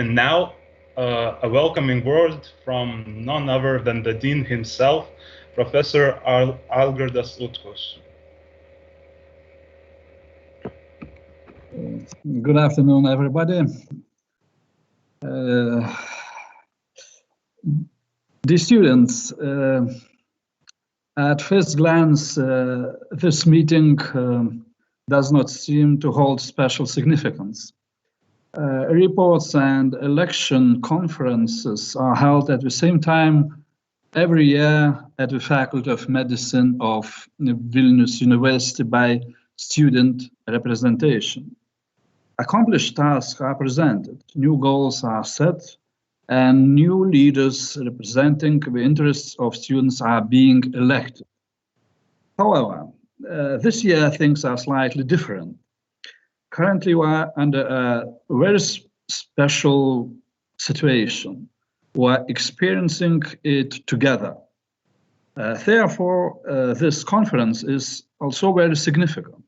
And now, a welcoming word from none other than the Dean himself, Professor Algirdas Utkus. Good afternoon, everybody. The students, at first glance, this meeting does not seem to hold special significance. Reports and election conferences are held at the same time every year at the Faculty of Medicine of Vilnius University by student representation. Accomplished tasks are presented, new goals are set, and new leaders representing the interests of students are being elected. However, this year things are slightly different. Currently, we are under a very special situation. We are experiencing it together. Therefore, this conference is also very significant.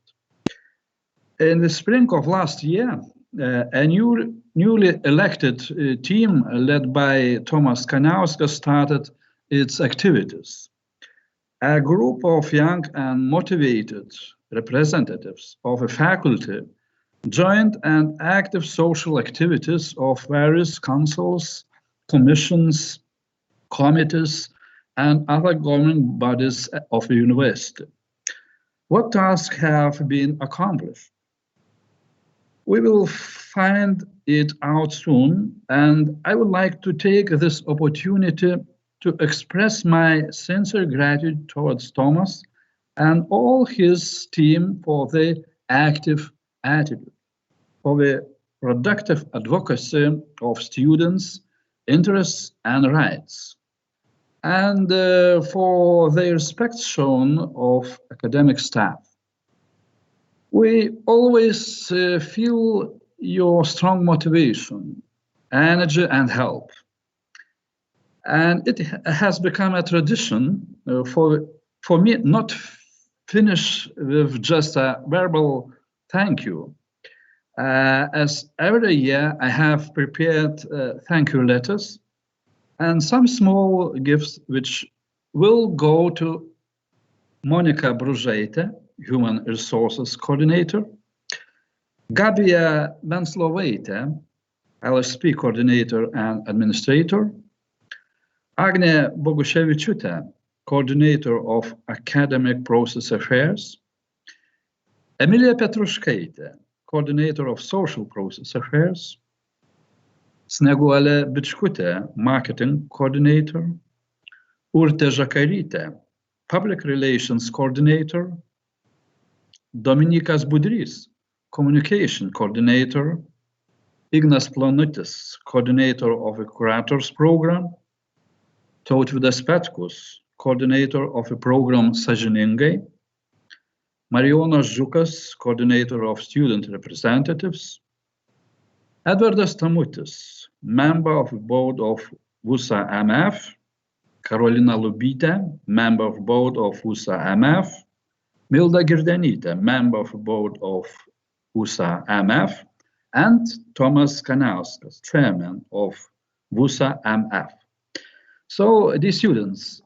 In the spring of last year, a newly elected team led by Tomas Kanauskas started its activities. A group of young and motivated representatives of a faculty joined and active social activities of various councils, commissions, committees, and other governing bodies of the university. What tasks have been accomplished? We will find it out soon, and I would like to take this opportunity to express my sincere gratitude towards Thomas and all his team for their active attitude, for the productive advocacy of students' interests and rights, and for the respect shown of academic staff. We always feel your strong motivation, energy, and help. And it has become a tradition for me not finish with just a verbal thank you. As every year I have prepared thank you letters and some small gifts which will go to Monika Bružaitė, Human Resources Coordinator, Gabija Venslovaitė, LSP Coordinator and Administrator, Agne Boguševičiūtė, Coordinator of Academic Process Affairs, Emilija Petruškaitė, Coordinator of Social Process Affairs, Snieguolė Bičkutė, Marketing Coordinator, Urtė Žakarytė, Public Relations Coordinator, Dominikas Budrys, Communication Coordinator, Ignas Planutis, Coordinator of a Curators Program, Tautvydas Petkus, Coordinator of a Program Sąžiningai, Marijonas Žukas, Coordinator of Student Representatives, Edvardas Tamutis, Member of the Board of VUSA MF, Karolina Lubytė, Member of the Board of VUSA MF, Milda Girdenytė, Member of the Board of VUSA MF, and Tomas Kanauskas, Chairman of VUSA MF. So, dear students,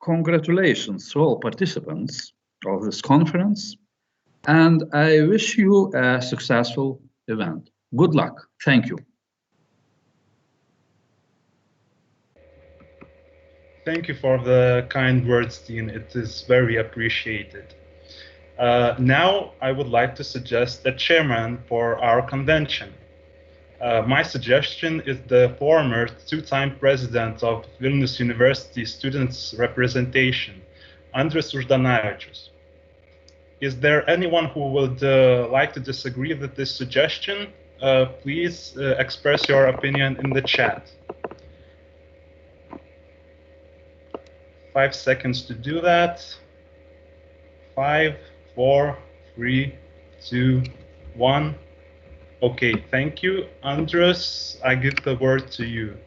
congratulations to all participants of this conference, and I wish you a successful event. Good luck. Thank you. Thank you for the kind words, Dean. It is very appreciated. Now, I would like to suggest a chairman for our convention. My suggestion is the former two-time president of Vilnius University Students' Representation, Andrius Uždanavičius. Is there anyone who would like to disagree with this suggestion? Please express your opinion in the chat. 5 seconds to do that. 5, 4, 3, 2, 1. Okay, thank you. Andrius, I give the word to you.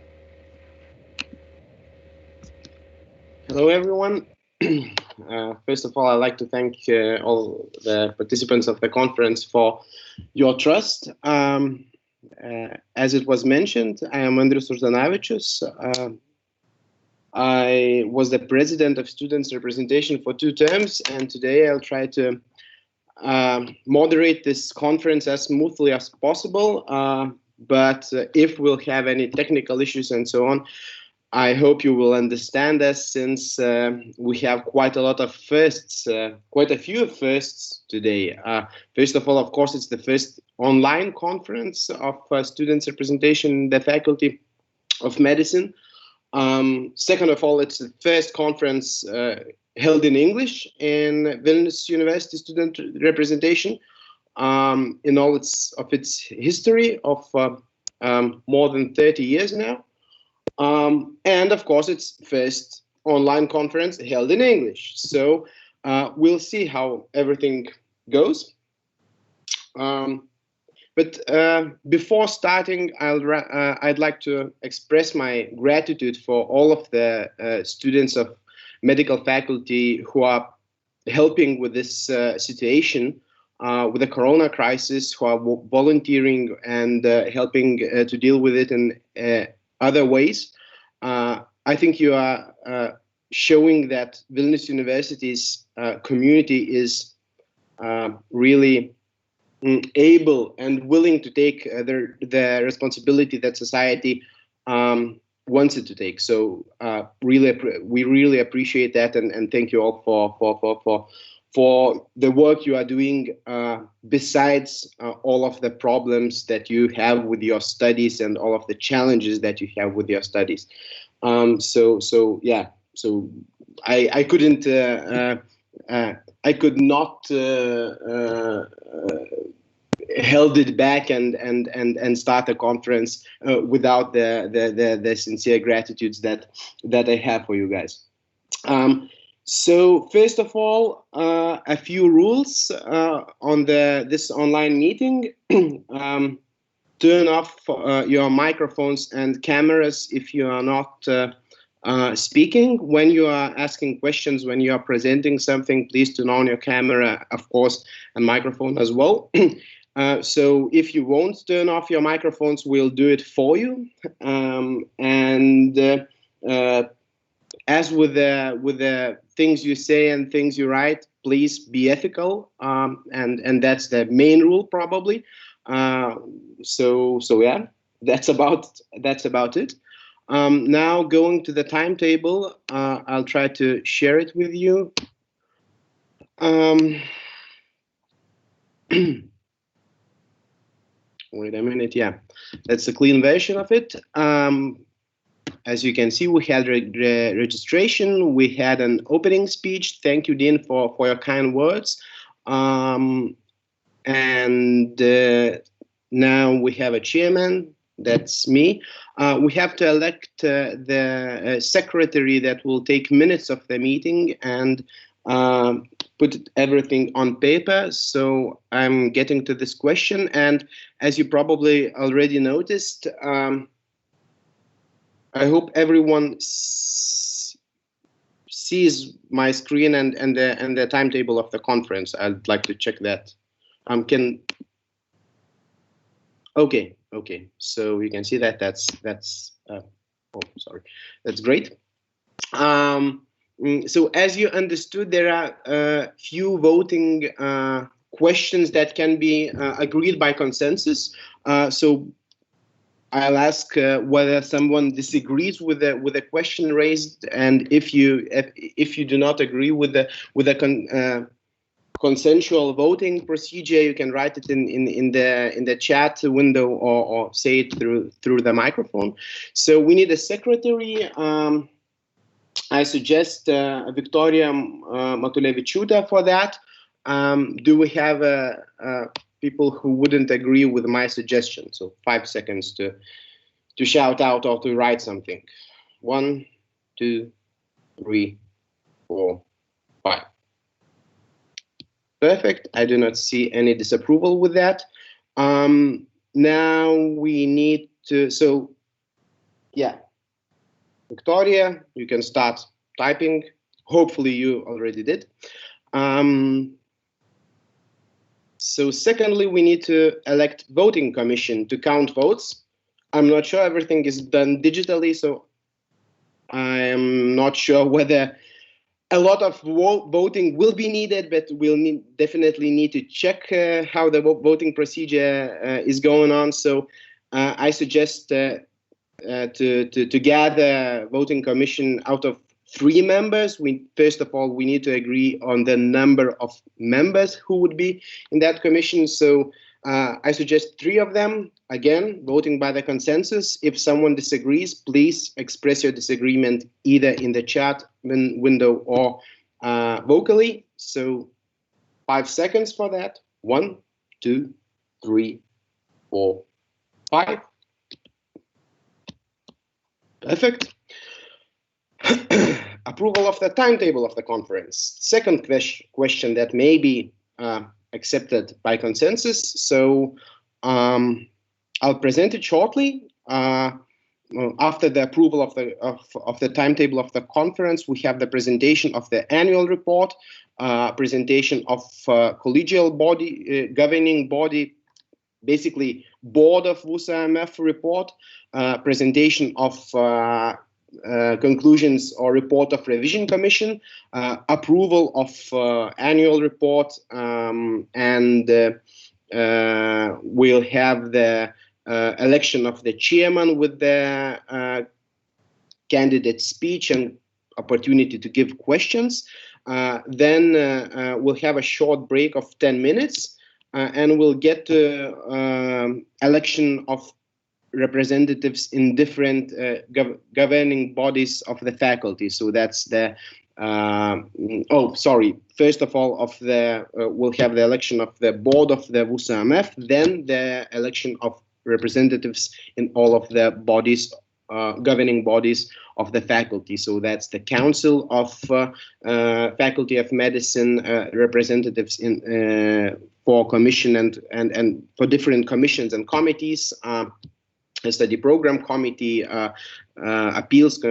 Hello, everyone. First of all, I'd like to thank all the participants of the conference for your trust. As it was mentioned, I am Andrius Urzanavičius. I was the president of students representation for 2 terms, and today I'll try to moderate this conference as smoothly as possible. But if we'll have any technical issues and so on, I hope you will understand us, since we have quite a lot of firsts, quite a few firsts today. First of all, of course, it's the first online conference of students representation in the Faculty of Medicine. Second of all, it's the first conference held in English in Vilnius University student representation in all its history of more than 30 years now. And of course, it's first online conference held in English. So we'll see how everything goes. But before starting, I'd like to express my gratitude for all of the students of medical faculty who are helping with this situation, with the corona crisis, who are volunteering and helping to deal with it in other ways. I think you are showing that Vilnius University's community is really able and willing to take the responsibility that society wants it to take. So we really appreciate that, and thank you all for the work you are doing besides all of the problems that you have with your studies and all of the challenges that you have with your studies. So I couldn't I could not held it back and start a conference without the sincere gratitudes that I have for you guys. So first of all, a few rules on this online meeting. Turn off your microphones and cameras if you are not speaking. When you are asking questions, when you are presenting something, please turn on your camera, of course, and microphone as well. So if you won't turn off your microphones, we'll do it for you. As with the things you say and things you write, please be ethical, and that's the main rule probably. So yeah, that's about it. Now going to the timetable, I'll try to share it with you. Wait a minute, yeah, that's a clean version of it. As you can see, we had registration, we had an opening speech. Thank you, Dean, for your kind words. And now we have a chairman, that's me. We have to elect the secretary that will take minutes of the meeting and put everything on paper. So I'm getting to this question, and as you probably already noticed, I hope everyone sees my screen and the timetable of the conference. I'd like to check that. Okay. So you can see that that's that's great. So as you understood, there are a few voting questions that can be agreed by consensus. So I'll ask whether someone disagrees with the question raised, and if you do not agree with the consensual voting procedure, you can write it in the chat window or say it through the microphone. So we need a secretary. I suggest Victoria Matulevičiūtė for that. Do we have people who wouldn't agree with my suggestion? So 5 seconds to shout out or to write something. 1, 2, 3, 4, 5. Perfect. I do not see any disapproval with that. Now we need to, so yeah, Victoria, you can start typing. So secondly, we need to elect voting commission to count votes. I'm not sure everything is done digitally, so I'm not sure whether a lot of voting will be needed, but we'll definitely need to check how the voting procedure is going on. So I suggest to gather voting commission out of 3 members. First of all, we need to agree on the number of members who would be in that commission. So I suggest 3 of them. Again, voting by the consensus. If someone disagrees, please express your disagreement either in the chat window or vocally. So 5 seconds for that. 1, 2, 3, 4, 5. Perfect. Approval of the timetable of the conference. Second question that may be accepted by consensus. So I'll present it shortly. After the approval of the timetable of the conference, we have the presentation of the annual report, presentation of collegial body, governing body, basically board of VUSA-MF report, presentation of conclusions or report of revision commission, approval of annual report, and we'll have the election of the chairman with the candidate speech and opportunity to give questions. Then we'll have a short break of 10 minutes and we'll get to election of representatives in different governing bodies of the faculty. So that's the first of all of the we'll have the election of the board of the VUSA-MF, then the election of representatives in all of the bodies, governing bodies of the faculty. So that's the Council of Faculty of Medicine, representatives in for commission and for different commissions and committees, a study program committee, appeals,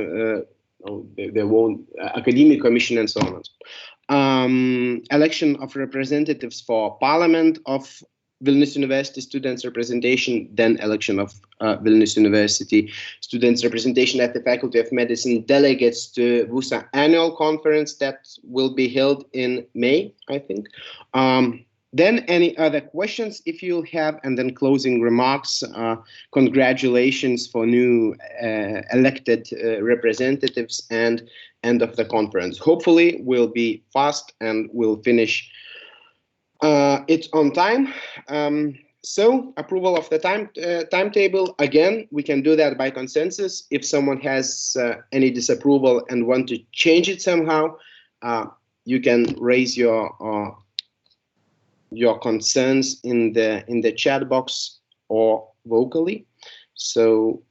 academic commission, and so on. Election of representatives for Parliament of Vilnius University Students Representation, then election of Vilnius University Students Representation at the Faculty of Medicine delegates to VUSA annual conference that will be held in May, I think. Then any other questions if you have, and then closing remarks. Congratulations for new elected representatives and end of the conference. Hopefully we'll be fast and we'll finish it on time. So approval of the timetable, again, we can do that by consensus. If someone has any disapproval and want to change it somehow, you can raise your concerns in the chat box or vocally. So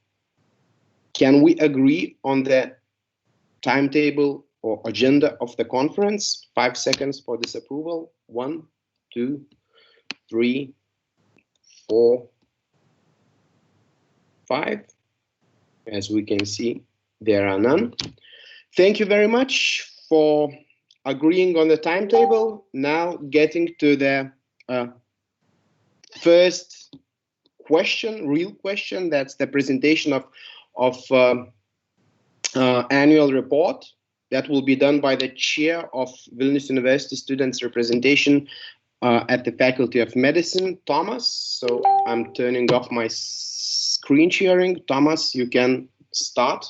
can we agree on the timetable or agenda of the conference? 5 seconds for disapproval. 1, 2, 3, 4, 5. As we can see, there are none. Thank you very much for agreeing on the timetable. Now getting to the first question, real question. That's the presentation of annual report. That will be done by the chair of Vilnius University Students Representation at the Faculty of Medicine, Thomas. So I'm turning off my screen sharing. Thomas, you can start.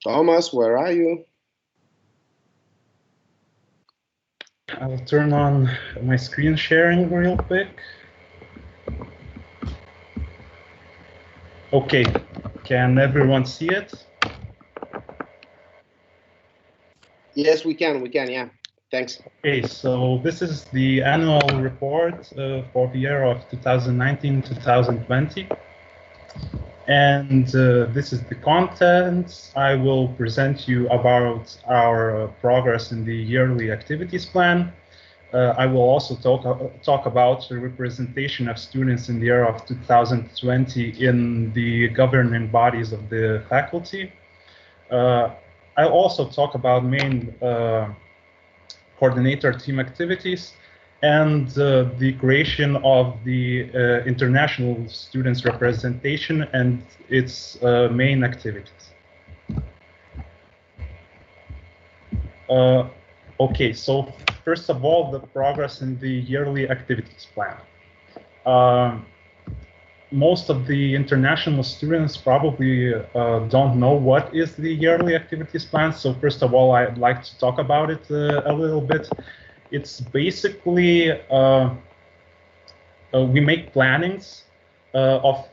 Thomas, where are you? I'll turn on my screen sharing real quick. Okay, can everyone see it? Yes, we can, yeah. Thanks. Okay, so this is the annual report for the year of 2019-2020. And this is the content. I will present you about our progress in the yearly activities plan. I will also talk about the representation of students in the year of 2020 in the governing bodies of the faculty. I'll also talk about main coordinator team activities and the creation of the international students representation and its main activities. Okay, so first of all, the progress in the yearly activities plan. Most of the international students probably don't know what is the yearly activities plan. So first of all, I'd like to talk about it a little bit. It's basically, we make plannings of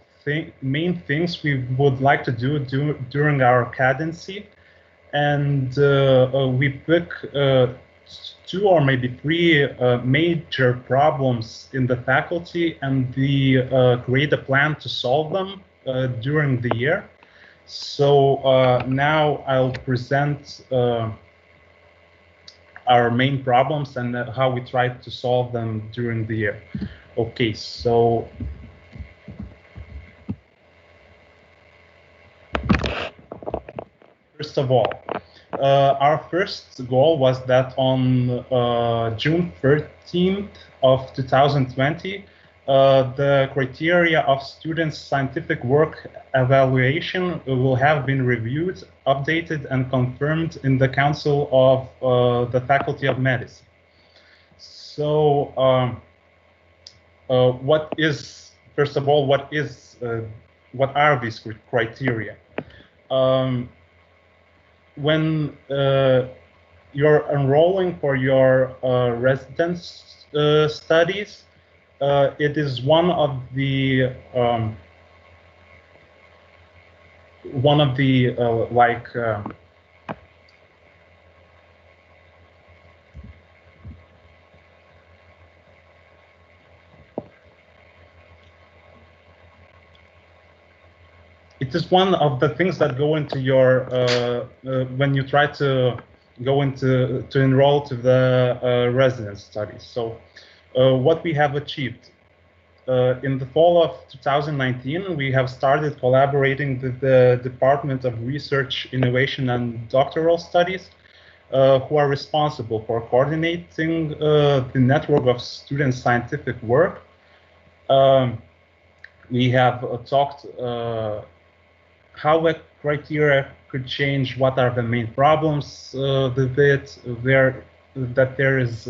main things we would like to do during our cadency. And we pick 2 or maybe 3 major problems in the faculty, and we create a plan to solve them during the year. So now I'll present our main problems and how we try to solve them during the year. Okay, so first of all, our first goal was that on June 13th of 2020, the criteria of students' scientific work evaluation will have been reviewed, updated, and confirmed in the Council of the Faculty of Medicine. So, first of all, what are these criteria? When you're enrolling for your residence studies, it is one of the it is one of the things that go into your when you try to go to enroll to the residence studies. So what we have achieved in the fall of 2019, we have started collaborating with the Department of Research, Innovation and Doctoral Studies, who are responsible for coordinating the network of student scientific work. We have talked how the criteria could change, what are the main problems with it, that there is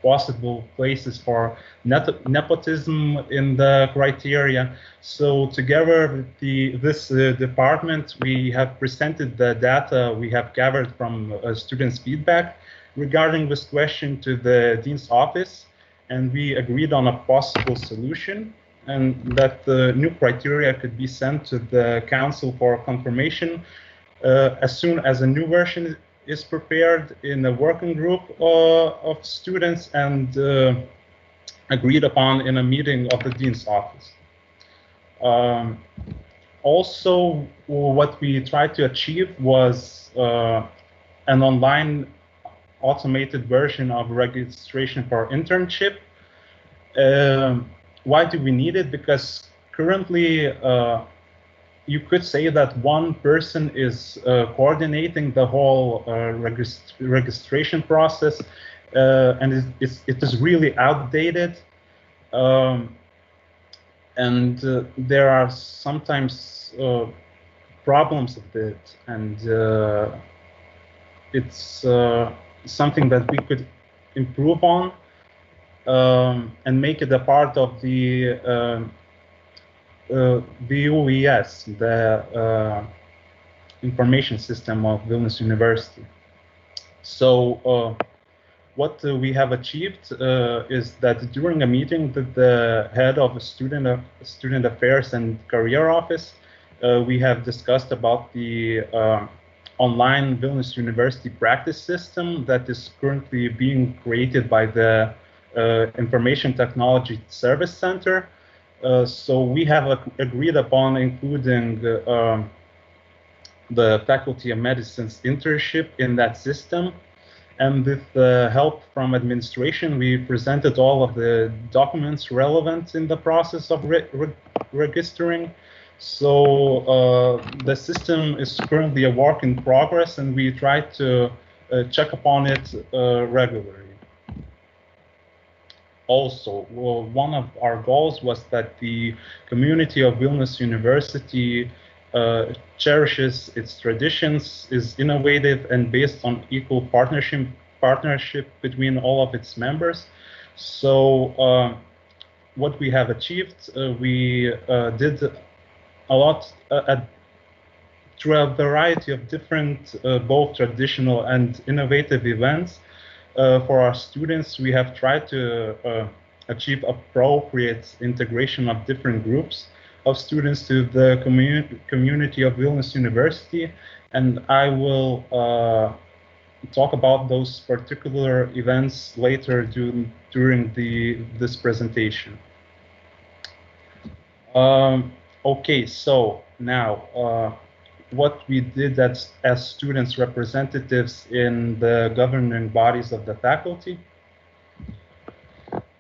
possible places for nepotism in the criteria. So together with this department, we have presented the data we have gathered from students' feedback regarding this question to the Dean's office, and we agreed on a possible solution, and that the new criteria could be sent to the council for confirmation as soon as a new version is prepared in a working group of students and agreed upon in a meeting of the Dean's office. Also, what we tried to achieve was an online automated version of registration for internship. Why do we need it? Because currently you could say that one person is coordinating the whole registration process, and it is really outdated, and there are sometimes problems with it, and it's something that we could improve on. And make it a part of the VUES, the information system of Vilnius University. So what we have achieved is that during a meeting with the head of student affairs and career office, we have discussed about the online Vilnius University practice system that is currently being created by the Information Technology Service Center. So we have agreed upon including the Faculty of Medicine's internship in that system, And with the help from administration, we presented all of the documents relevant in the process of registering. So the system is currently a work in progress, and we try to check upon it regularly. Also, one of our goals was that the community of Vilnius University cherishes its traditions, is innovative, and based on equal partnership between all of its members. So what we have achieved, we did a lot through a variety of different both traditional and innovative events. For our students, we have tried to achieve appropriate integration of different groups of students to the community of Vilnius University, and I will talk about those particular events later during this presentation. Okay, so now what we did as students representatives in the governing bodies of the faculty.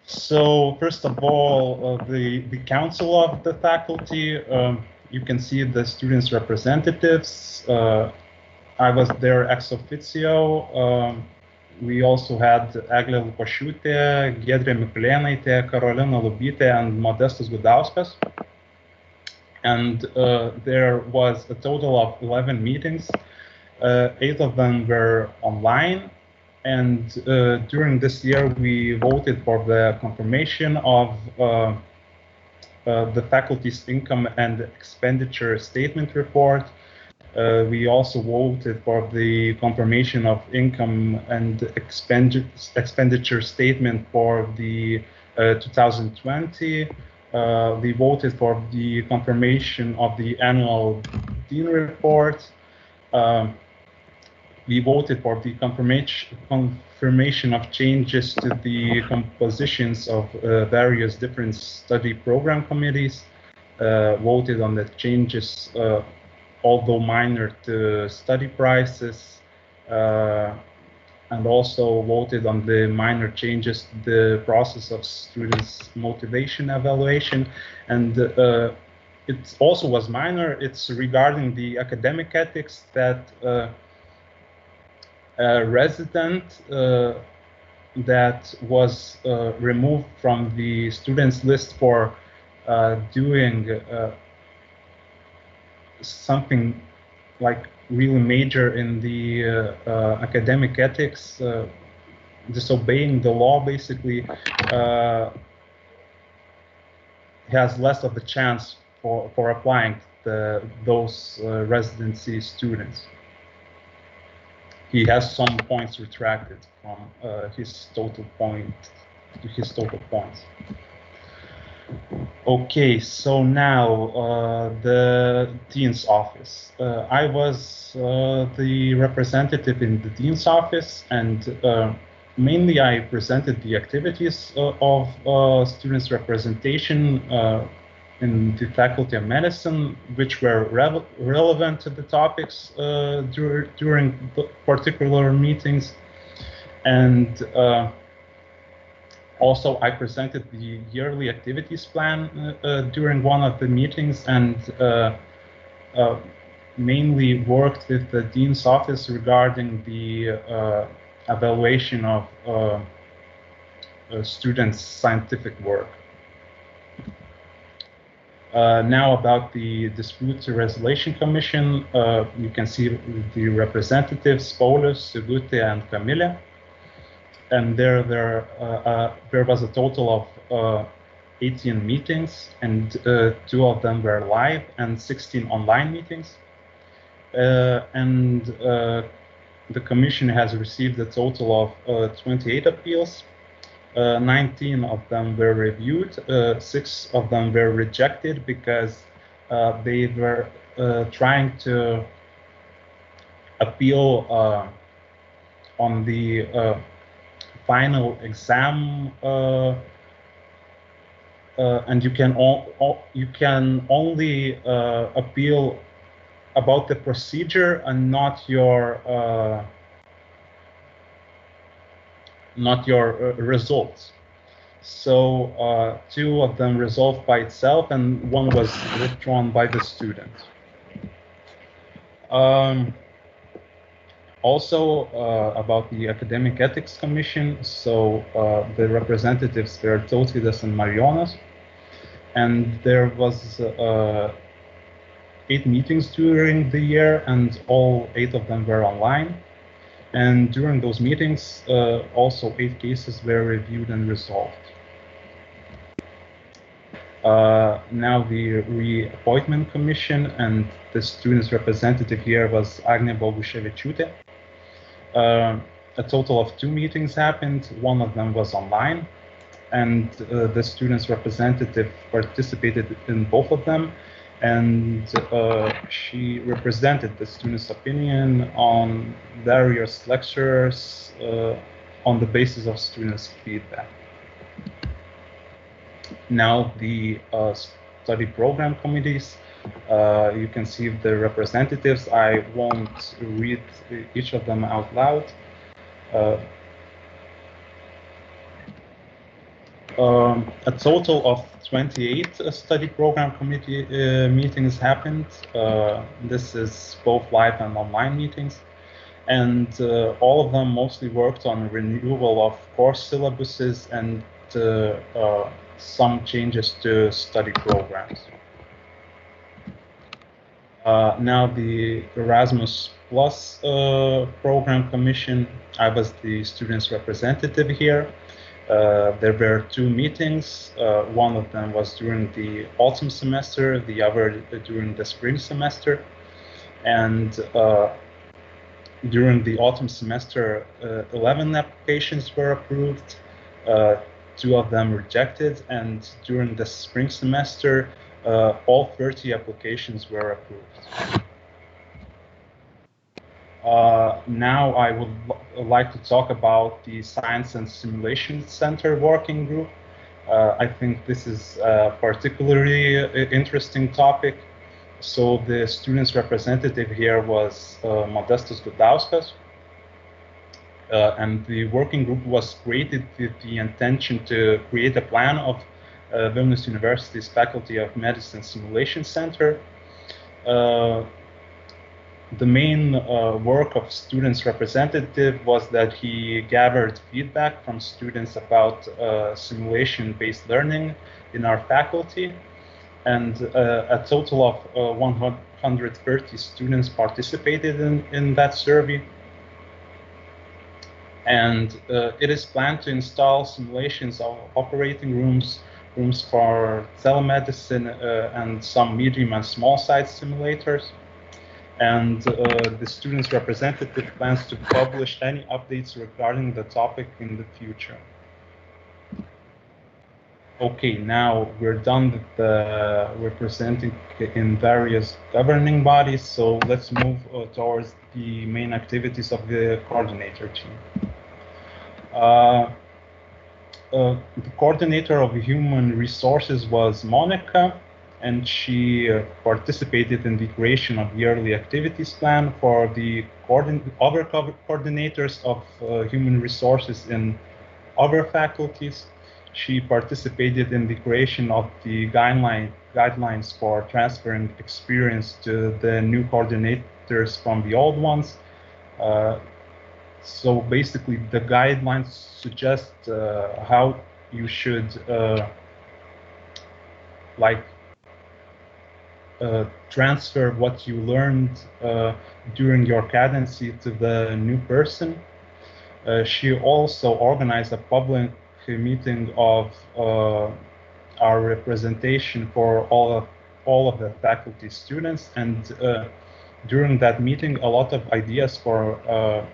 So first of all, the council of the faculty, you can see the students representatives. I was there ex officio. We also had Eglė Lukošiūtė, Giedrė Mikulėnaitė, Karolina Lubytė, and Modestas Gudauskas. And there was a total of 11 meetings. 8 of them were online. And during this year, we voted for the confirmation of the faculty's income and expenditure statement report. We also voted for the confirmation of income and expenditure statement for the 2020. We voted for the confirmation of the annual dean report. We voted for the confirmation of changes to the compositions of various different study program committees. Voted on the changes, although minor, to study prices, and also voted on the minor changes to the process of students' motivation evaluation. And it also was minor. It's regarding the academic ethics that a resident that was removed from the students list for doing something like really major in the academic ethics, disobeying the law, basically, has less of a chance for applying those residency students. He has some points retracted from his total points. Okay, so now the dean's office. I was the representative in the dean's office, and mainly I presented the activities of students' representation in the Faculty of Medicine, which were relevant to the topics during the particular meetings. And also, I presented the yearly activities plan during one of the meetings, and mainly worked with the dean's office regarding the evaluation of students' scientific work. Now about the Dispute Resolution Commission, you can see the representatives, Paulius, Sigutė, and Kamilė. And there was a total of 18 meetings, and 2 of them were live and 16 online meetings. And the commission has received a total of 28 appeals. 19 of them were reviewed, 6 of them were rejected because they were trying to appeal on the final exam, and you can only appeal about the procedure and not your not your results. So 2 of them resolved by itself, and 1 was withdrawn by the student. Also, about the Academic Ethics Commission, so the representatives were Tautvydas and Marijonas, and there was 8 meetings during the year, and all 8 of them were online. And during those meetings, also 8 cases were reviewed and resolved. Now the Reappointment Commission, and the student's representative here was Agnė Boguševičiūtė. A total of 2 meetings happened. 1 of them was online, and the student's representative participated in both of them, and she represented the student's opinion on various lectures on the basis of students' feedback. Now the study program committees, you can see the representatives. I won't read each of them out loud. A total of 28 study program committee meetings happened. This is both live and online meetings. And all of them mostly worked on renewal of course syllabuses and some changes to study programs. Now the Erasmus Plus Program Commission, I was the student's representative here. There were 2 meetings. One of them was during the autumn semester, the other during the spring semester. And during the autumn semester, 11 applications were approved. 2 of them rejected, and during the spring semester, all 30 applications were approved. Now I would like to talk about the Science and Simulation Center Working Group. I think this is a particularly interesting topic. So the student's representative here was Modestas Gudauskas. And the working group was created with the intention to create a plan of Vilnius University's Faculty of Medicine Simulation Center. The main work of students' representative was that he gathered feedback from students about simulation-based learning in our faculty. And a total of 130 students participated in that survey. And it is planned to install simulations of operating rooms for telemedicine, and some medium and small size simulators. And the student's representative plans to publish any updates regarding the topic in the future. Okay, now we're done with the representing in various governing bodies, so let's move towards the main activities of the coordinator team. The coordinator of human resources was Monica, and she participated in the creation of yearly activities plan for the other coordinators of human resources in other faculties. She participated in the creation of the guidelines for transferring experience to the new coordinators from the old ones. So basically, the guidelines suggest how you should transfer what you learned during your cadency to the new person. She also organized a public meeting of our representation for all of the faculty students, and during that meeting, a lot of ideas for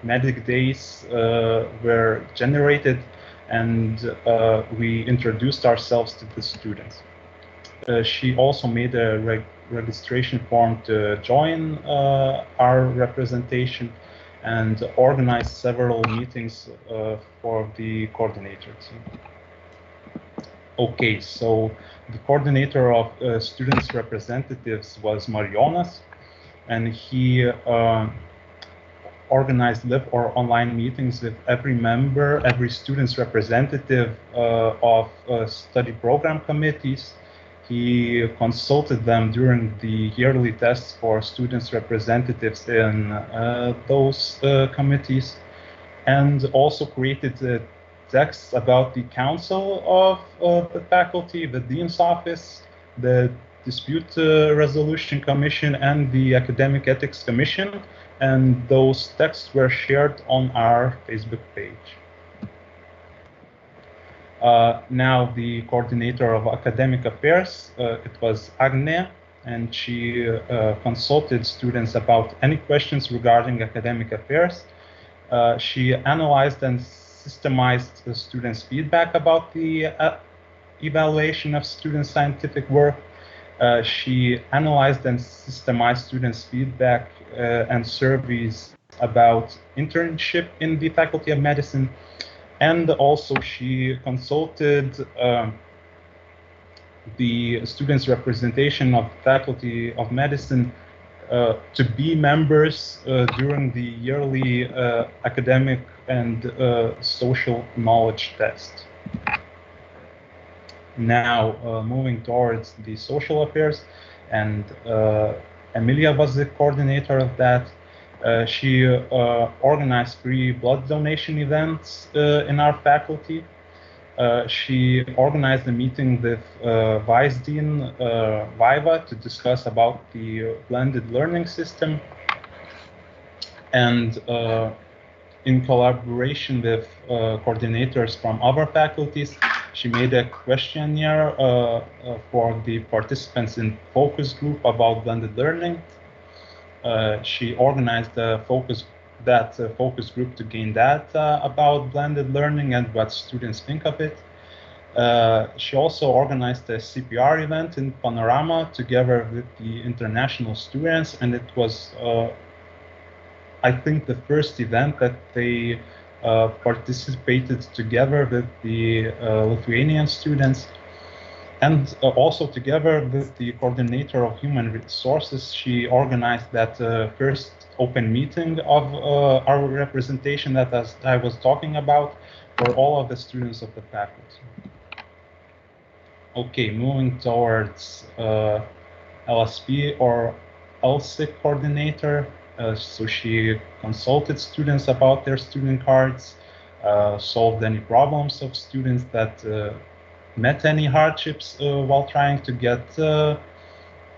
medic days were generated, and we introduced ourselves to the students. She also made a registration form to join our representation and organized several meetings for the coordinator team. Okay, so the coordinator of students' representatives was Marijonas, and he organized live or online meetings with every member, every student's representative of study program committees. He consulted them during the yearly tests for students' representatives in those committees, and also created texts about the Council of the Faculty, the Dean's Office, the Dispute Resolution Commission, and the Academic Ethics Commission, and those texts were shared on our Facebook page. Now the coordinator of academic affairs, it was Agne, and she consulted students about any questions regarding academic affairs. She analyzed and systemized the students' feedback about the evaluation of student scientific work. She analyzed and systemized students' feedback and surveys about internship in the Faculty of Medicine. And also she consulted the students' representation of Faculty of Medicine to be members during the yearly academic and social knowledge test. Now, moving towards the social affairs, and Emilia was the coordinator of that. She organized free blood donation events in our faculty. She organized a meeting with Vice Dean Vaiva to discuss about the blended learning system. And in collaboration with coordinators from other faculties, she made a questionnaire for the participants in focus group about blended learning. She organized a focus group to gain data about blended learning and what students think of it. She also organized a CPR event in Panorama together with the international students, and it was, I think, the first event that they participated together with the Lithuanian students. And also together with the coordinator of human resources, she organized that first open meeting of our representation that I was talking about for all of the students of the faculty. Okay, moving towards LSP or LSIC coordinator. So she consulted students about their student cards, solved any problems of students that met any hardships while trying to get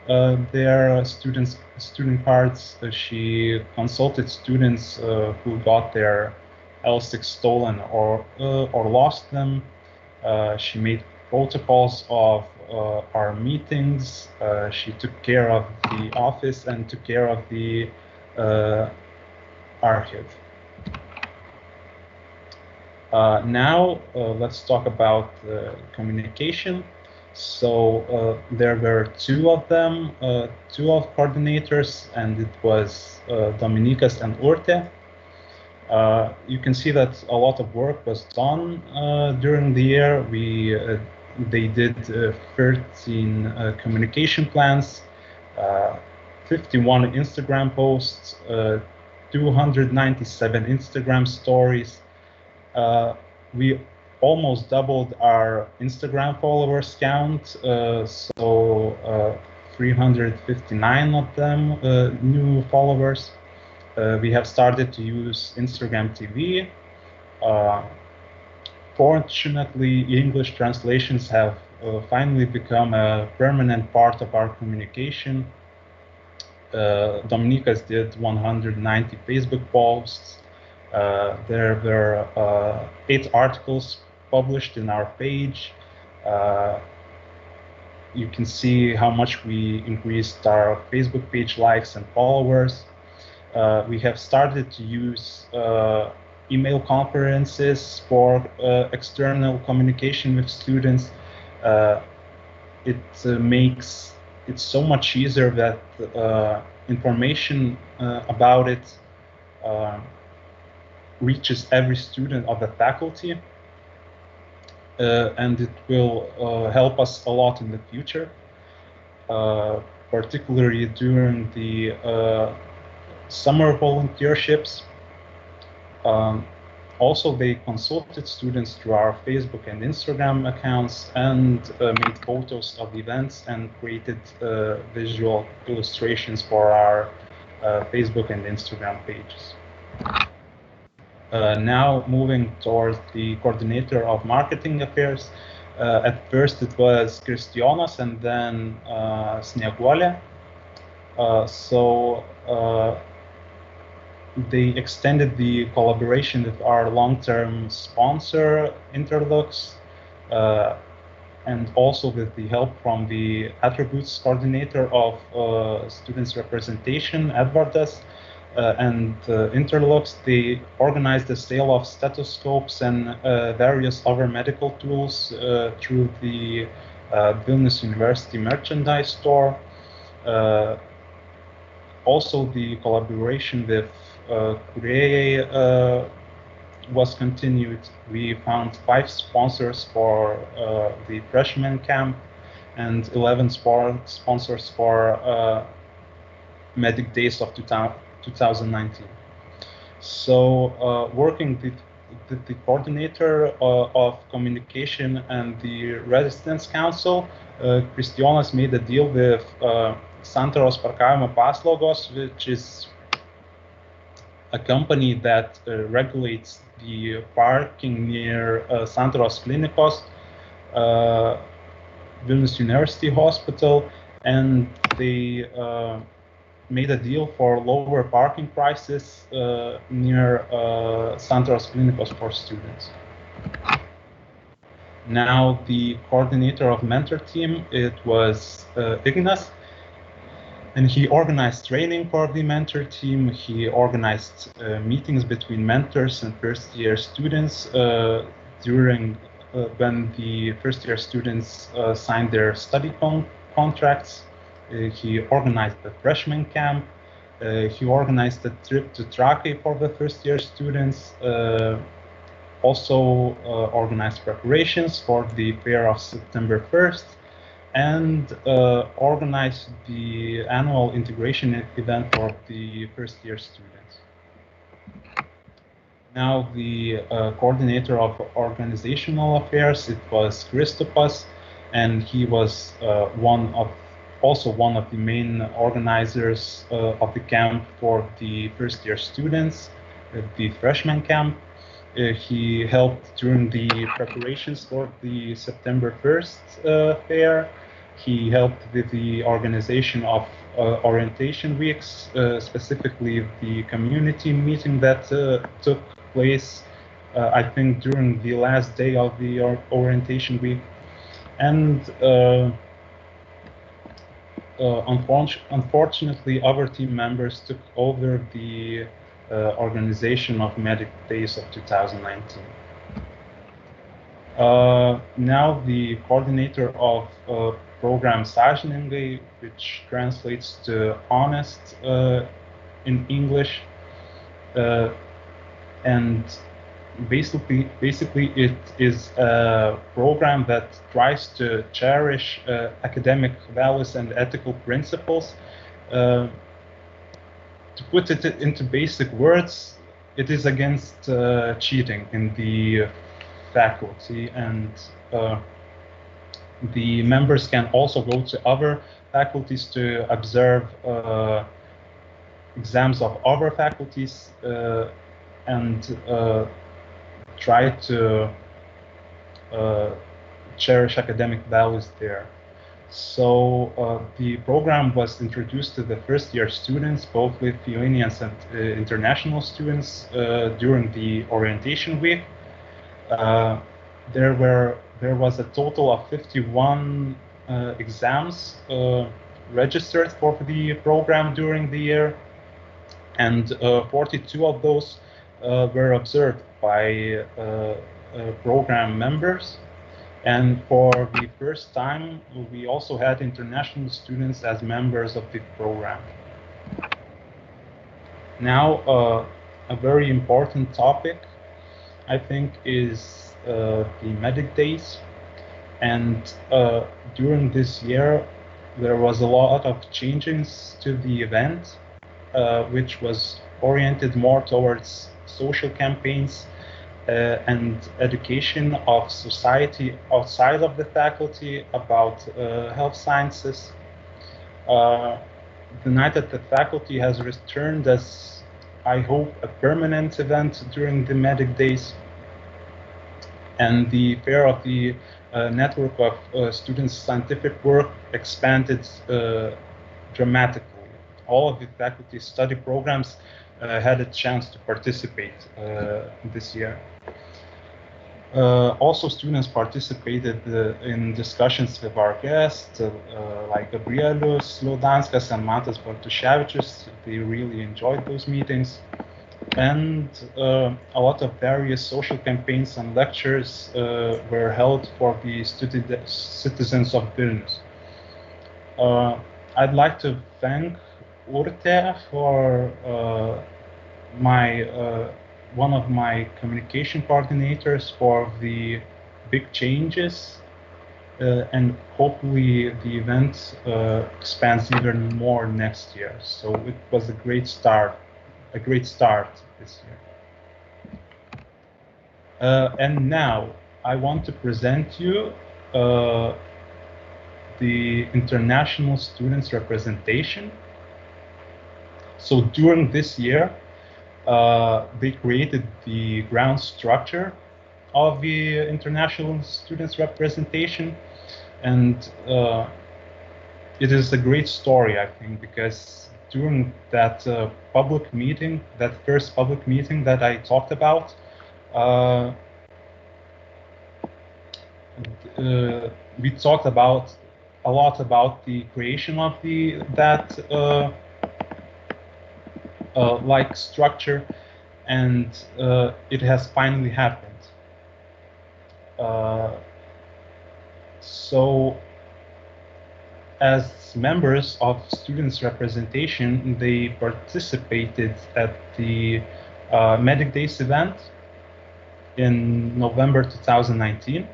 their student cards. She consulted students who got their L6 stolen or lost them. She made protocols of our meetings. She took care of the office and took care of the archive. Now let's talk about communication. So there were two of them, two of coordinators, and it was Dominikas and Urte. You can see that a lot of work was done during the year. They did 13 communication plans, 51 Instagram posts, 297 Instagram stories. We almost doubled our Instagram followers count, so 359 of them new followers. We have started to use Instagram TV. Fortunately, English translations have finally become a permanent part of our communication. Dominikas did 190 Facebook posts. There were 8 articles published in our page. You can see how much we increased our Facebook page likes and followers. We have started to use email conferences for external communication with students. It makes it so much easier that information about it reaches every student of the faculty, and it will help us a lot in the future, particularly during the summer volunteerships. Also, they consulted students through our Facebook and Instagram accounts and made photos of events and created visual illustrations for our Facebook and Instagram pages. Now moving towards the coordinator of marketing affairs. At first it was Kristijonas and then Snieguolė. They extended the collaboration with our long-term sponsor, Interlux, and also with the help from the attributes coordinator of students representation, Edvardas, and Interlux. They organized the sale of stethoscopes and various other medical tools through the Vilnius University merchandise store. Also, the collaboration with Kūrėjai was continued. We found 5 sponsors for the freshman camp and 11 sponsors for Medic Days of 2019. So working with the coordinator of communication and the Residence Council, Kristijonas made a deal with Santaros Parkavimo Paslaugos, which is a company that regulates the parking near Santaros Klinikos, Vilnius University Hospital, and they made a deal for lower parking prices near Santaros Klinikos for students. Now the coordinator of mentor team, it was Ignas. And he organized training for the mentor team. He organized meetings between mentors and first-year students during when the first-year students signed their study contracts. He organized the freshman camp. He organized a trip to Trakai for the first-year students. Also organized preparations for the fair of September 1st. And organized the annual integration event for the first-year students. Now the coordinator of organizational affairs, it was Kristupas, and he was also one of the main organizers of the camp for the first-year students, the freshman camp. He helped during the preparations for the September 1st fair. He helped with the organization of orientation weeks, specifically the community meeting that took place, I think, during the last day of the orientation week. And unfortunately, other team members took over the organization of Medic Days of 2019. Now the coordinator of program Sąžiningai, which translates to honest in English, and basically it is a program that tries to cherish academic values and ethical principles. To put it into basic words, it is against cheating in the faculty, and the members can also go to other faculties to observe exams of other faculties and try to cherish academic values there. So the program was introduced to the first-year students, both Lithuanians and international students, during the orientation week. There was a total of 51 exams registered for the program during the year, and 42 of those were observed by program members. And for the first time, we also had international students as members of the program. Now, a very important topic, I think, is the Medic Days. And during this year, there was a lot of changes to the event, which was oriented more towards social campaigns, and education of society outside of the faculty about health sciences. The Night at the Faculty has returned as, I hope, a permanent event during the Medic Days. And the Fair of the network of students' scientific work expanded dramatically. All of the faculty study programs had a chance to participate this year. Also, students participated in discussions with our guests, like Gabrielius Liaudanskas and Matas Bartuševičius. They really enjoyed those meetings. And a lot of various social campaigns and lectures were held for the citizens of Vilnius. I'd like to thank Urte for one of my communication coordinators for the big changes, and hopefully the event expands even more next year. So it was a great start this year. And now I want to present you the international students representation. So during this year, they created the ground structure of the international students representation, and it is a great story, I think, because during that public meeting, that first public meeting that I talked about, we talked a lot about the creation of that like structure, and it has finally happened. So as members of students representation, they participated at the Medic Days event in November 2019.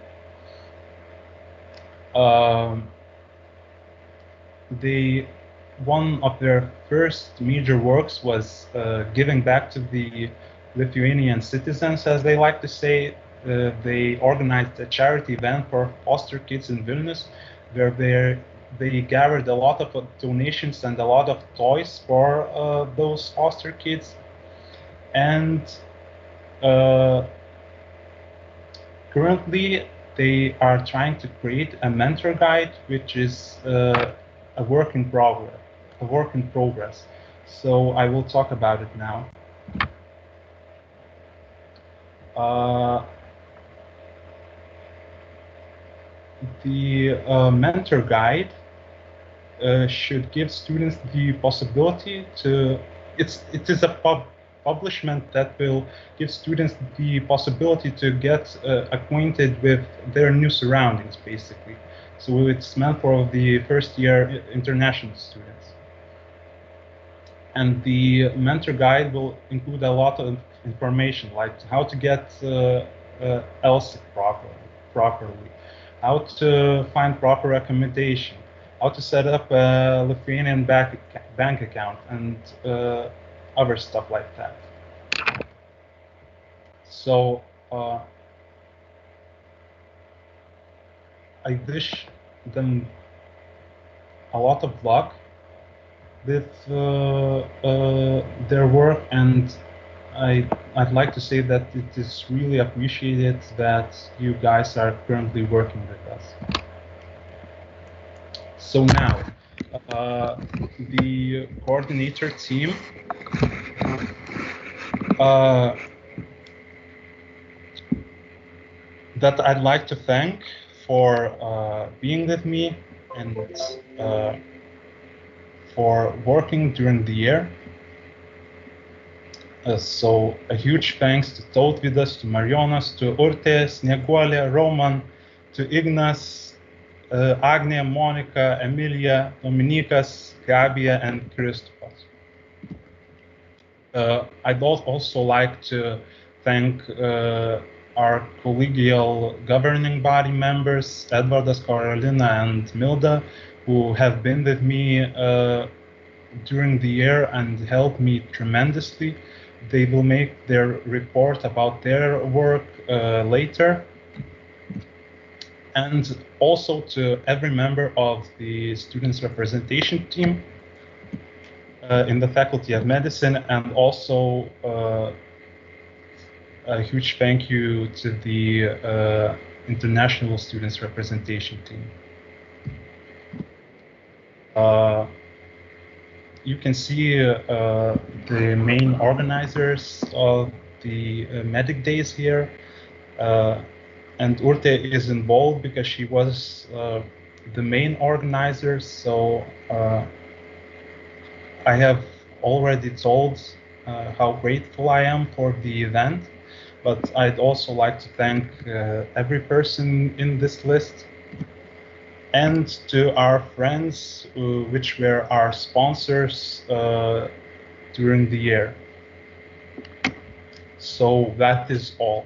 One of their first major works was giving back to the Lithuanian citizens, as they like to say. They organized a charity event for foster kids in Vilnius, where they gathered a lot of donations and a lot of toys for those foster kids. And currently, they are trying to create a mentor guide, which is a work in progress. So I will talk about it now. The mentor guide should give students the possibility to. It is a publishment that will give students the possibility to get acquainted with their new surroundings, basically. So it's meant for the first year international students. And the mentor guide will include a lot of information, like how to get LSIC properly, how to find proper accommodation, how to set up a Lithuanian bank account, and other stuff like that. So I wish them a lot of luck with their work, and I'd like to say that it is really appreciated that you guys are currently working with us. So now, the coordinator team that I'd like to thank for being with me and for working during the year. So a huge thanks to Tautvydas, to Marijonas, to Urte, Snieguolė, Roman, to Ignas, Agnė, Monica, Emilia, Dominikas, Gabija, and Kristupas. I'd also like to thank our collegial governing body members, Edvardas, Karolina, and Milda, who have been with me during the year and helped me tremendously they will make their report about their work later. And also to every member of the students' representation team in the Faculty of Medicine, and also a huge thank you to the International Students' Representation team. You can see the main organizers of the Medic Days here. And Urte is involved because she was the main organizer. So I have already told how grateful I am for the event, but I'd also like to thank every person in this list, and to our friends, which were our sponsors during the year. So that is all.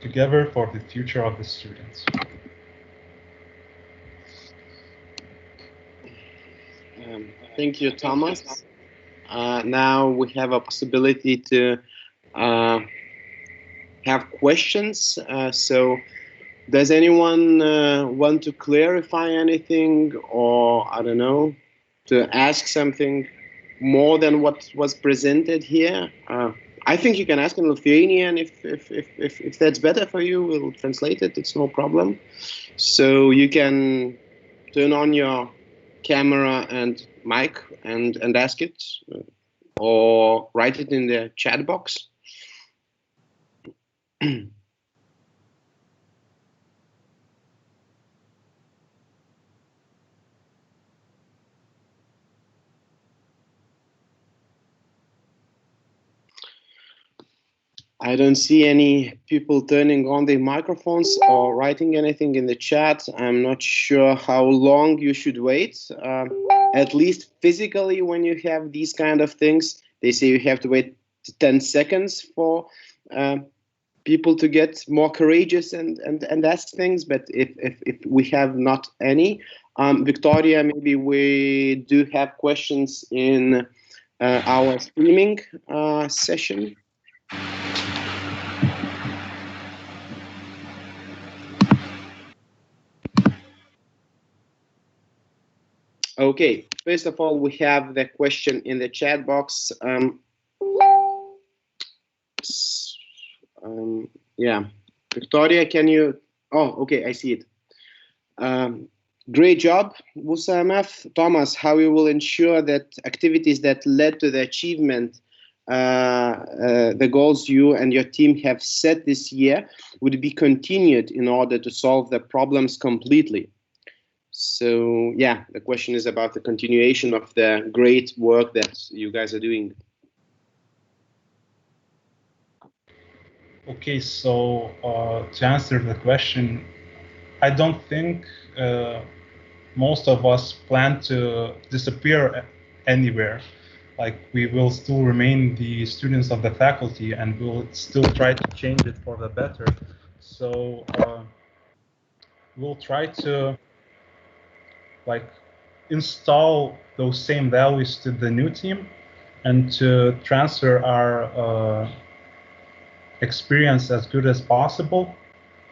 Together for the future of the students. Thank you, Thomas. Now we have a possibility to have questions. So does anyone want to clarify anything, or I don't know, to ask something more than what was presented here? I think you can ask in Lithuanian if that's better for you. We'll translate it. It's no problem. So you can turn on your camera and mic and ask it, or write it in the chat box. I don't see any people turning on their microphones or writing anything in the chat. I'm not sure how long you should wait. At least physically, when you have these kind of things, they say you have to wait 10 seconds for people to get more courageous and ask things. But if we have not any, Victoria, maybe we do have questions in our streaming session. Okay, first of all, we have the question in the chat box. Yeah, Victoria, can you? Oh, okay, I see it. Great job, WUSA-MF. Thomas, how you will ensure that activities that led to the achievement, the goals you and your team have set this year, would be continued in order to solve the problems completely? So yeah, the question is about the continuation of the great work that you guys are doing. Okay, so to answer the question, I don't think most of us plan to disappear anywhere. Like, we will still remain the students of the faculty, and we'll still try to change it for the better. So we'll try to install those same values to the new team, and to transfer our experience as good as possible,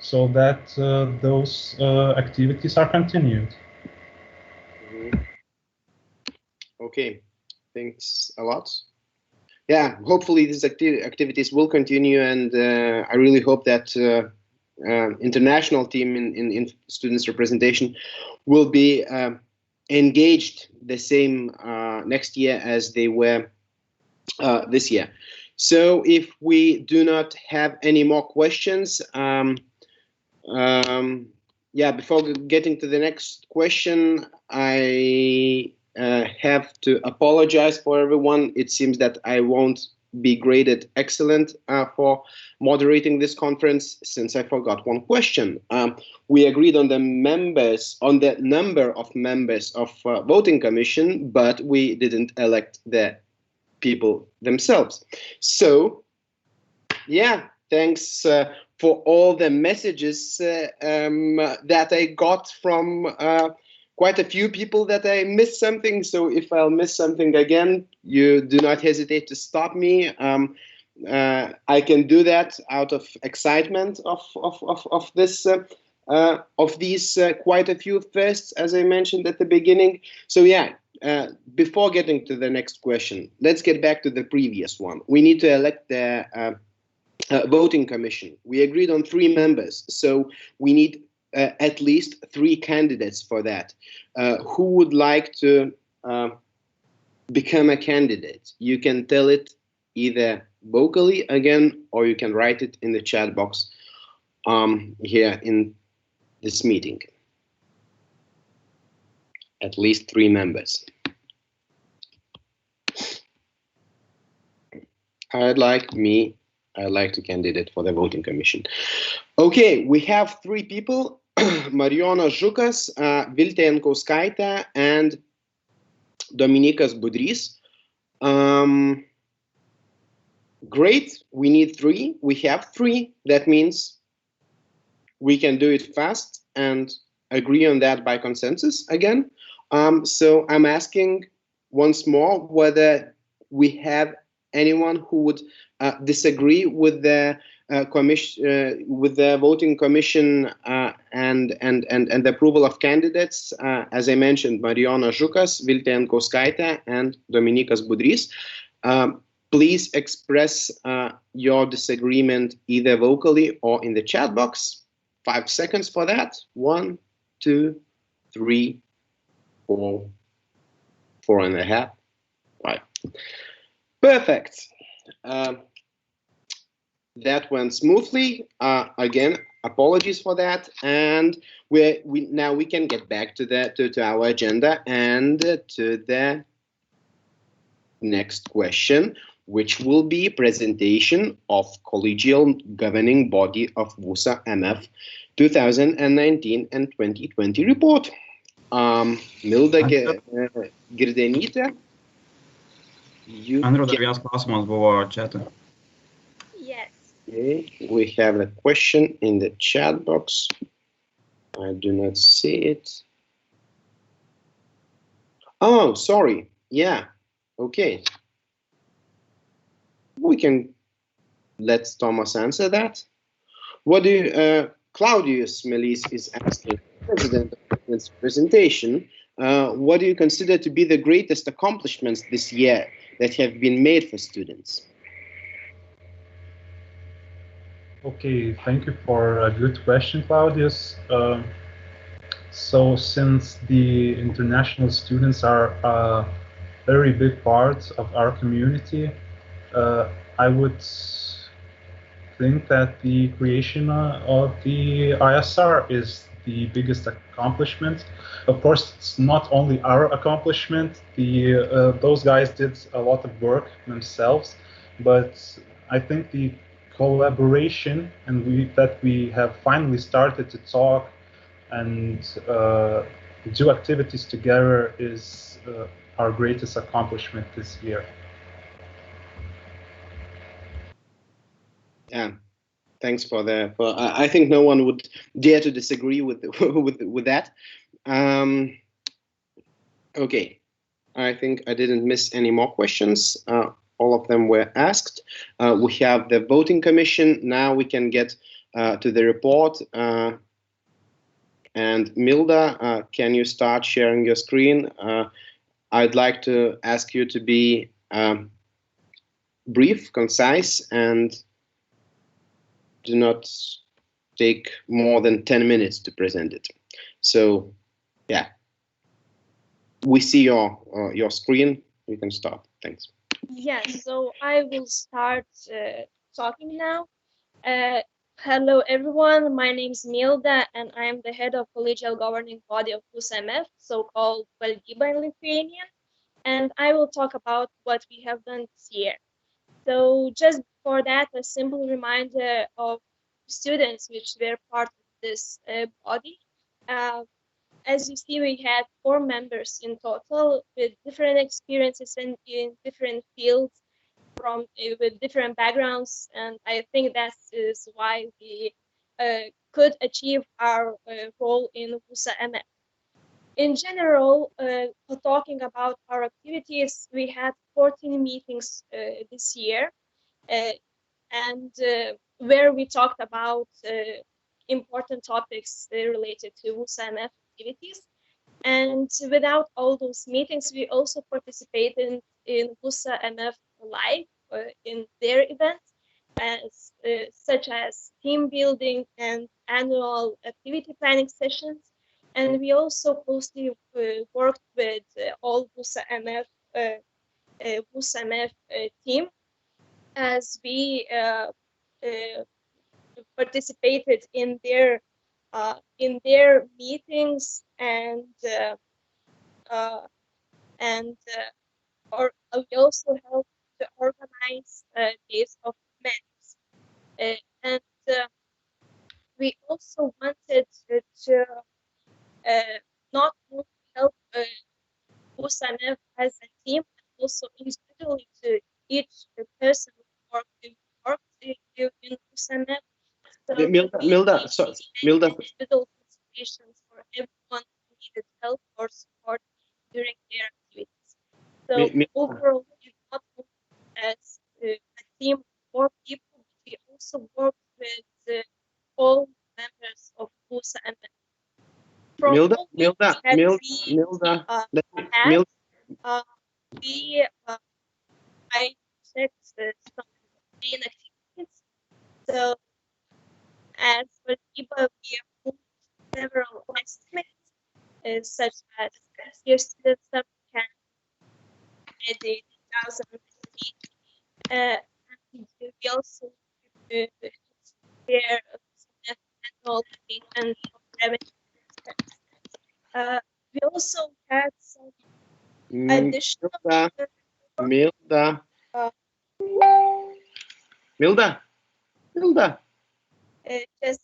so that those activities are continued. Okay, thanks a lot. Yeah, hopefully these activities will continue, and I really hope that international team in students representation will be engaged the same next year as they were this year. So if we do not have any more questions, yeah, before getting to the next question, I have to apologize for everyone. It seems that I won't be graded excellent for moderating this conference, since I forgot one question. We agreed on the number of members of voting commission, but we didn't elect the people themselves. So yeah, thanks for all the messages that I got from quite a few people that I missed something. So if I'll miss something again, you do not hesitate to stop me. I can do that out of excitement of these quite a few firsts, as I mentioned at the beginning. So yeah, before getting to the next question, let's get back to the previous one. We need to elect the voting commission. We agreed on 3 members, so we need at least 3 candidates for that. Who would like to become a candidate? You can tell it either vocally again, or you can write it in the chat box here in this meeting. At least 3 members. I'd like to candidate for the voting commission. Okay, we have 3 people: Marijonas Žukas, Viltė Jankauskaitė, and Dominykas Budrys. Great, we need 3. We have 3. That means we can do it fast and agree on that by consensus again. So I'm asking once more whether we have anyone who would disagree with the commission, with the voting commission and the approval of candidates. As I mentioned, Marijonas Žukas, Viltė Jankauskaitė, and Dominykas Budrys. Please express your disagreement either vocally or in the chat box. 5 seconds for that. 1, 2, 3, 4, 4.5, 5. Perfect. That went smoothly. Again, apologies for that. And now we can get back to our agenda and to the next question, which will be presentation of collegial governing body of VUSA MF 2019 and 2020 report. Milda Girdenytė. Andriau, dar vienas klausimas buvo chat'e. Yes. Okay, we have a question in the chat box. I do not see it. Oh, sorry. Yeah. Okay. We can let Thomas answer that. What do you, Claudius Melis is asking, President of this presentation, what do you consider to be the greatest accomplishments this year that have been made for students? Okay, thank you for a good question, Claudius. So since the international students are a very big part of our community, I would think that the creation of the ISR is the biggest accomplishment. Of course, it's not only our accomplishment. Those guys did a lot of work themselves, but I think the collaboration and that we have finally started to talk and do activities together is our greatest accomplishment this year. Yeah, thanks for the. I think no one would dare to disagree with that. Okay, I think I didn't miss any more questions. All of them were asked. We have the voting commission. Now we can get to the report. And Milda, can you start sharing your screen? I'd like to ask you to be brief, concise, and do not take more than 10 minutes to present it. So, yeah, we see your screen. You can start. Thanks. Yes, so I will start talking now. Hello, everyone. My name is Milda, and I am the head of collegial governing body of VUSA MF, so-called valdyba in Lithuanian. And I will talk about what we have done this year. So just for that, a simple reminder of students which were part of this body. As you see, we had 4 members in total with different experiences in different fields, with different backgrounds, and I think that is why we could achieve our goal in VUSA MF. In general, talking about our activities, we had 14 meetings this year, and where we talked about important topics related to VUSA-MF activities. And without all those meetings, we also participated in VUSA-MF Live in their events, such as team building and annual activity planning sessions. And we also closely worked with all VUSA-MF team, as we participated in their meetings and we also helped to organize days of events, and we also wanted to not only help VUSA-MF as a team, but also individually to each person who worked in VUSA-MF. So Milda, individual consultations for everyone who needed help or support during their activities. So overall, we not only as a team of 4 people, but we also worked with all members of VUSA-MF. Milda, I checked some main activities. So, as for EBA, we approved several estimates, such as year student summer camp, 2015. And we also prepare annual and revenue. We also had some additional. Milda. Just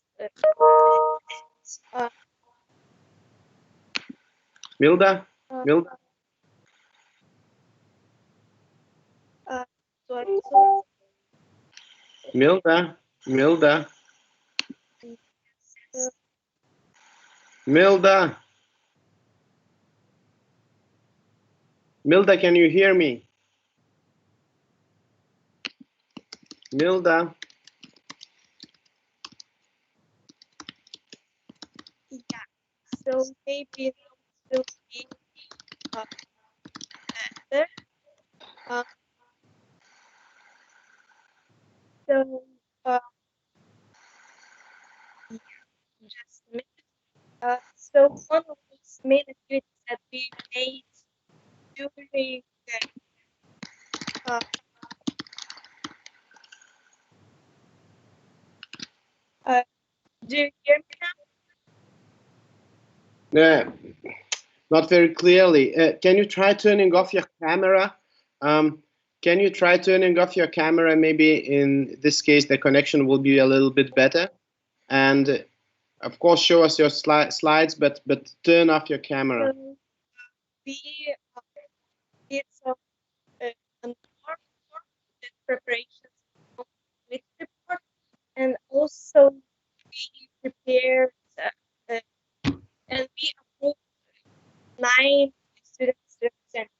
Milda. Milda, can you hear me? Milda. Yeah, so maybe it will be better. So just a minute. So one of those main activities that we made during do you hear me now? Not very clearly. Can you try turning off your camera? Can you try turning off your camera? Maybe in this case, the connection will be a little bit better. And of course, show us your slides, but turn off your camera. So we did some more preparations with report, and also we prepared and we approved 9 students representatives.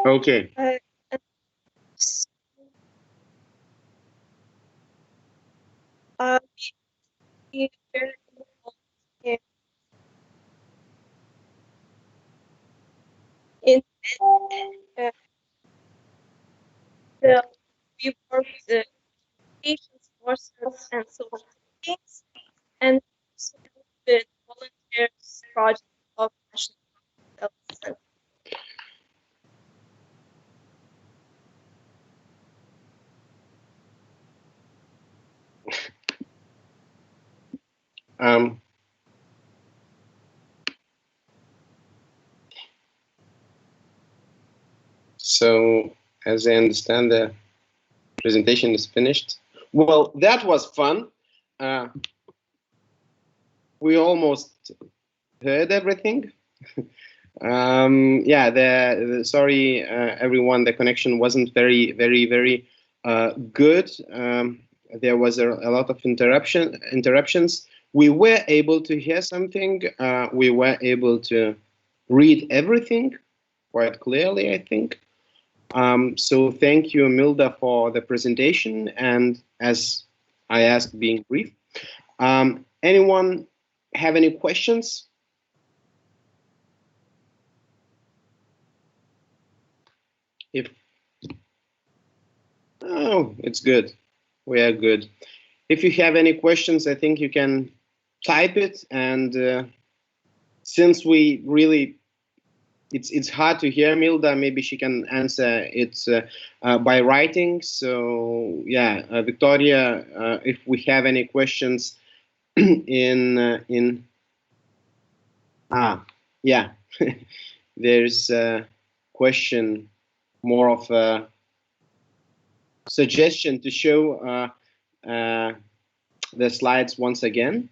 Okay. We in so we worked patients, courses, and social things, and also with volunteers project of National Health Center. So, as I understand, the presentation is finished. Well, that was fun. We almost heard everything. Yeah, sorry, everyone, the connection wasn't very good. There was a lot of interruptions. We were able to hear something. We were able to read everything quite clearly, I think. So thank you, Milda, for the presentation, and as I asked, being brief. Anyone have any questions? Oh, it's good. We are good. If you have any questions, I think you can type it, and since we really, it's hard to hear Milda, maybe she can answer it by writing. So yeah, Victoria, if we have any questions yeah, there's a question, more of a suggestion to show the slides once again.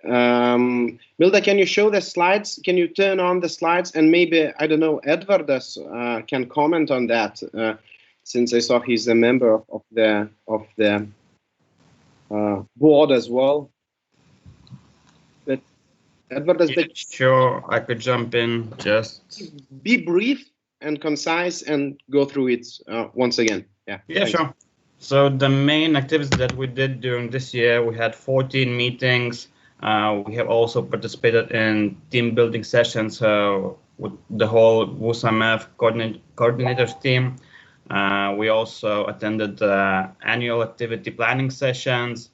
Milda, can you show the slides? Can you turn on the slides? And maybe, I don't know, Edvardas can comment on that, since I saw he's a member of the board as well. But Edvardas, Yeah, sure, I could jump in. Just be brief and concise and go through it once again. Yeah. Yeah, thanks. Sure. So the main activities that we did during this year, we had 14 meetings. We have also participated in team building sessions with the whole WUSAMF coordinators team. We also attended annual activity planning sessions.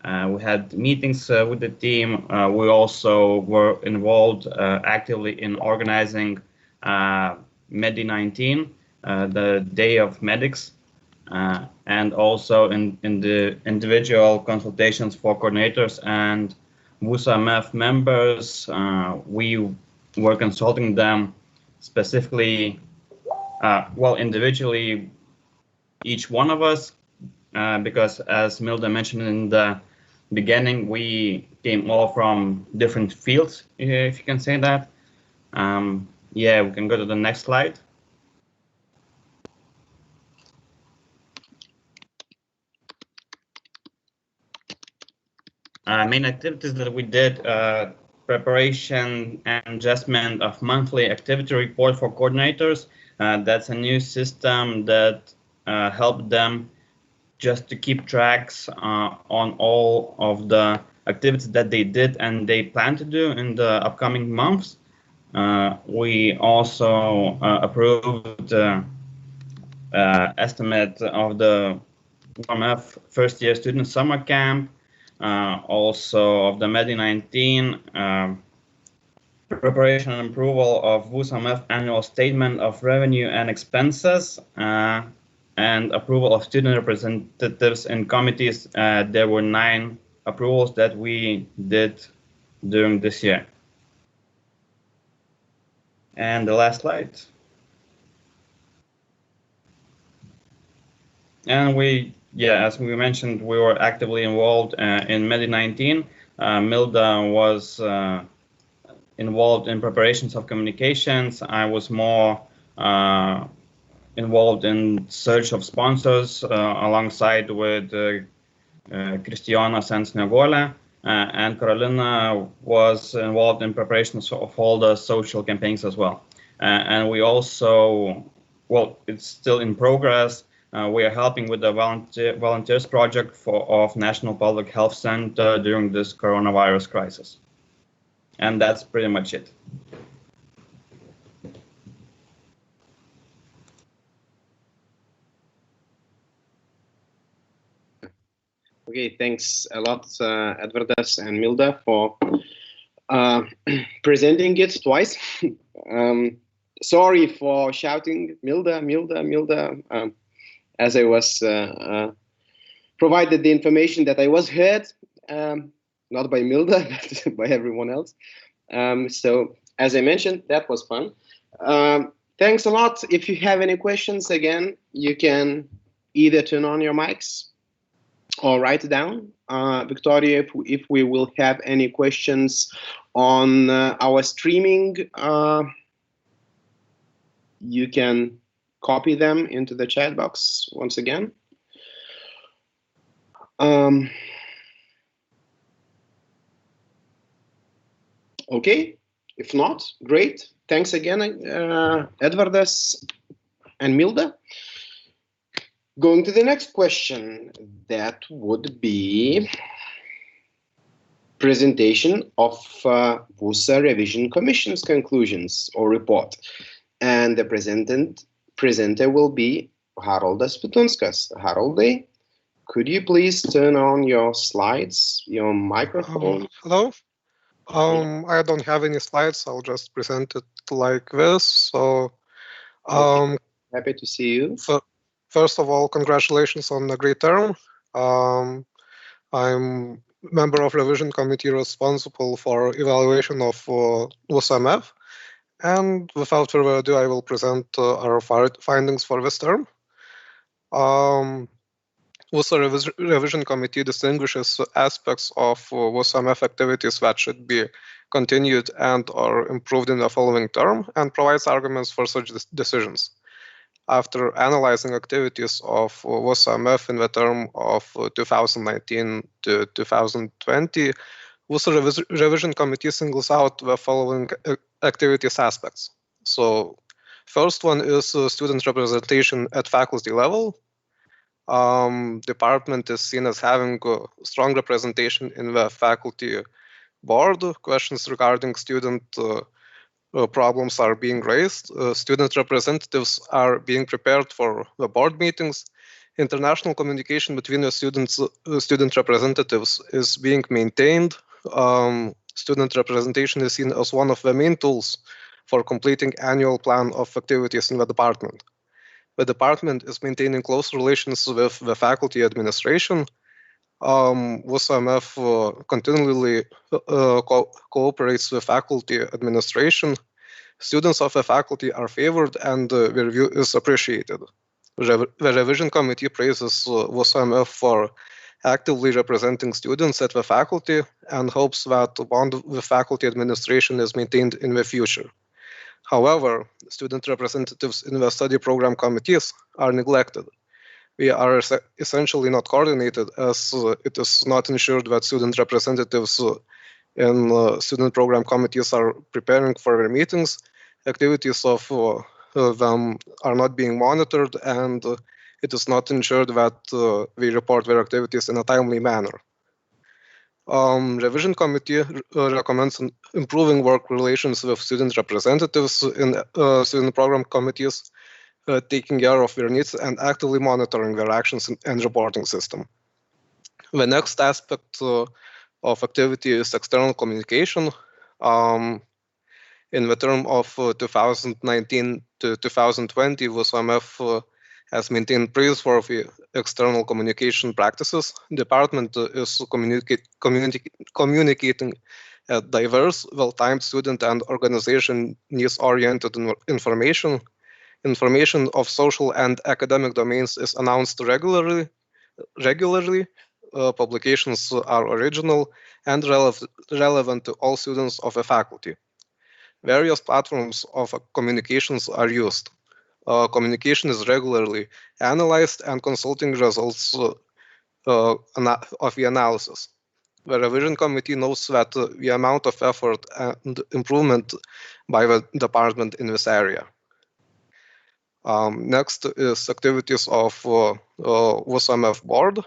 We had meetings with the team. We also were involved actively in organizing Medi 19, the Day of Medics. And also in the individual consultations for coordinators and WUSAMF members, we were consulting them specifically, well, individually, each one of us, because as Milda mentioned in the beginning, we came all from different fields, if you can say that. Yeah, we can go to the next slide. Main activities that we did, preparation and adjustment of monthly activity report for coordinators. That's a new system that helped them just to keep tracks on all of the activities that they did and they plan to do in the upcoming months. We also approved estimate of the WUSAMF first year student summer camp. Also of the Medi 19, preparation and approval of WUSAMF annual statement of revenue and expenses, and approval of student representatives in committees. There were 9 approvals that we did during this year. And the last slide. And yeah, as we mentioned, we were actively involved in Medi 19. Milda was involved in preparations of communications. I was more involved in search of sponsors alongside with Kristijonas and Snieguolė, and Karolina was involved in preparations of all the social campaigns as well. And we also, well, it's still in progress. We are helping with the volunteers project of National Public Health Center during this coronavirus crisis. And that's pretty much it. Okay, thanks a lot, Edvardas and Milda, for presenting it twice. Sorry for shouting, Milda, Milda, Milda. As I was provided the information that I was heard, not by Milda, but by everyone else. So as I mentioned, that was fun. Thanks a lot. If you have any questions, again, you can either turn on your mics or write it down. Victoria, if we will have any questions on our streaming you can copy them into the chat box once again. Okay, if not, great. Thanks again, Edvardas and Milda. Going to the next question, that would be presentation of VUSA Revision Commission's conclusions or report. And the presenter will be Haroldas Pitunskas. Haroldai, could you please turn on your slides, your microphone? Hello. I don't have any slides. I'll just present it like this. So, happy to see you. First of all, congratulations on a great term. I'm member of revision committee responsible for evaluation of VUSA-MF. And without further ado, I will present our findings for this term. VUSA Revision Committee distinguishes aspects of VUSA-MF activities that should be continued and or improved in the following term and provides arguments for such decisions. After analyzing activities of VUSA-MF in the term of 2019 to 2020, VUSA Revision Committee singles out the following activities aspects. So, first one is student representation at faculty level. Department is seen as having strong representation in the faculty board. Questions regarding student problems are being raised. Student representatives are being prepared for the board meetings. International communication between the student representatives is being maintained. Student representation is seen as one of the main tools for completing annual plan of activities in the department. The department is maintaining close relations with the faculty administration. VUSA-MF continually cooperates with faculty administration. Students of the faculty are favored and their view is appreciated. The revision committee praises VUSA-MF for actively representing students at the faculty and hopes that the bond with faculty administration is maintained in the future. However, student representatives in the study program committees are neglected. We are essentially not coordinated as it is not ensured that student representatives in student program committees are preparing for their meetings. Activities of them are not being monitored, and it is not ensured that we report their activities in a timely manner. Revision committee recommends improving work relations with student representatives in student program committees, taking care of their needs and actively monitoring their actions and reporting system. The next aspect of activity is external communication. In the term of 2019 to 2020, VUSA-MF has maintained praiseworthy external communication practices. The department is communicating diverse, well-timed student and organization needs-oriented information. Information of social and academic domains is announced regularly. Publications are original and relevant to all students of the faculty. Various platforms of communications are used. Communication is regularly analyzed and consulting results of the analysis. The revision committee notes that the amount of effort and improvement by the department in this area. Next is activities of VUSA-MF board.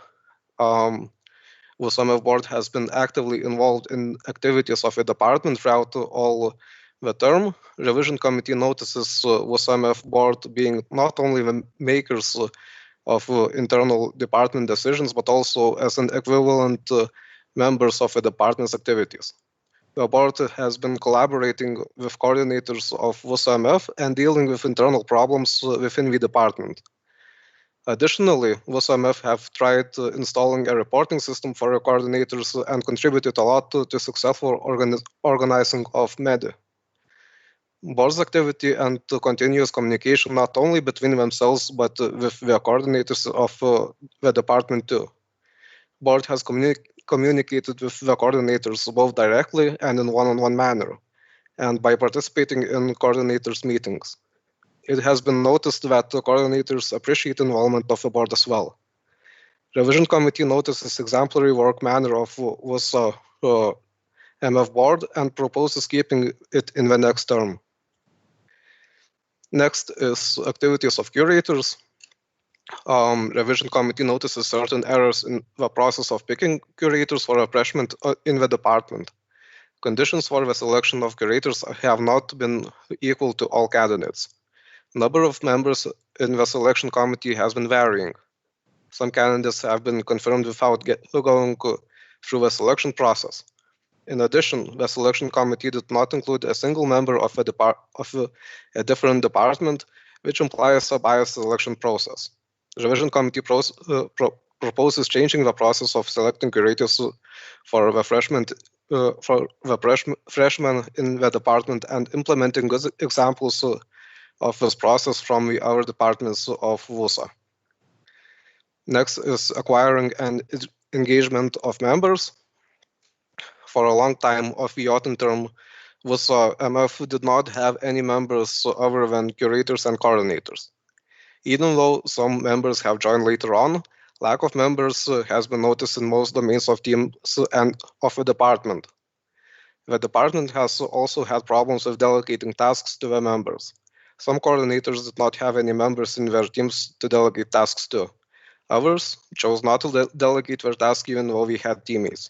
VUSA-MF board has been actively involved in activities of the department throughout all the term. Revision committee notices VUSA-MF board being not only the makers of internal department decisions, but also as an equivalent members of the department's activities. The board has been collaborating with coordinators of VUSA-MF and dealing with internal problems within the department. Additionally, VUSA-MF have tried installing a reporting system for the coordinators and contributed a lot to successful organizing of MEDI. Board's activity and continuous communication not only between themselves but with the coordinators of the department too. Board has communicated with the coordinators both directly and in one-on-one manner, and by participating in coordinators' meetings. it has been noticed that the coordinators appreciate involvement of the board as well. Revision committee notices exemplary work manner of WUSA MF board and proposes keeping it in the next term. Next is activities of curators. Revision committee notices certain errors in the process of picking curators for refreshment in the department. Conditions for the selection of curators have not been equal to all candidates. Number of members in the selection committee has been varying. Some candidates have been confirmed without going through the selection process. In addition, the selection committee did not include a single member of a different department, which implies a biased selection process. The revision committee proposes changing the process of selecting curators for the freshmen in the department and implementing good examples of this process from the other departments of WUSA. Next is acquiring and engagement of members. For a long time of the autumn term, WUSA MF did not have any members other than curators and coordinators. Even though some members have joined later on, lack of members has been noticed in most domains of teams and of the department. The department has also had problems with delegating tasks to the members. Some coordinators did not have any members in their teams to delegate tasks to. Others chose not to delegate their tasks even though we had teammates.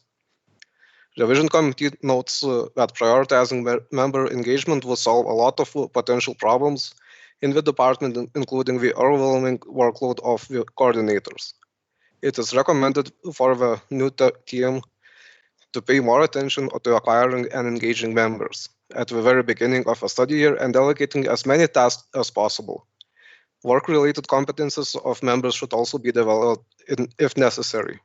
The revision committee notes that prioritizing member engagement will solve a lot of potential problems in the department, including the overwhelming workload of the coordinators. It is recommended for the new team to pay more attention to acquiring and engaging members at the very beginning of a study year and delegating as many tasks as possible. Work-related competences of members should also be developed if necessary.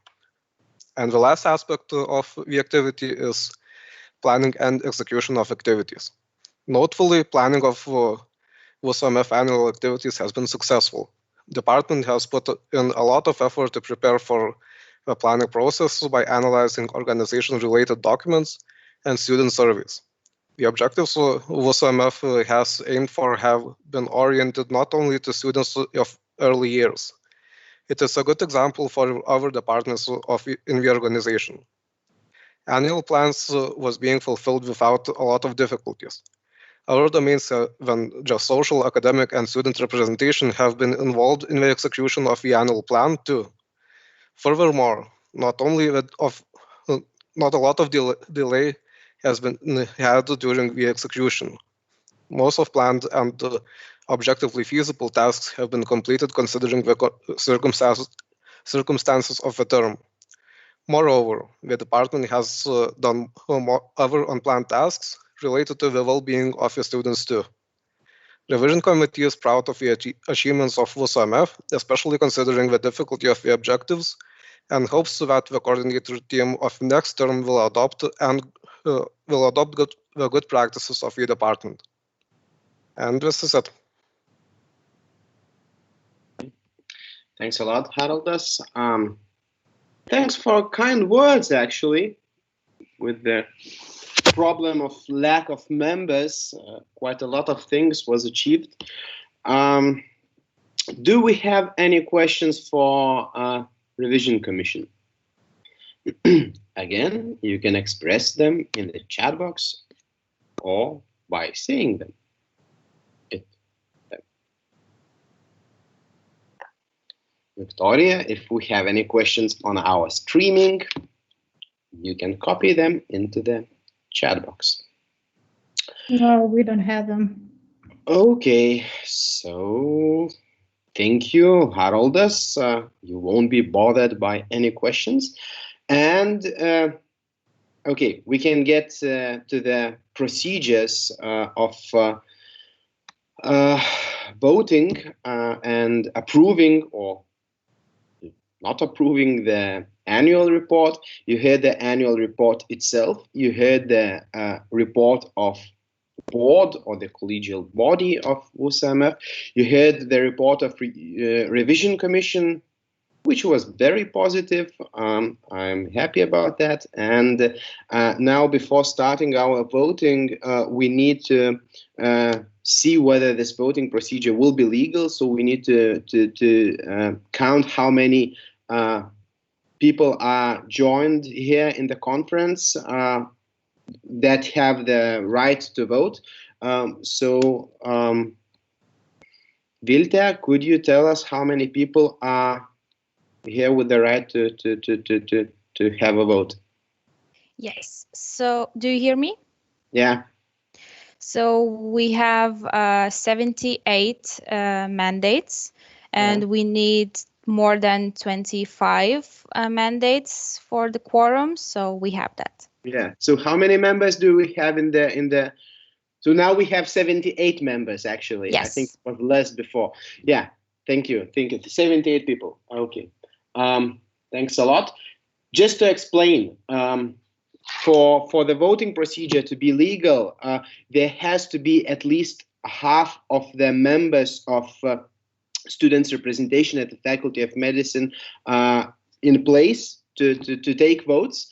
And the last aspect of the activity is planning and execution of activities. Notably, planning of WUSA MF annual activities has been successful. The department has put in a lot of effort to prepare for the planning process by analyzing organization-related documents and student surveys. The objectives WUSA MF has aimed for have been oriented not only to students of early years. It is a good example for other departments in the organization. Annual plans was being fulfilled without a lot of difficulties. Other domains than just social, academic, and student representation have been involved in the execution of the annual plan too. Furthermore, not a lot of delay has been had during the execution. Most of planned and objectively feasible tasks have been completed considering the circumstances of the term. Moreover, the department has done other unplanned tasks related to the well-being of the students too. The revision committee is proud of the achievements of WUSA MF, especially considering the difficulty of the objectives, and hopes that the coordinator team of next term will adopt the good practices of the department. And this is it. Thanks a lot, Haroldas. Thanks for kind words, actually. With the problem of lack of members, quite a lot of things was achieved. Do we have any questions for Revision Commission? Again, you can express them in the chat box or by saying them. Victoria, if we have any questions on our streaming, you can copy them into the chat box. No, we don't have them. Okay, so thank you, Haroldas. You won't be bothered by any questions. And okay, we can get to the procedures of voting and approving or not approving the annual report. You heard the annual report itself. You heard the report of board or the collegial body of WUSA MF. You heard the report of Revision Commission, which was very positive. I'm happy about that. And now, before starting our voting, we need to see whether this voting procedure will be legal. So we need to count how many people are joined here in the conference that have the right to vote. Vilte, could you tell us how many people are here with the right to have a vote? Yes. So do you hear me? Yeah. So we have 78 mandates, and we need more than 25 mandates for the quorum. So we have that. Yeah. So how many members do we have in the? So now we have 78 members, actually. Yes. I think it was less before. Yeah, thank you. 78 people. Okay. Thanks a lot. Just to explain, for the voting procedure to be legal, there has to be at least half of the members of students' representation at the Faculty of Medicine in place to take votes.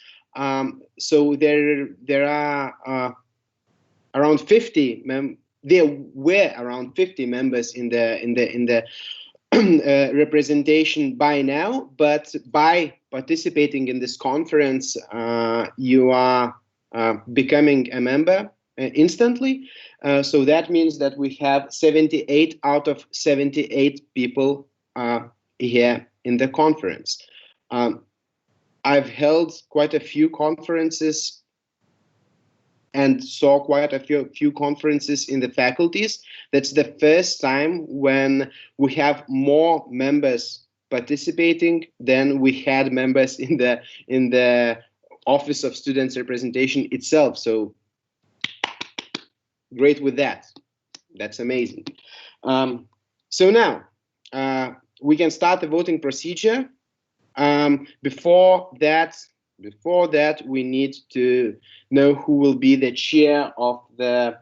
So there are around 50 there were around 50 members in the representation by now, but by participating in this conference, you are becoming a member instantly. So that means that we have 78 out of 78 people here in the conference. I've held quite a few conferences and saw quite a few conferences in the faculties. That's the first time when we have more members participating than we had members in the Office of Students Representation itself. So great with that. That's amazing. So now we can start the voting procedure. Before that, we need to know who will be the chair of the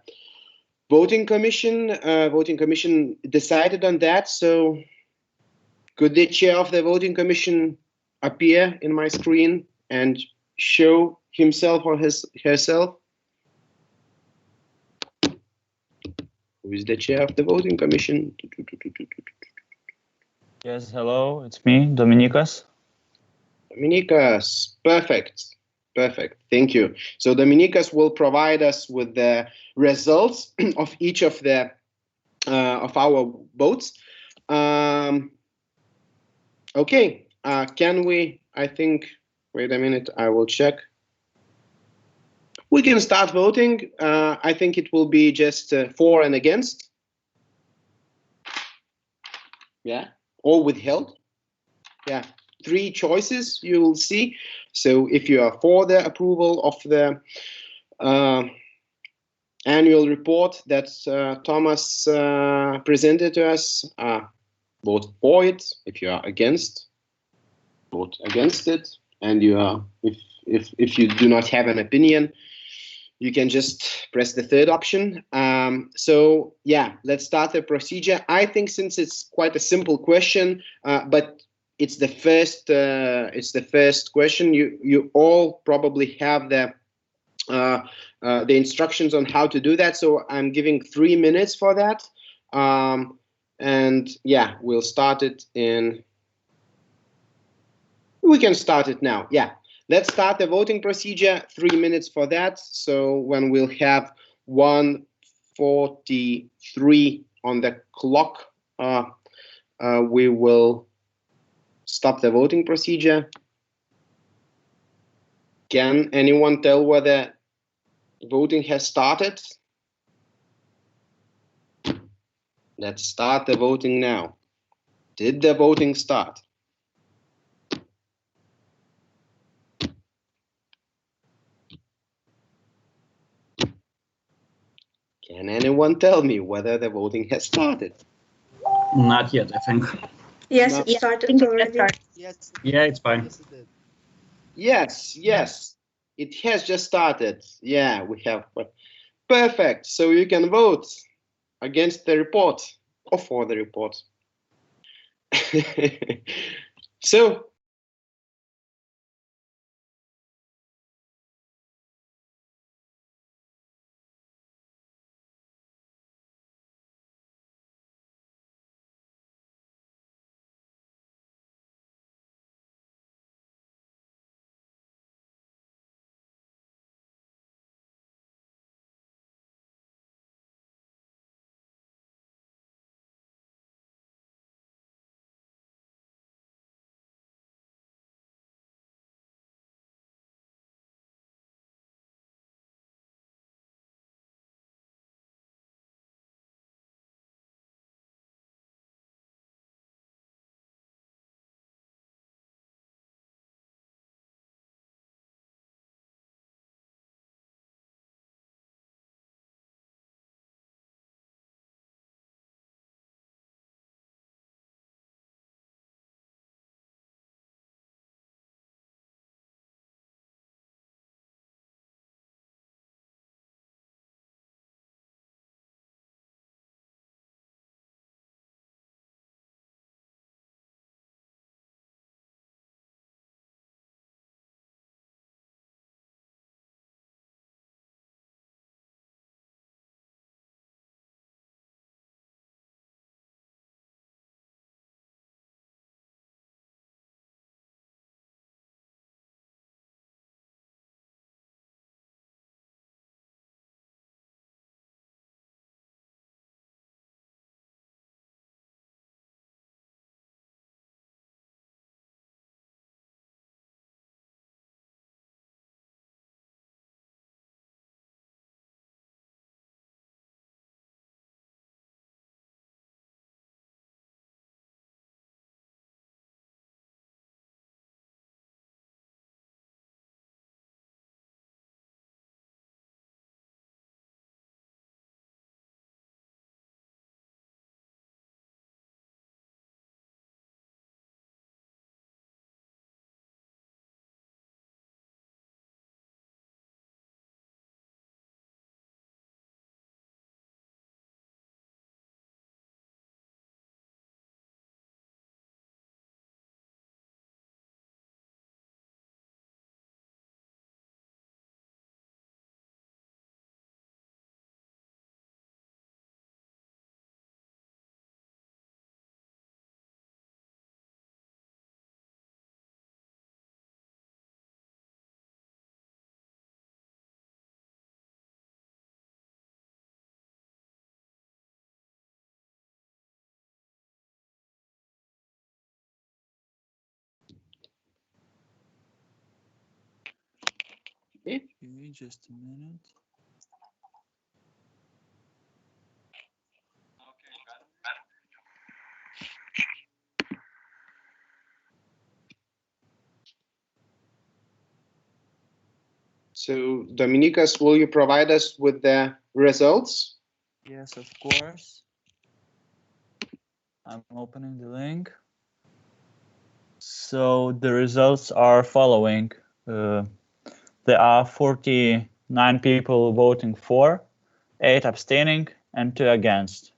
voting commission. Voting commission decided on that. So could the chair of the voting commission appear in my screen and show himself or herself? Who is the chair of the voting commission? Yes, hello, it's me, Dominykas. Dominykas, perfect. Thank you. So Dominykas will provide us with the results of each of the of our votes. Okay, can we? I think. Wait a minute. I will check. We can start voting. I think it will be just for and against. Yeah, or withheld. Yeah. 3 choices you will see. So if you are for the approval of the annual report that Thomas presented to us, vote for it. If you are against, vote against it. And you are, if you do not have an opinion, you can just press the 3rd option. So yeah, let's start the procedure. I think since it's quite a simple question, but it's the first question. You all probably have the instructions on how to do that. So I'm giving 3 minutes for that. And yeah, we'll start it in. We can start it now. Yeah, let's start the voting procedure. 3 minutes for that. So when we'll have 1:43 on the clock, we will stop the voting procedure. Can anyone tell whether voting has started? Let's start the voting now. Did the voting start? Can anyone tell me whether the voting has started? Not yet, I think. Yes, it started already. Yes. Yeah, it's fine. Yes, it has just started. Yeah, we have. Perfect. So you can vote against the report or for the report. So Okay, just a minute. So, Dominykas, will you provide us with the results? Yes, of course. I'm opening the link. So the results are following. There are 49 people voting for, 8 abstaining, and 2 against.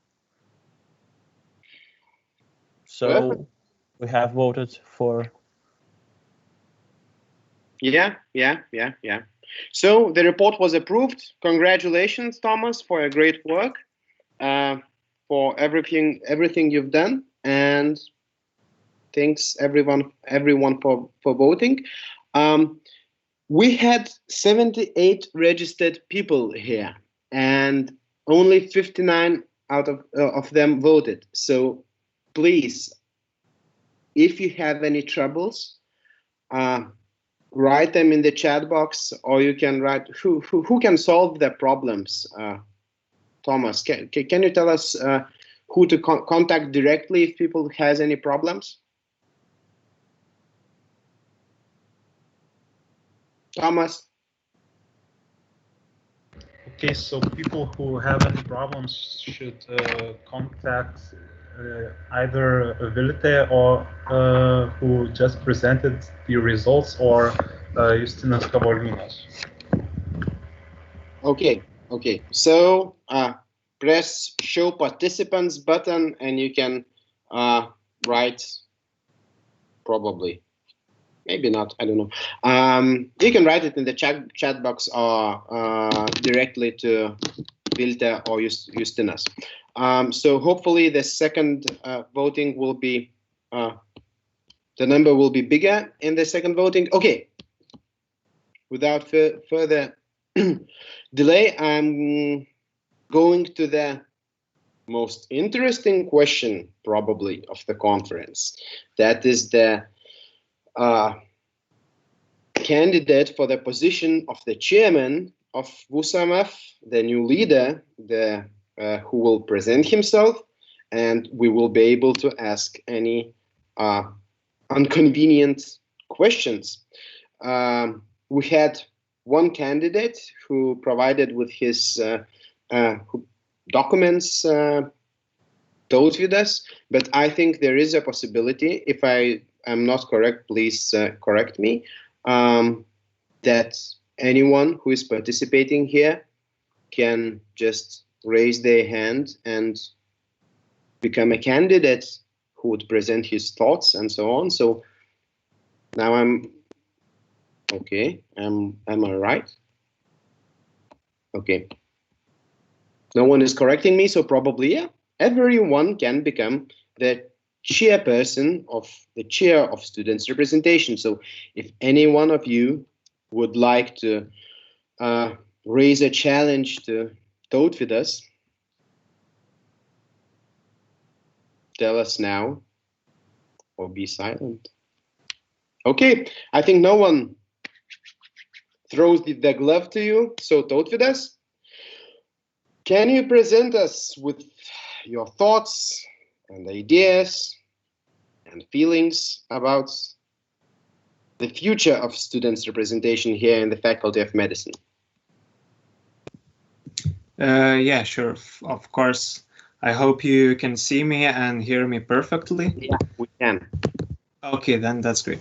So Perfect. we have voted for. Yeah. So the report was approved. Congratulations, Thomas, for your great work, for everything you've done, and thanks everyone for voting. We had 78 registered people here, and only 59 out of them voted. So please, if you have any troubles, write them in the chat box, or you can write who can solve the problems. Thomas, can you tell us who to contact directly if people has any problems? Thomas? Okay, so people who have any problems should contact either Vilite or who just presented the results, or Justinas Kavolinas. Okay. So press show participants button and you can write, probably, maybe not, I don't know. You can write it in the chat box or directly to Vilite or Justinas. So hopefully the second voting will be, the number will be bigger in the second voting. Okay, without further delay, I'm going to the most interesting question probably of the conference. That is the candidate for the position of the chairman of VUSAMF, the new leader, who will present himself, and we will be able to ask any inconvenient questions. We had one candidate who provided with his documents Tautvydas, but I think there is a possibility, if I am not correct, please correct me, that anyone who is participating here can just raise their hand and become a candidate who would present his thoughts and so on. So now I'm okay. Am I right? Okay. No one is correcting me, so probably, yeah, everyone can become the chairperson of the chair of students' representation. So if any one of you would like to raise a challenge to Tautvydas, tell us now or be silent. Okay, I think no one throws the glove to you. So Tautvydas, can you present us with your thoughts and ideas and feelings about the future of students' representation here in the Faculty of Medicine? Yeah, sure, of course. I hope you can see me and hear me perfectly. Yeah, we can. Okay, then that's great.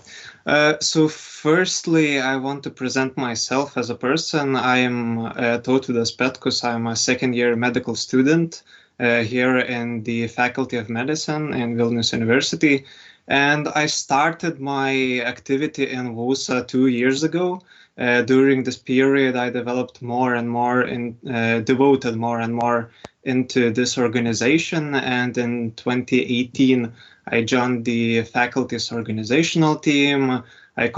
So firstly, I want to present myself as a person. I am Tautvydas Petkus. I'm a second-year medical student here in the Faculty of Medicine in Vilnius University. And I started my activity in VUSA 2 years ago. During this period, I developed more and more and devoted more and more into this organization. And in 2018, I joined the faculty's organizational team. I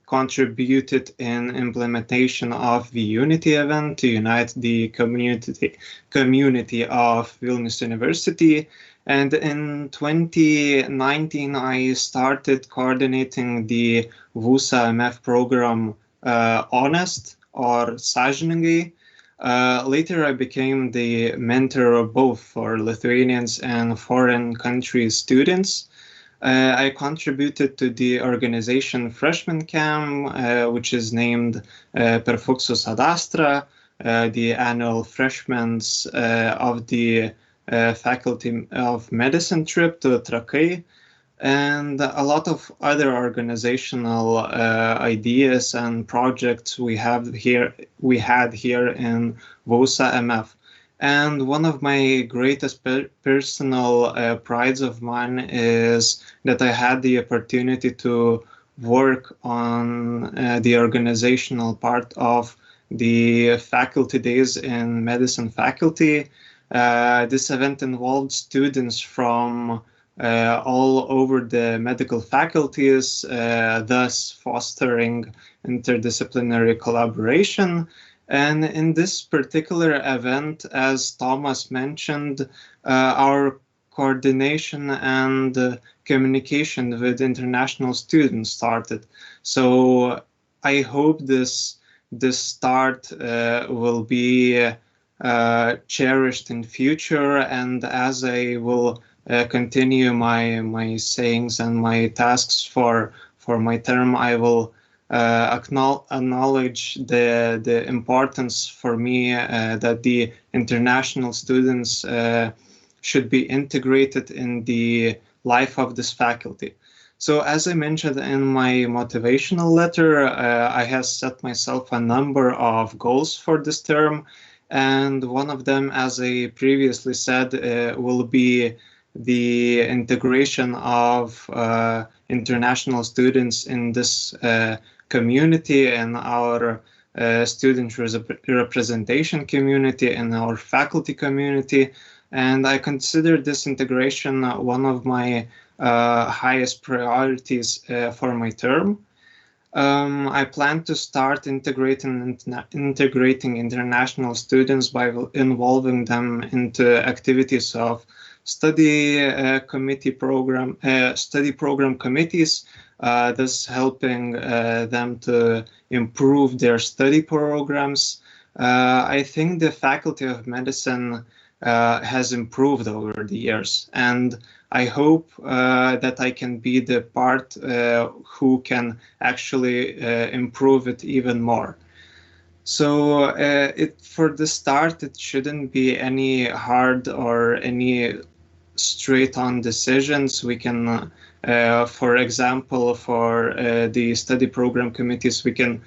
contributed in implementation of the Unity event to unite the community of Vilnius University. And in 2019, I started coordinating the VUSA MF program Honest, or sąžiningai. Later, I became the mentor of both for Lithuanians and foreign country students. I contributed to the organization Freshman Camp, which is named Per Fuchsus ad Astra, the annual freshmen's of the Faculty of Medicine trip to Trakai, and a lot of other organizational ideas and projects we had here in VOSA MF. And one of my greatest personal prides of mine is that I had the opportunity to work on the organizational part of the faculty days in medicine faculty. This event involved students from all over the medical faculties, thus fostering interdisciplinary collaboration. And in this particular event, as Thomas mentioned, our coordination and communication with international students started. So I hope this start will be cherished in future, and as I will continue my sayings and my tasks for my term, I will acknowledge the importance for me that the international students should be integrated in the life of this faculty. So as I mentioned in my motivational letter, I have set myself a number of goals for this term, and one of them, as I previously said, will be the integration of international students in this community, in our student representation community, in our faculty community. And I consider this integration one of my highest priorities for my term. I plan to start integrating international students by involving them into activities of study program committees, thus helping them to improve their study programs. I think the Faculty of Medicine has improved over the years, and I hope that I can be the part who can actually improve it even more. So for the start, it shouldn't be any hard or any straight-on decisions. We can, for example, for the study program committees, we can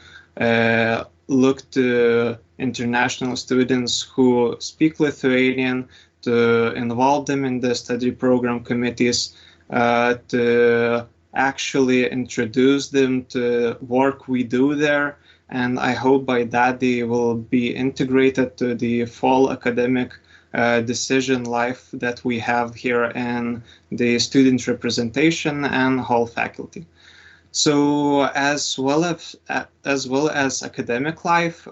look to international students who speak Lithuanian, to involve them in the study program committees, to actually introduce them to work we do there. And I hope by that they will be integrated to the full academic decision life that we have here in the student representation and whole faculty. So as well as academic life,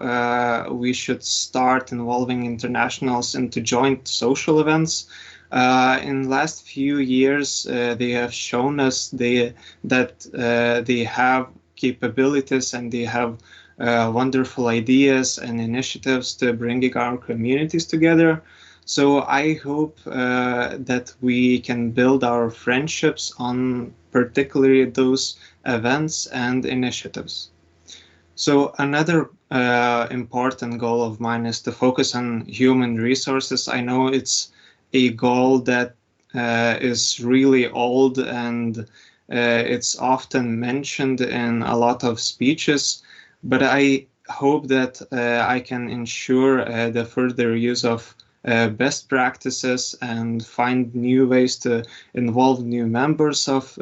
we should start involving internationals into joint social events. In the last few years, they have shown us that they have capabilities and they have wonderful ideas and initiatives to bring our communities together. So I hope that we can build our friendships on particularly those events and initiatives. So another important goal of mine is to focus on human resources. I know it's a goal that is really old, and it's often mentioned in a lot of speeches, but I hope that I can ensure the further use of best practices and find new ways to involve new members of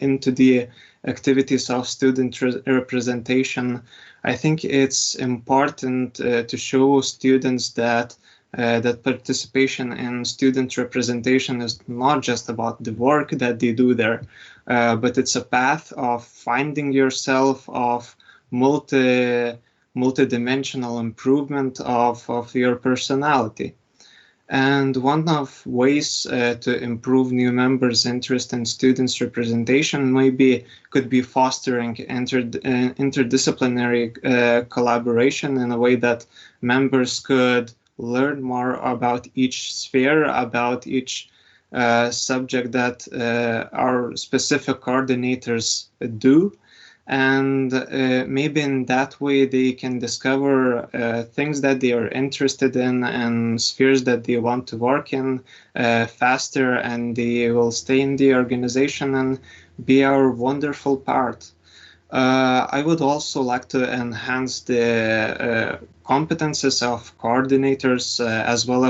into the activities of student representation. I think it's important to show students that that participation in student representation is not just about the work that they do there, but it's a path of finding yourself, of multidimensional improvement of your personality. And one of ways to improve new members' interest in students' representation could be fostering interdisciplinary collaboration in a way that members could learn more about each sphere, about each subject that our specific coordinators do. And maybe in that way they can discover things that they are interested in and spheres that they want to work in faster, and they will stay in the organization and be our wonderful part. I would also like to enhance the competences of coordinators as well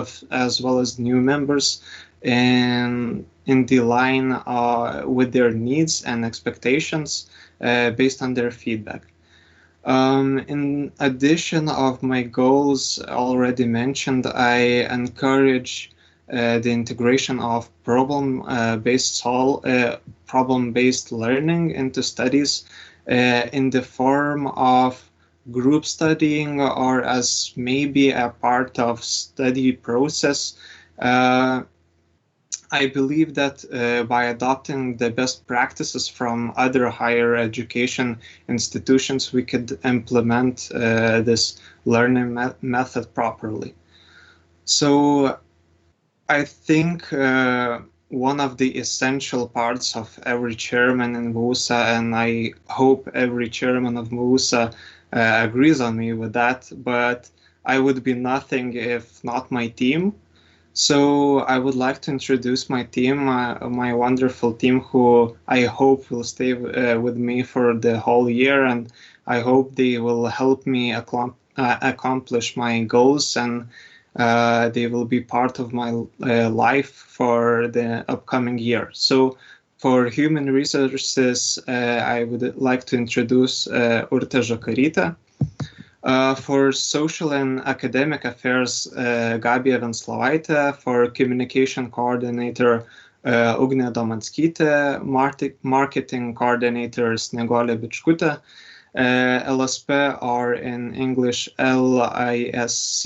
as new members in the line with their needs and expectations based on their feedback. In addition of my goals already mentioned, I encourage the integration of problem-based learning into studies in the form of group studying or as maybe a part of study process. I believe that by adopting the best practices from other higher education institutions, we could implement this learning method properly. So I think one of the essential parts of every chairman in WUSA, and I hope every chairman of WUSA agrees on me with that, but I would be nothing if not my team. So I would like to introduce my team, my wonderful team, who I hope will stay with me for the whole year, and I hope they will help me accomplish my goals, and they will be part of my life for the upcoming year. So for human resources, I would like to introduce Urte Žakarytė. For social and academic affairs, Gabija Venclovaitė. For communication coordinator, Ugnė Domanskytė. Marketing coordinator, Snieguolė Bičkutė. LSP, or in English LISC,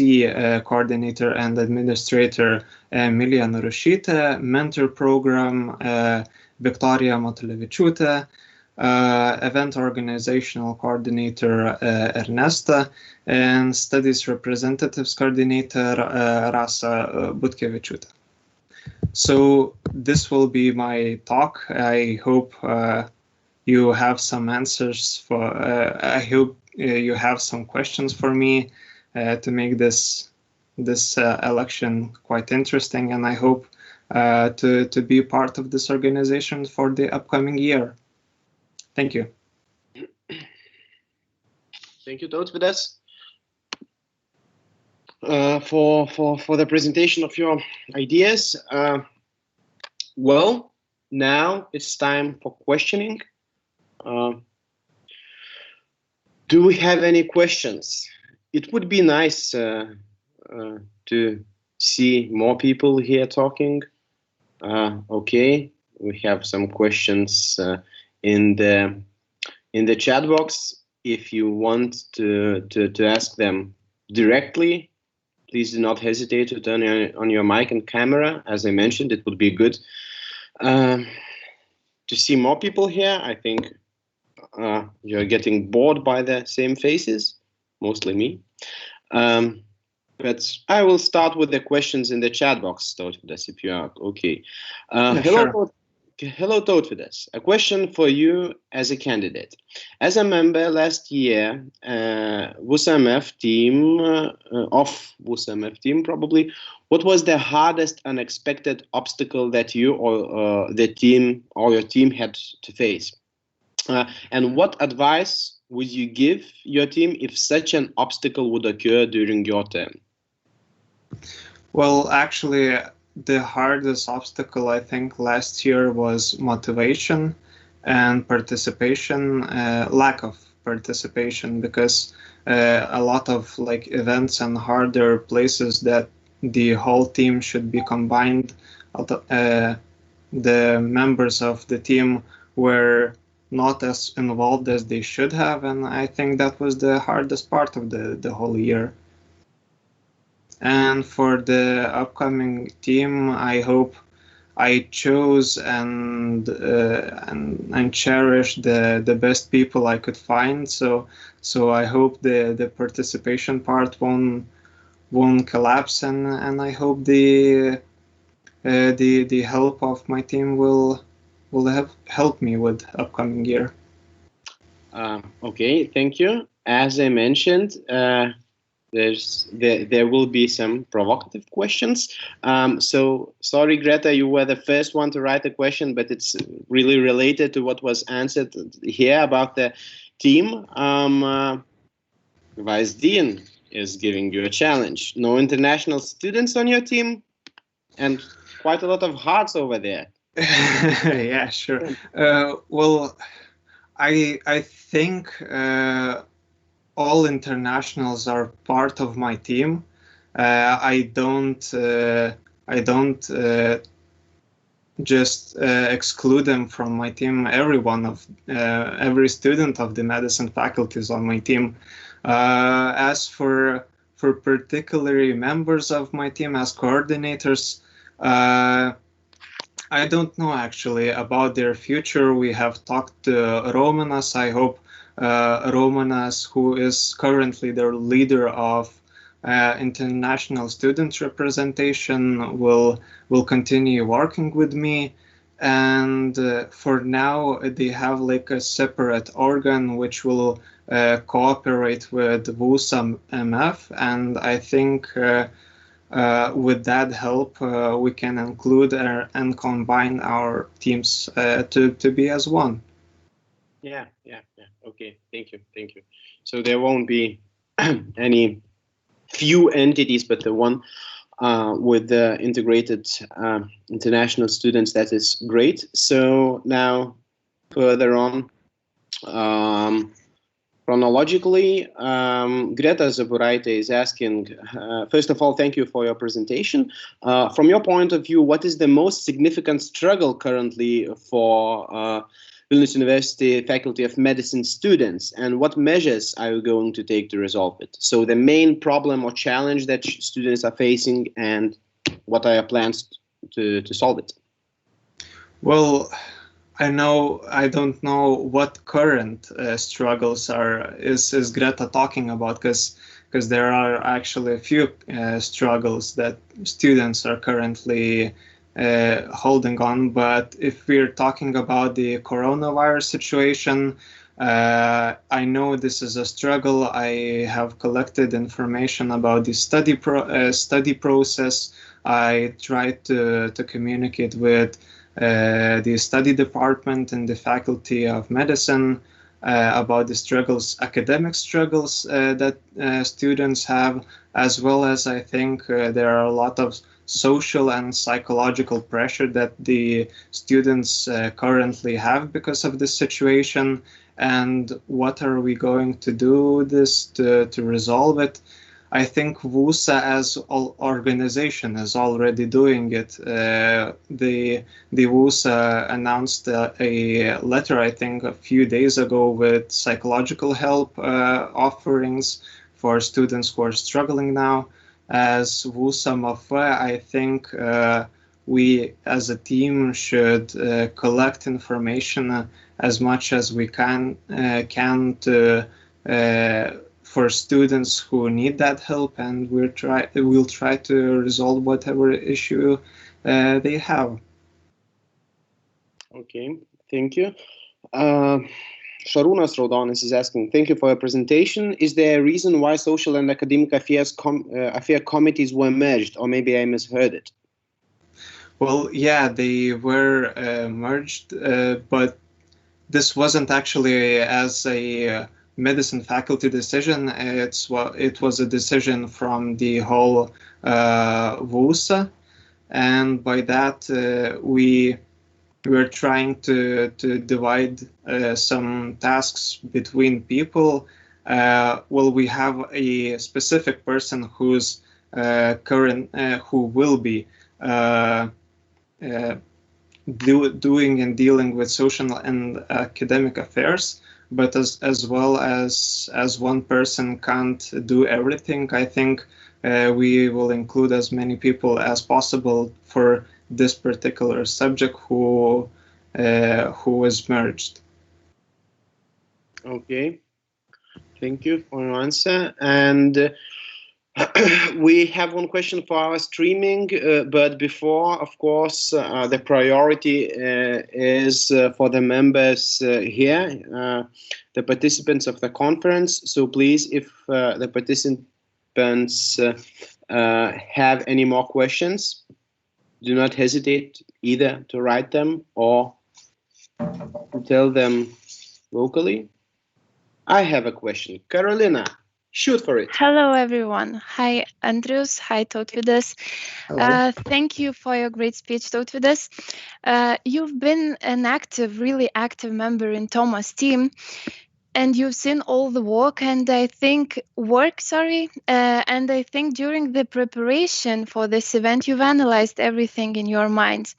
coordinator and administrator, Emilija Narušytė. Mentor program, Viktorija Matulevičiūtė. Event organizational coordinator, Ernesta, and studies representatives coordinator, Rasa Butkevičiūtė. So this will be my talk. I hope you have some answers I hope you have some questions for me to make this election quite interesting, and I hope to be part of this organization for the upcoming year. Thank you. Thank you, Tautvydas, for the presentation of your ideas. Well, now it's time for questioning. Do we have any questions? It would be nice to see more people here talking. Okay, we have some questions in the chat box. If you want to ask them directly, please do not hesitate to turn on your mic and camera. As I mentioned, it would be good to see more people here. I think you're getting bored by the same faces, mostly me. But I will start with the questions in the chat box, Tautvydas, if you are okay. Hello, Tautvydas. A question for you as a candidate. As a member last year, WUSA-MF team, probably, what was the hardest unexpected obstacle that you or your team had to face? And what advice would you give your team if such an obstacle would occur during your term? Well, actually, the hardest obstacle, I think, last year was motivation and participation, lack of participation, because a lot of events and harder places that the whole team should be combined, the members of the team were not as involved as they should have, and I think that was the hardest part of the whole year. And for the upcoming team, I hope I chose and cherish the best people I could find. So I hope the participation part won't collapse, and I hope the help of my team will help me with upcoming year. Okay, thank you. As I mentioned, there will be some provocative questions. So sorry, Greta, you were the first one to write the question, but it's really related to what was answered here about the team. Vice Dean is giving you a challenge. No international students on your team, and quite a lot of hearts over there. Yeah, sure. Well, I think all internationals are part of my team. I don't just exclude them from my team. Every student of the medicine faculty is on my team. As for particular members of my team as coordinators, I don't know actually about their future. We have talked to Romanas. I hope Romanas, who is currently the leader of international student representation, will continue working with me. And for now, they have like a separate organ which will cooperate with WUSA MF, and I think with that help, we can include and combine our teams to be as one. Yeah. Okay, thank you. So there won't be any few entities, but the one with the integrated international students. That is great. So now further on, chronologically, Greta Zaburaite is asking, first of all, thank you for your presentation. From your point of view, what is the most significant struggle currently for Vilnius University Faculty of Medicine students, and what measures are you going to take to resolve it? So the main problem or challenge that students are facing, and what are your plans to solve it? Well, I don't know what current struggles is Greta talking about, because there are actually a few struggles that students are currently holding on. But if we're talking about the coronavirus situation, I know this is a struggle. I have collected information about the study process. I tried to communicate with the study department and the Faculty of Medicine about the struggles, academic struggles that students have, as well as I think there are a lot of social and psychological pressure that the students currently have because of this situation. And what are we going to do this to resolve it? I think WUSA as an organization is already doing it. The WUSA announced a letter, I think, a few days ago with psychological help offerings for students who are struggling now. As WUSA MFE, I think we as a team should collect information as much as we can to for students who need that help, and we'll try to resolve whatever issue they have. Okay, thank you. Šarūnas Raudonis is asking, thank you for your presentation. Is there a reason why social and academic affairs committees were merged, or maybe I misheard it? Well, yeah, they were merged, but this wasn't actually as a medicine faculty decision. It was a decision from the whole WUSA, and by that we were trying to divide some tasks between people. Well, we have a specific person who's who will be doing and dealing with social and academic affairs. but as well as one person can't do everything, I think we will include as many people as possible for this particular subject who is merged. Okay, thank you for your answer. And we have one question for our streaming, but before, of course, the priority is for the members here, the participants of the conference. So please, if the participants have any more questions, do not hesitate either to write them or to tell them vocally. I have a question. Carolina, shoot for it. Hello, everyone. Hi, Andrius. Hi, Tautvydas. Thank you for your great speech, Tautvydas. You've been an really active member in Tomas' team, and you've seen all the work, and I think during the preparation for this event, you've analyzed everything in your mind.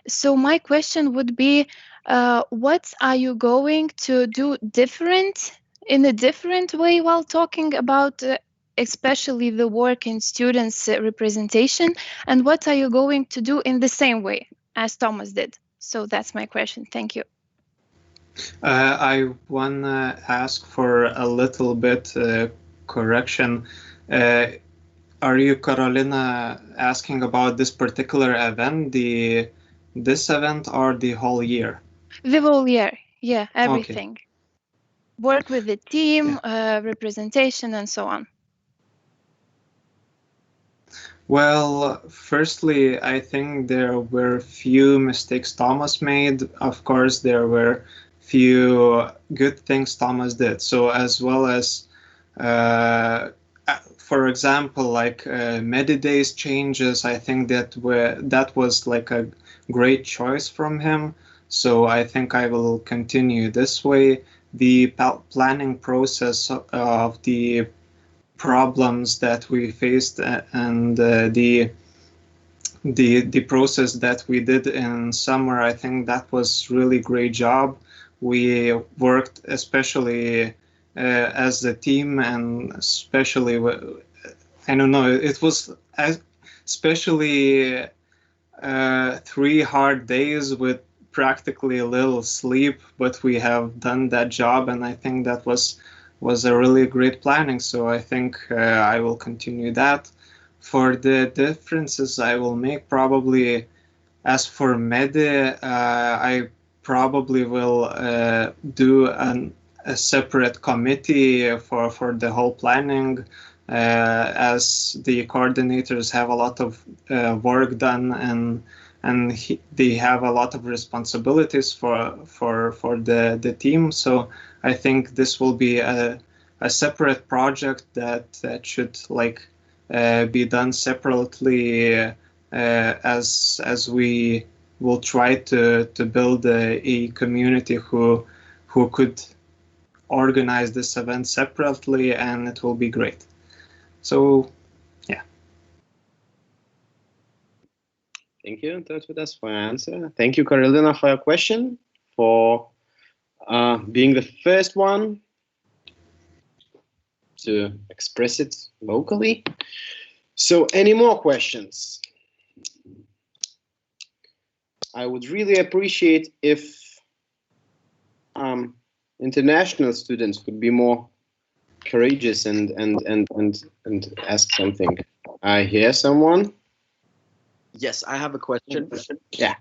So my question would be, what are you going to do in a different way while talking about especially the work in students' representation, and what are you going to do in the same way as Thomas did? So that's my question. Thank you. I want to ask for a little bit correction. Are you, Carolina, asking about this particular event, this event, or the whole year? The whole year, yeah, everything. Okay. Work with the team, representation, and so on. Well, firstly, I think there were few mistakes Thomas made. Of course, there were few good things Thomas did. So as well as, for example, like Medidays changes, I think that was like a great choice from him. So I think I will continue this way. The planning process of the problems that we faced and the process that we did in summer, I think that was really great job. We worked especially as a team, and especially, I don't know, it was especially 3 hard days with practically a little sleep, but we have done that job, and I think that was a really great planning. So I think I will continue that. For the differences I will make, probably as for Medi, I probably will do a separate committee for the whole planning, as the coordinators have a lot of work done, and they have a lot of responsibilities for the team. So I think this will be a separate project that should like be done separately, as we will try to build a community who could organize this event separately, and it will be great. So yeah. Thank you, Tautvydas, for your answer. Thank you, Carolina, for your question, for being the first one to express it vocally. So any more questions? I would really appreciate if international students would be more courageous and ask something. I hear someone. Yes, I have a question. Yeah.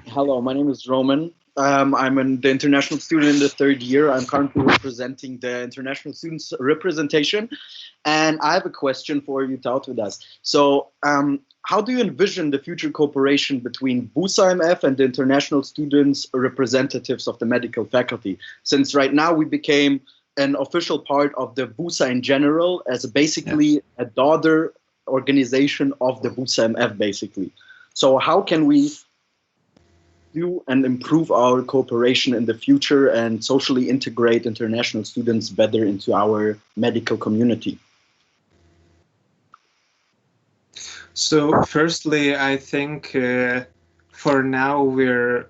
Hello, my name is Roman. I'm the international student in the 3rd year. I'm currently representing the international students representation. And I have a question for you, Tautvydas. So how do you envision the future cooperation between VUSA-MF and the international students representatives of the medical faculty? Since right now we became an official part of the VUSA in general, as basically a daughter organization of the VUSA-MF, basically. So how can we do and improve our cooperation in the future and socially integrate international students better into our medical community? So firstly, I think for now we're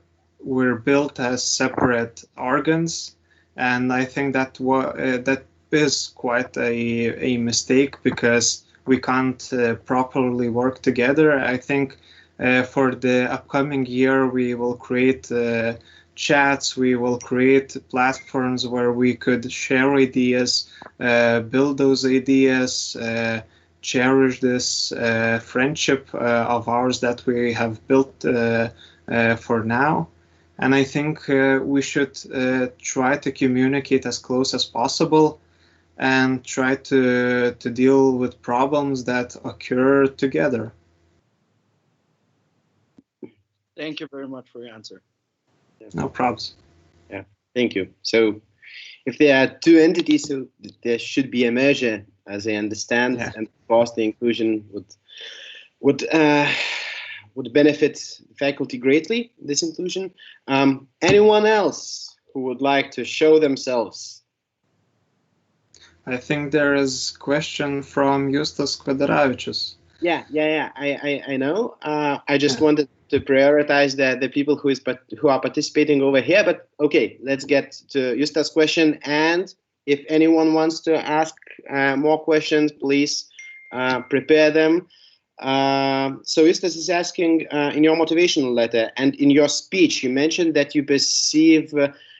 built as separate organs, And I think that that is quite a mistake, because we can't properly work together. I think for the upcoming year, we will create chats, we will create platforms where we could share ideas, build those ideas, cherish this friendship of ours that we have built for now. And I think we should try to communicate as close as possible and try to deal with problems that occur together. Thank you very much for your answer. No problems. Yeah, thank you. So if there are two entities, so there should be a merger, as I understand, and of course the inclusion would benefit faculty greatly, this inclusion. Anyone else who would like to show themselves? I think there is a question from Justas Kvedaravičius. Yeah, I know. I just wanted to prioritize the people who are participating over here, but okay, let's get to Justas' question. And if anyone wants to ask more questions, please prepare them. So Justas is asking, in your motivational letter and in your speech, you mentioned that you perceive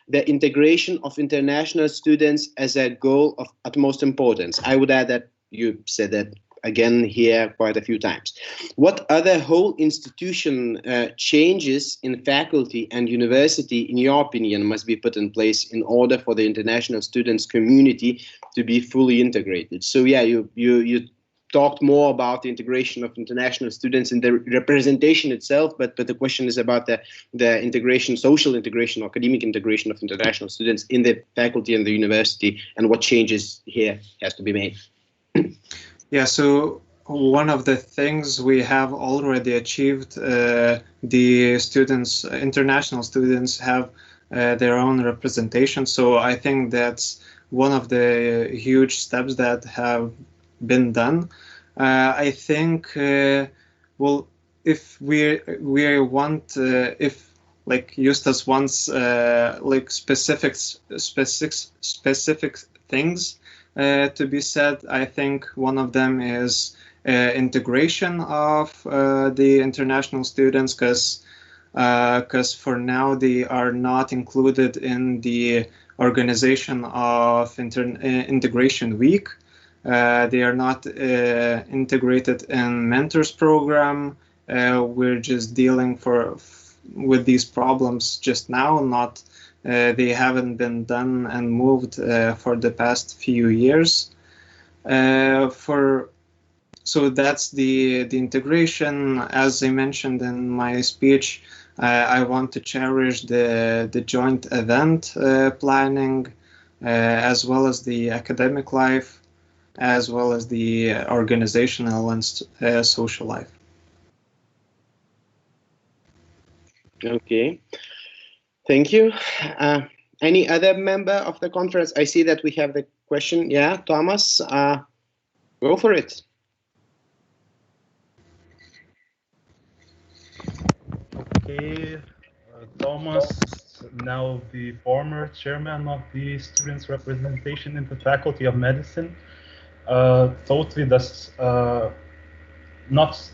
the integration of international students as a goal of utmost importance. I would add that you said that again here quite a few times. What other whole institution changes in faculty and university, in your opinion, must be put in place in order for the international students community to be fully integrated? So yeah, you talked more about the integration of international students and the representation itself, but the question is about the integration, social integration, or academic integration of international students in the faculty and the university, and what changes here has to be made. Yeah, so one of the things we have already achieved, the students, international students, have their own representation. So I think that's one of the huge steps that have been done. I think, well, if we want, if like Justas wants like specific things to be said, I think one of them is integration of the international students, because for now they are not included in the organization of Integration Week. They are not integrated in mentors program. We're just dealing with these problems just now, not they haven't been done and moved for the past few years. So that's the integration. As I mentioned in my speech, I want to cherish the joint event planning, as well as the academic life, as well as the organizational and social life. Okay. Thank you. Any other member of the conference? I see that we have the question. Yeah, Thomas, go for it. Okay, Thomas, now the former chairman of the Students' Representation in the Faculty of Medicine. Totally, that's not.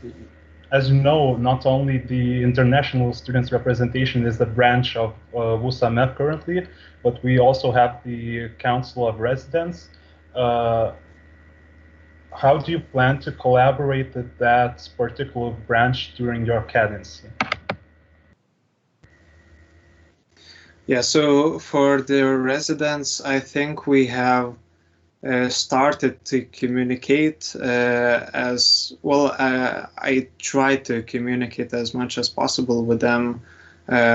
As you know, not only the International Students Representation is the branch of WUSAMF currently, but we also have the Council of Residents. How do you plan to collaborate with that particular branch during your cadency? Yeah, so for the residents, I think we have started to communicate as well. I try to communicate as much as possible with them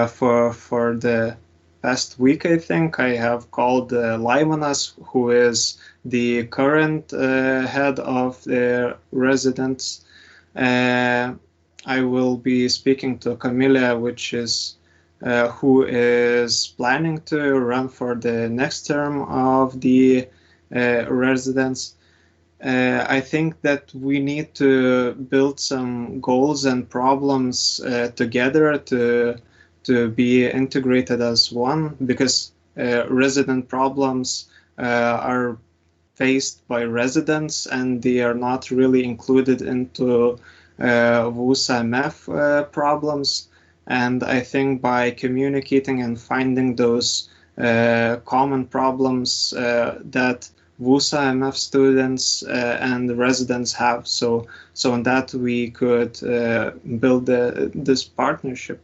for the past week. I think I have called Laimanas, who is the current head of the residents. I will be speaking to Camila, which is who is planning to run for the next term of the residents. I think that we need to build some goals and problems together to be integrated as one, because resident problems are faced by residents, and they are not really included into VUSA-MF problems. And I think by communicating and finding those common problems that VUSA-MF students and the residents have, so on that we could build this partnership.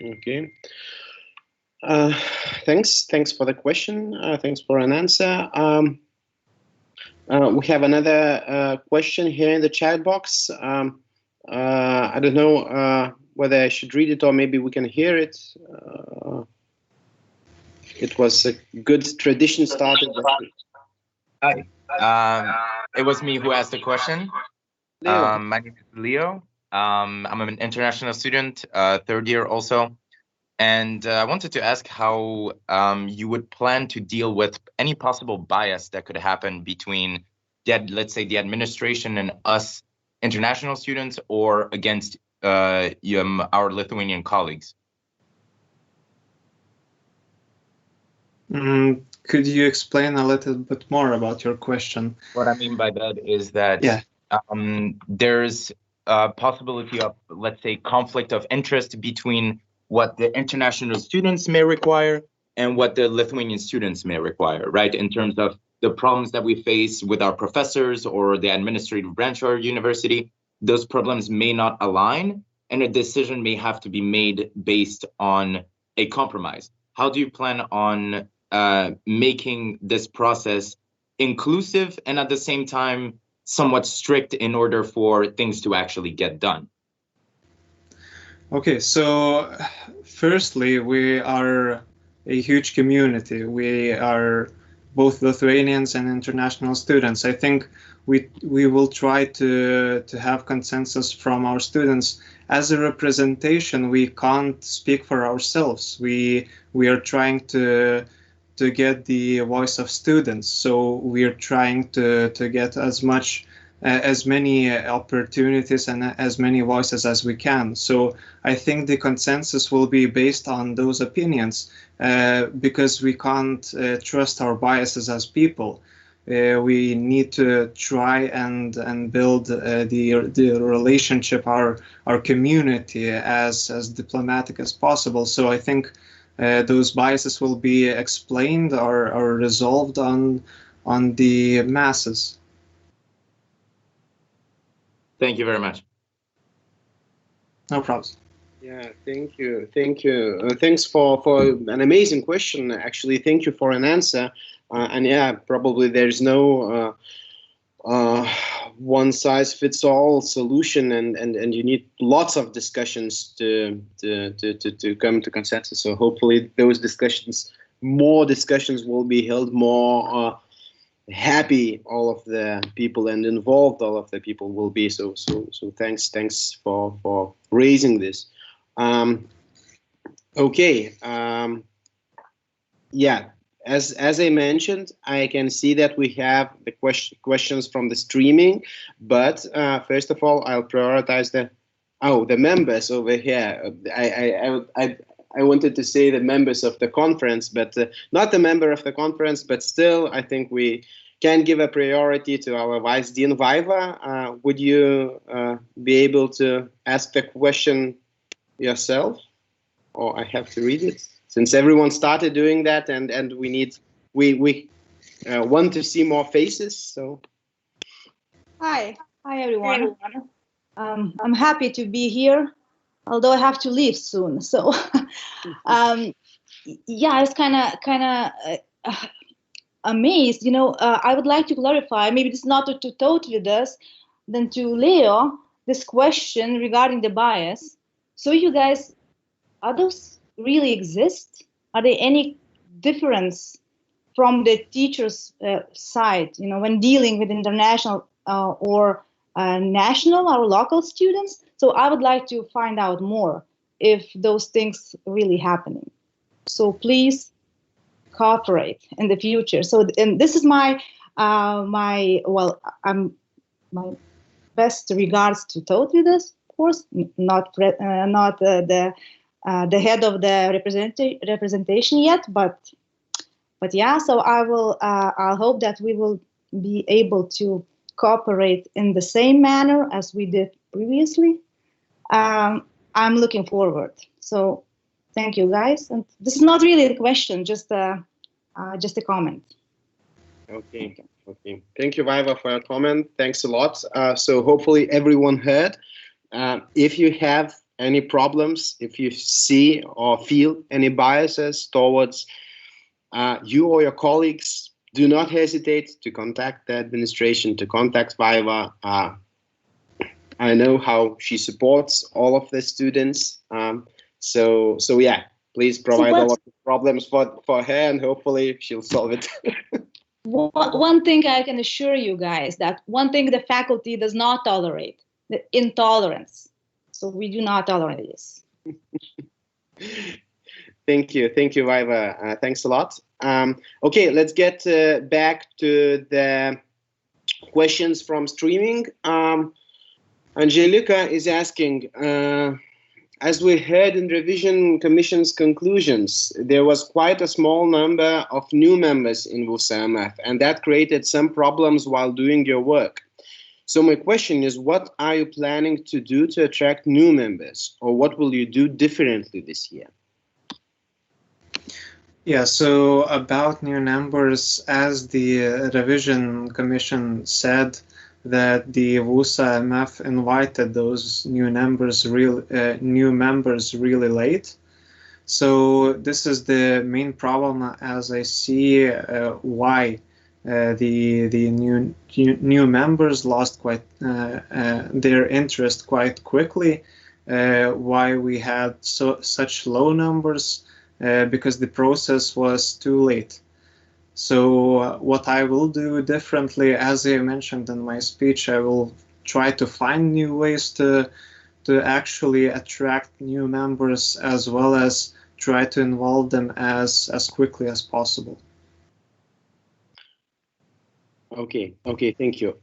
Okay. Thanks for the question. Thanks for an answer. We have another question here in the chat box. I don't know whether I should read it or maybe we can hear it. It was a good tradition started. Hi, it was me who asked the question. My name is Leo. I'm an international student, third year also. And I wanted to ask how you would plan to deal with any possible bias that could happen between, let's say, the administration and us international students, or against our Lithuanian colleagues. Could you explain a little bit more about your question? What I mean by that is that there's a possibility of, let's say, conflict of interest between what the international students may require and what the Lithuanian students may require, right? In terms of the problems that we face with our professors or the administrative branch of our university, those problems may not align, and a decision may have to be made based on a compromise. How do you plan on making this process inclusive and at the same time somewhat strict in order for things to actually get done? Okay, so firstly, we are a huge community. We are both Lithuanians and international students. I think we will try to have consensus from our students. As a representation, we can't speak for ourselves. We are trying to get the voice of students. So we are trying to get as many opportunities and as many voices as we can. So I think the consensus will be based on those opinions because we can't trust our biases as people. We need to try and build the relationship, our community as diplomatic as possible. So I think those biases will be explained or resolved on the masses. Thank you very much. No problem. Yeah, thank you. Thanks for an amazing question. Actually, thank you for an answer. And yeah, probably there's no one size fits all solution, and you need lots of discussions to come to consensus. So hopefully those more discussions will be held, more happy all of the people and involved all of the people will be. So thanks for raising this. Okay. Yeah. As I mentioned, I can see that we have the questions from the streaming, but first of all, I'll prioritize the members over here. I wanted to say the members of the conference, but not the member of the conference, but still, I think we can give a priority to our Vice Dean Vaiva. Would you be able to ask the question yourself, or I have to read it? Since everyone started doing that, and we want to see more faces. So, hi everyone. I'm happy to be here, although I have to leave soon. So, yeah, I was kind of amazed. You know, I would like to clarify. Maybe this is not to Tautvydas, then to Leo. This question regarding the bias. So, you guys, are those really exist? Are there any difference from the teacher's side, you know, when dealing with international or national or local students? So I would like to find out more if those things really happening. So please cooperate in the future. So, and this is my my best regards to Tautvydas. course, not the head of the representation yet, but yeah. So I'll hope that we will be able to cooperate in the same manner as we did previously. I'm looking forward. So thank you, guys. And this is not really a question, just a comment. Okay. Okay. Thank you, Vaiva, for your comment. Thanks a lot. So hopefully everyone heard. If you have any problems, if you see or feel any biases towards you or your colleagues, do not hesitate to contact the administration, to contact Vaiva. I know how she supports all of the students. So yeah, please provide all of the problems for her, and hopefully she'll solve it. One thing I can assure you guys, that one thing the faculty does not tolerate, the intolerance. So we do not tolerate this. Thank you, Vaiva. Thanks a lot. Okay, let's get back to the questions from streaming. Angelica is asking, as we heard in revision commission's conclusions, there was quite a small number of new members in VUSA-MF, and that created some problems while doing your work. So my question is, what are you planning to do to attract new members, or what will you do differently this year? Yeah, so about new members, as the revision commission said, that the VUSA-MF invited those new members really late. So this is the main problem, as I see why the new members lost quite their interest quite quickly. Why we had such low numbers, because the process was too late. So what I will do differently, as I mentioned in my speech, I will try to find new ways to actually attract new members, as well as try to involve them as quickly as possible. Okay, thank you.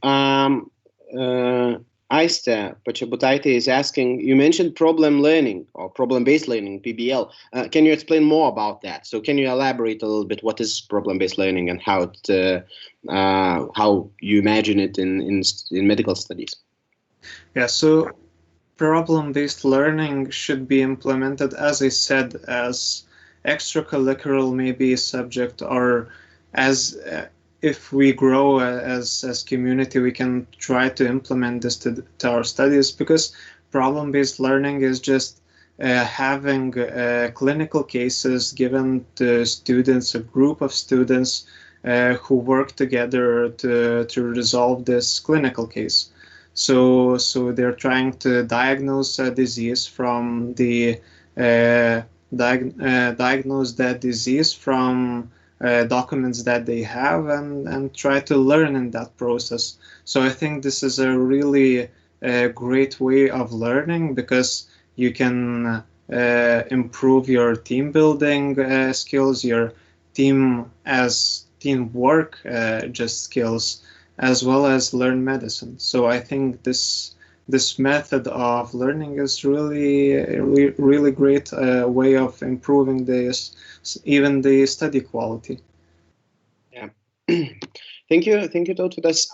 Aiste Pachabutaite is asking, you mentioned problem learning or problem-based learning, PBL. Can you explain more about that? So can you elaborate a little bit what is problem-based learning and how you imagine it in medical studies? Yeah, so problem-based learning should be implemented, as I said, as extracurricular maybe subject, or as if we grow as community, we can try to implement this to our studies, because problem-based learning is just having clinical cases given to students, a group of students who work together to resolve this clinical case. So they're trying to diagnose a disease from the diagnose that disease from documents that they have, and try to learn in that process. So I think this is a really great way of learning, because you can improve your team building skills, your teamwork just skills, as well as learn medicine. So I think this method of learning is really great way of improving even the study quality. Yeah. Thank you, Tautvydas.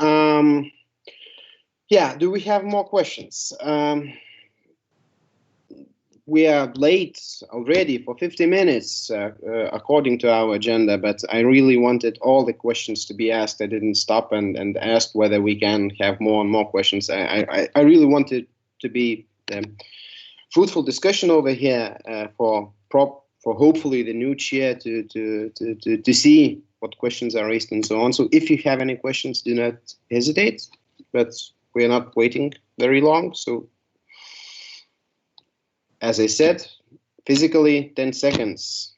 Yeah, do we have more questions? We are late already for 50 minutes according to our agenda, but I really wanted all the questions to be asked. I didn't stop and asked whether we can have more and more questions. I really wanted to be fruitful discussion over here for hopefully the new chair to see what questions are raised and so on. So if you have any questions, do not hesitate, but we are not waiting very long. So as I said, physically 10 seconds.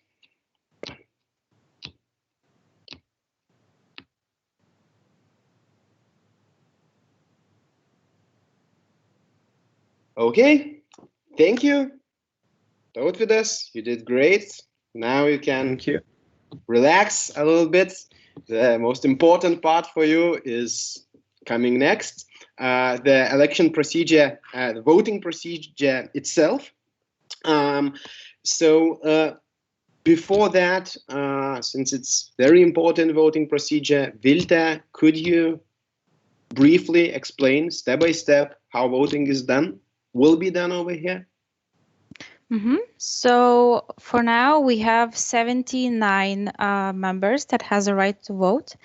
Okay, thank you. Tautvydas, you did great. Now you can relax a little bit. The most important part for you is coming next. the election procedure, the voting procedure itself. Before that, since it's very important voting procedure, Vilta, could you briefly explain step by step how voting is done, will be done over here? So for now, we have 79 members that has a right to vote.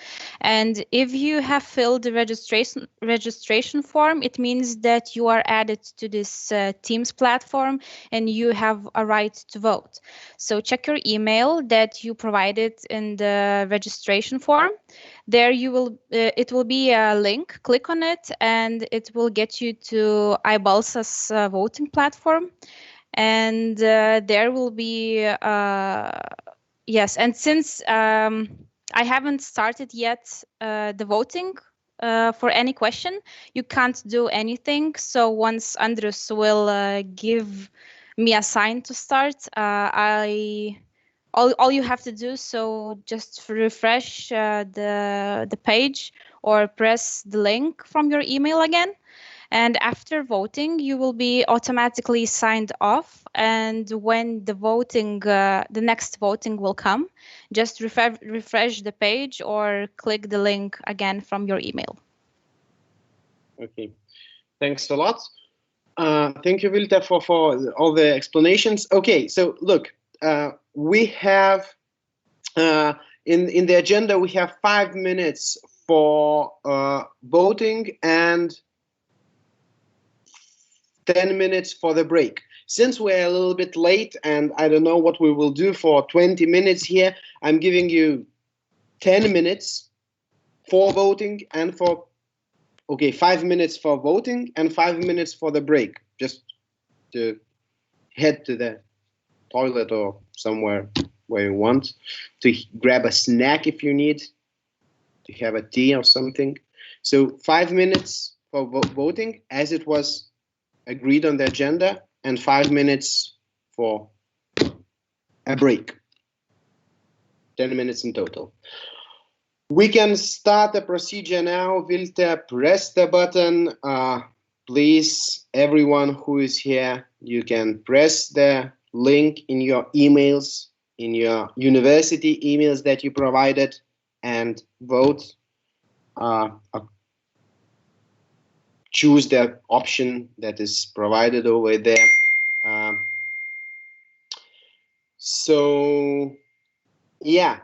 And if you have filled the registration form, it means that you are added to this Teams platform and you have a right to vote. So check your email that you provided in the registration form. There you will, it will be a link, click on it, and it will get you to iBalsa's voting platform. And there will be, yes, and since I haven't started yet the voting for any question, you can't do anything. So once Andrius will give me a sign to start, all you have to do, so just refresh the page or press the link from your email again. And after voting, you will be automatically signed off. And when the voting, the next voting will come, just refresh the page or click the link again from your email. Okay, thanks a lot. Thank you, Vilta, for all the explanations. Okay, so look, we have in the agenda, we have 5 minutes for voting and 10 minutes for the break. Since we're a little bit late and I don't know what we will do for 20 minutes here, I'm giving you 10 minutes for voting and for, okay, 5 minutes for voting and 5 minutes for the break, just to head to the toilet or somewhere where you want, to grab a snack if you need, to have a tea or something. So 5 minutes for voting as it was agreed on the agenda, and 5 minutes for a break. 10 minutes in total. We can start the procedure now. Vilta, press the button. Please, everyone who is here, you can press the link in your emails, in your university emails that you provided, and vote. Choose the option that is provided over there. So, yeah.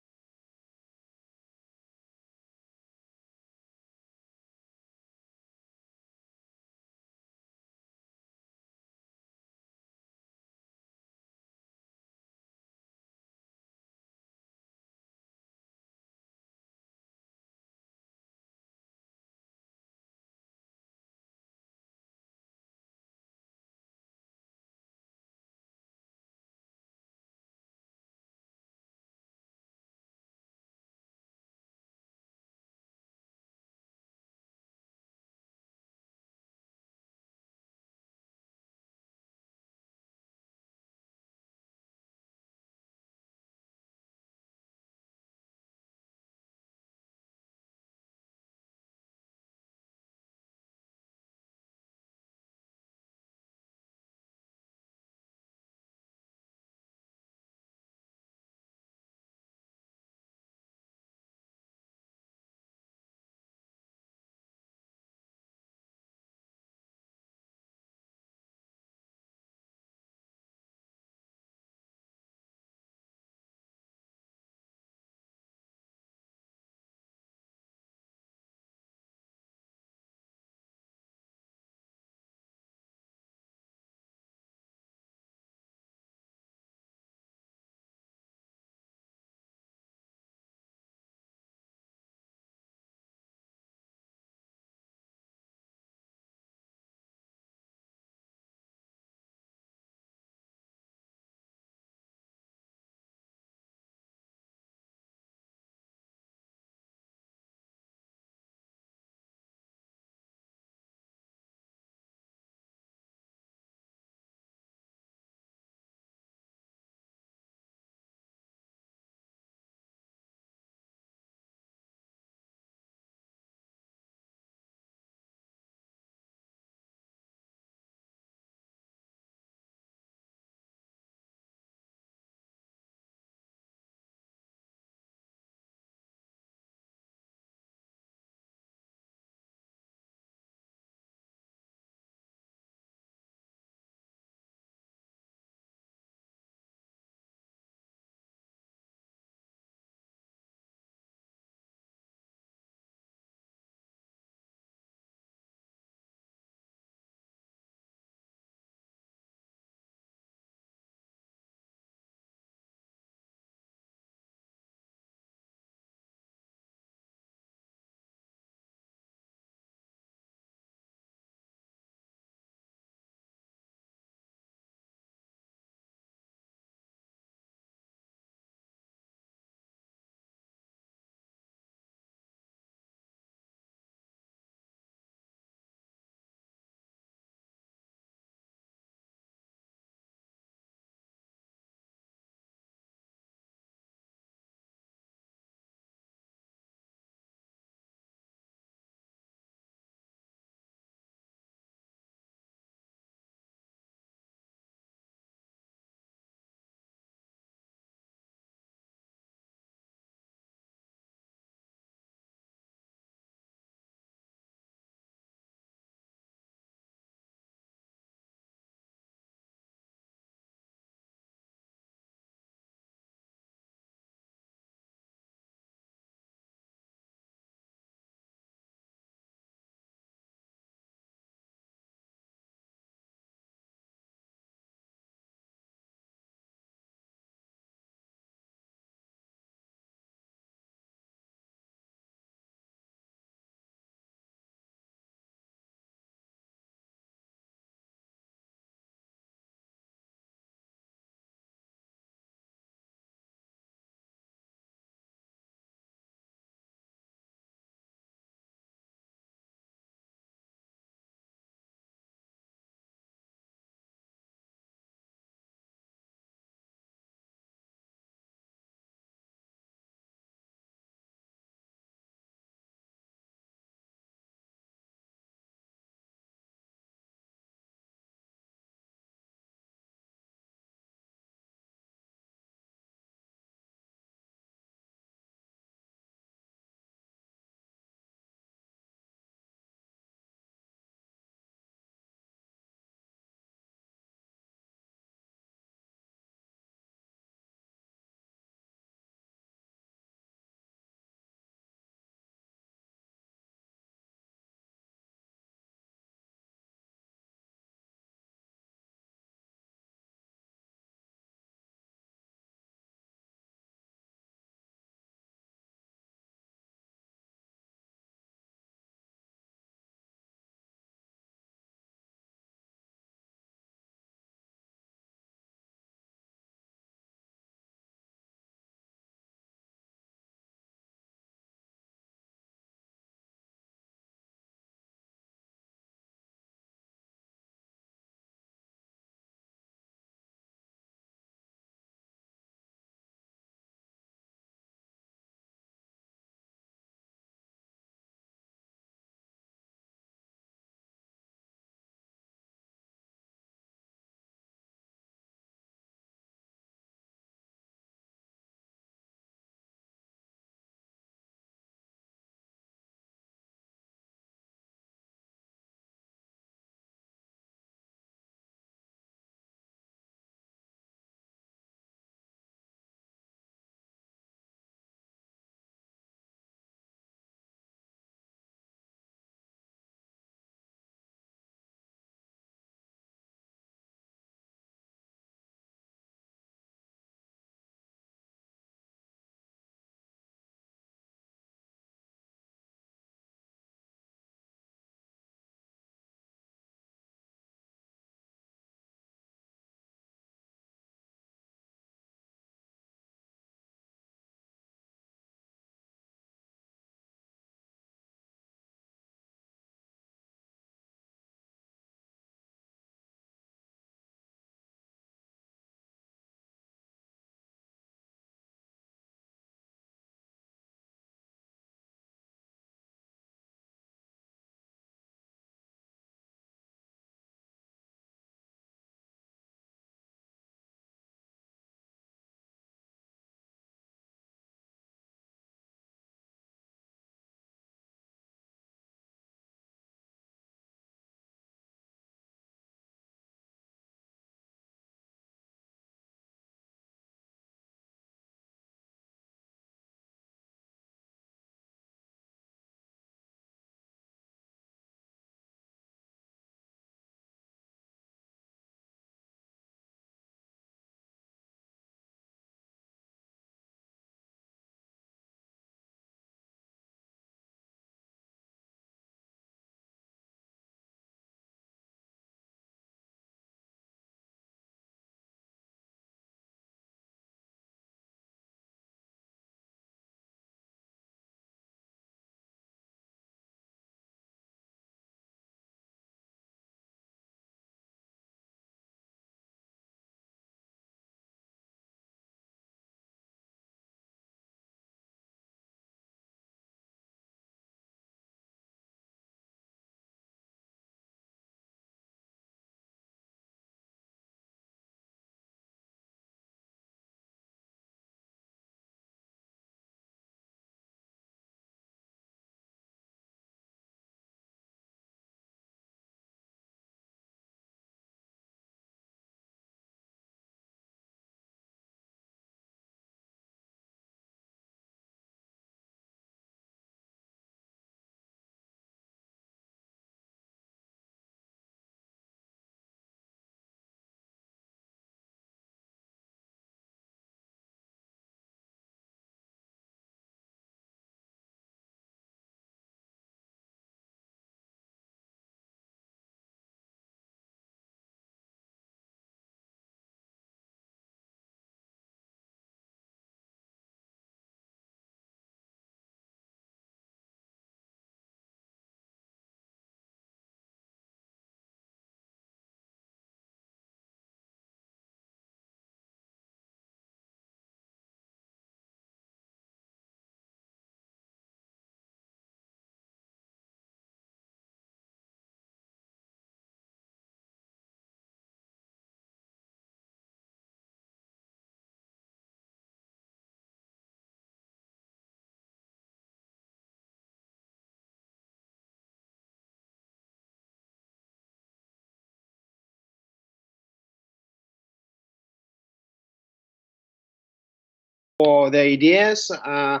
for the ideas. I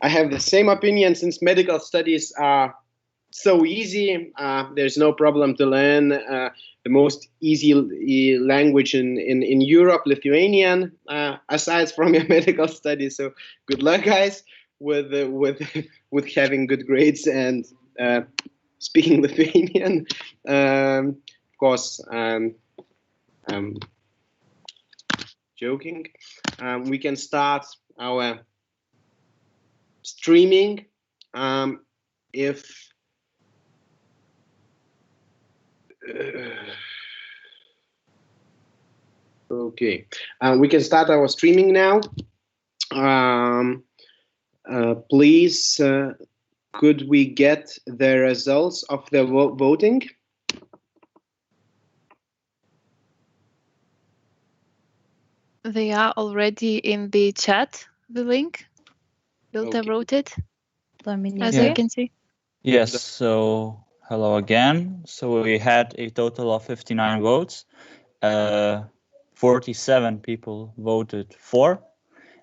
have the same opinion, since medical studies are so easy. There's no problem to learn the most easy language in Europe, Lithuanian, aside from your medical studies. So good luck, guys, with having good grades and speaking Lithuanian. Of course, joking. We can start our streaming. Okay, we can start our streaming now. Please, could we get the results of the voting? They are already in the chat, the link. Bilta wrote it, as I can see. Yes, so hello again. So we had a total of 59 votes. 47 people voted for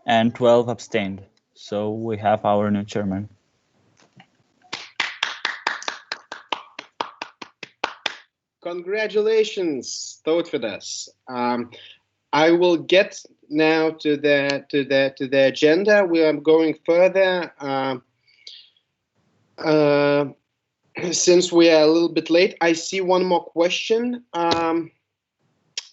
and 12 abstained. So we have our new chairman. Congratulations, Tautvydas. I will get now to the agenda. We are going further. Since we are a little bit late, I see one more question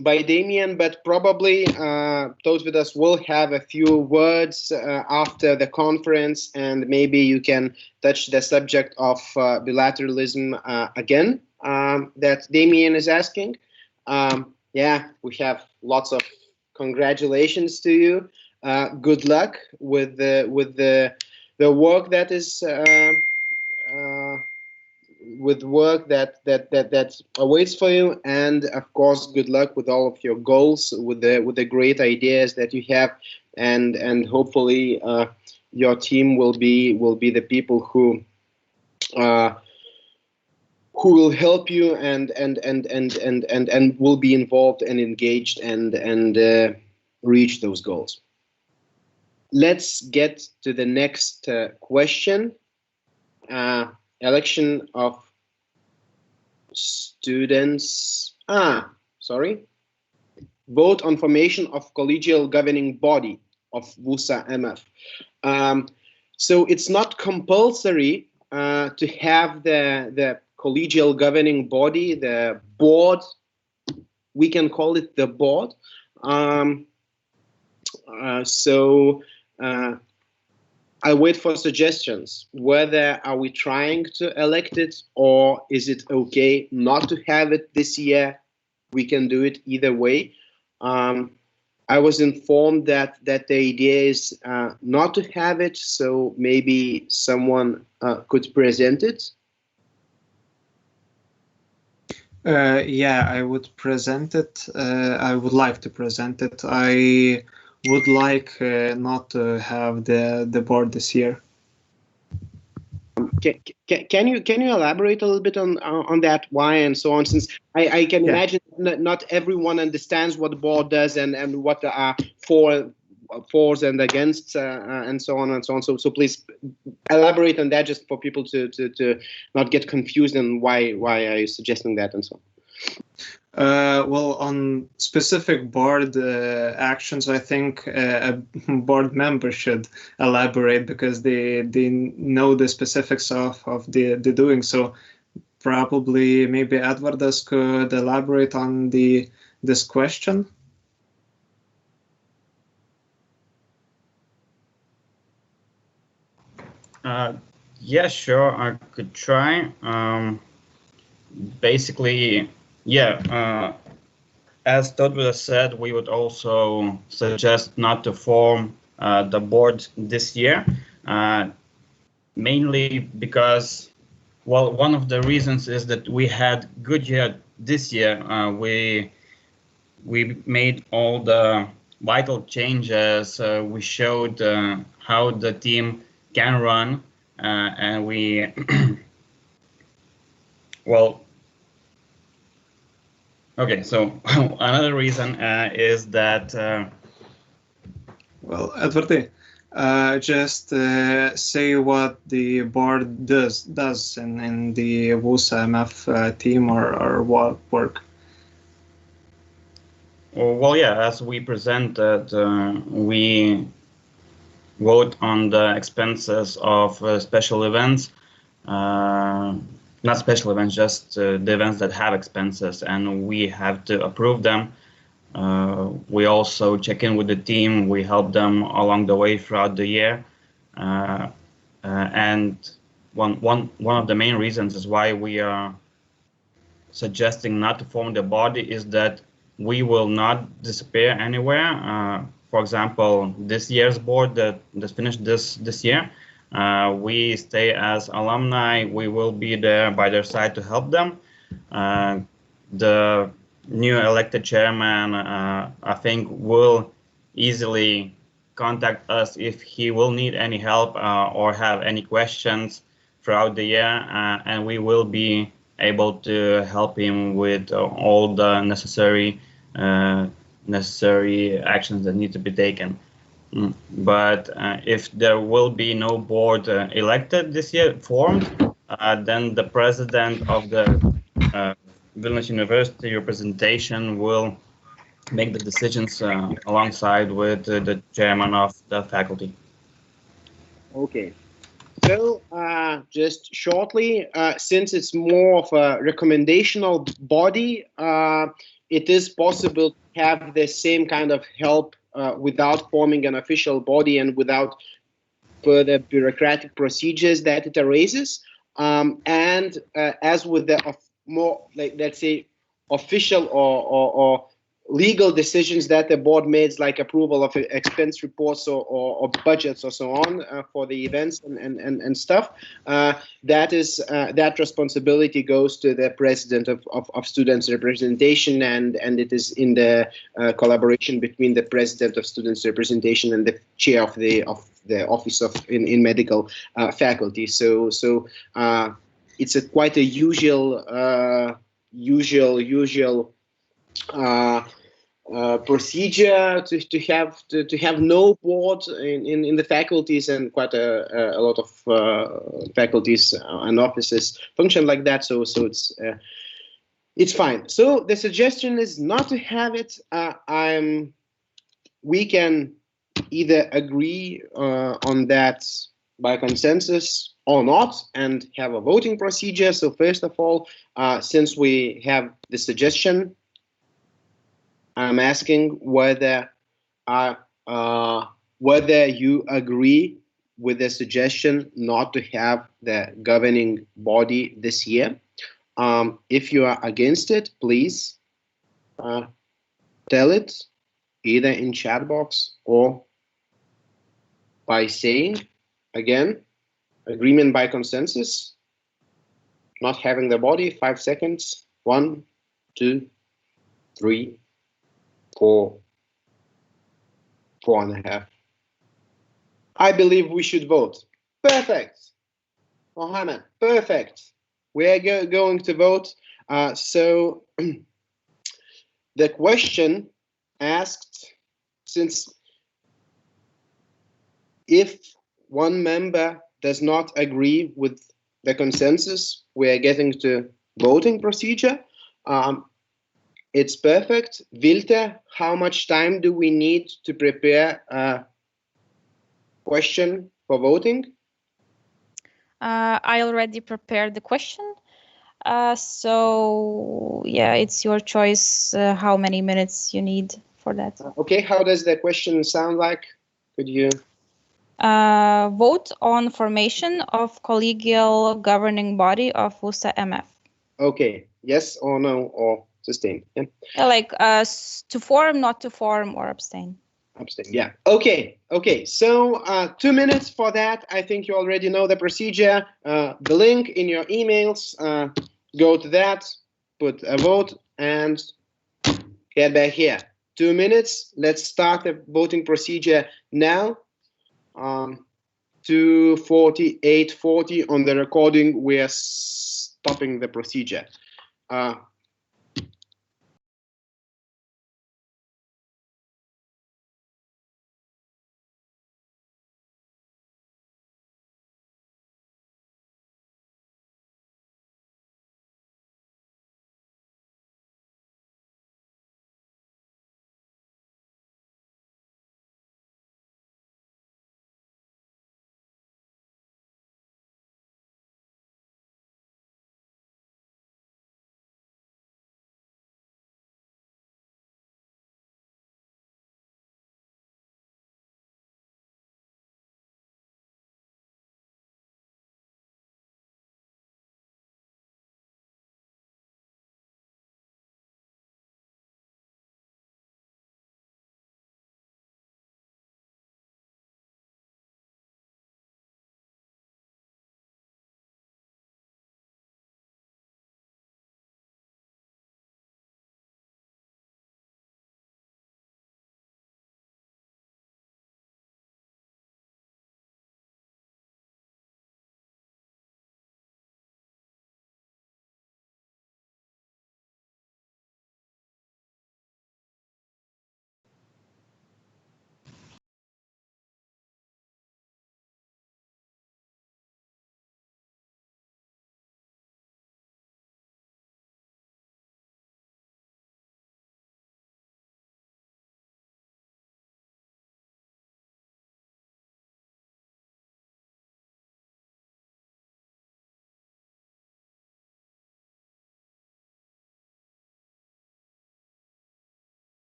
by Damien, but probably Tautvydas will have a few words after the conference, and maybe you can touch the subject of bilateralism again that Damien is asking. Yeah, we have lots of congratulations to you. Good luck with the work that is that awaits for you, and of course, good luck with all of your goals, with the great ideas that you have, and hopefully your team will be the people who will help you and will be involved and engaged and reach those goals. Let's get to the next question. Election of students. Vote on formation of collegial governing body of VUSA MF. So it's not compulsory to have the collegial governing body, the board. We can call it the board. I wait for suggestions. Whether are we trying to elect it, or is it okay not to have it this year? We can do it either way. I was informed that the idea is not to have it, so maybe someone could present it. Yeah, I would present it. I would like to present it. I would like not to have the board this year. Can you elaborate a little bit on that, why and so on? Since I can imagine not everyone understands what the board does and what there are fors and against and so on and so on. So please elaborate on that, just for people to not get confused, and why are you suggesting that and so on. Well, on specific board actions, I think a board member should elaborate, because they know the specifics of the doing. So probably maybe Edvardas could elaborate on this question. Yeah, sure, I could try. Basically, yeah, as Tautvydas said, we would also suggest not to form the board this year, mainly because, well, one of the reasons is that we had good year this year. We made all the vital changes. We showed how the team can run, and we, well, okay, so another reason is that Well, Edvardai, just say what the board does in the VUSA-MF team or what work. Well, yeah, as we presented, we vote on the expenses of special events, not special events, just the events that have expenses, and we have to approve them. We also check in with the team. We help them along the way throughout the year. And one of the main reasons is why we are suggesting not to form the body is that we will not disappear anywhere. For example, this year's board that finished this year, we stay as alumni. We will be there by their side to help them. The new elected chairman, I think, will easily contact us if he will need any help or have any questions throughout the year, and we will be able to help him with all the necessary actions that need to be taken. But if there will be no board elected this year, formed, then the president of the Vilnius University representation will make the decisions alongside with the chairman of the faculty. Okay. So just shortly, since it's more of a recommendational body, it is possible to have the same kind of help without forming an official body and without further bureaucratic procedures that it raises. And as with the more, like, let's say, official or legal decisions that the board makes, like approval of expense reports or budgets or so on for the events and stuff, that responsibility goes to the president of students representation, and it is in the collaboration between the president of students representation and the chair of the office of in medical faculty. So it's quite a usual procedure to have no board in the faculties, and quite a lot of faculties and offices function like that. So it's fine. So the suggestion is not to have it. We can either agree on that by consensus or not, and have a voting procedure. So first of all, since we have the suggestion, I'm asking whether you agree with the suggestion not to have the governing body this year. If you are against it, please tell it either in chat box or by saying, again, agreement by consensus, not having the body. 5 seconds. 1, 2, 3, 4, 4.5. I believe we should vote. Perfect. Mohammed, perfect. We are going to vote. So the question asked, since if one member does not agree with the consensus, we are getting to voting procedure. It's perfect. Vilte, how much time do we need to prepare a question for voting? I already prepared the question. So yeah, it's your choice how many minutes you need for that. Okay, how does the question sound like? Could you? Vote on formation of collegial governing body of VUSA-MF. Okay, yes or no or sustain. Yeah. Like to form, not to form, or abstain. Abstain. Yeah. Okay. Okay. So 2 minutes for that. I think you already know the procedure. The link in your emails. Go to that. Put a vote and get back here. 2 minutes. Let's start the voting procedure now. 2:48:40 on the recording. We are stopping the procedure.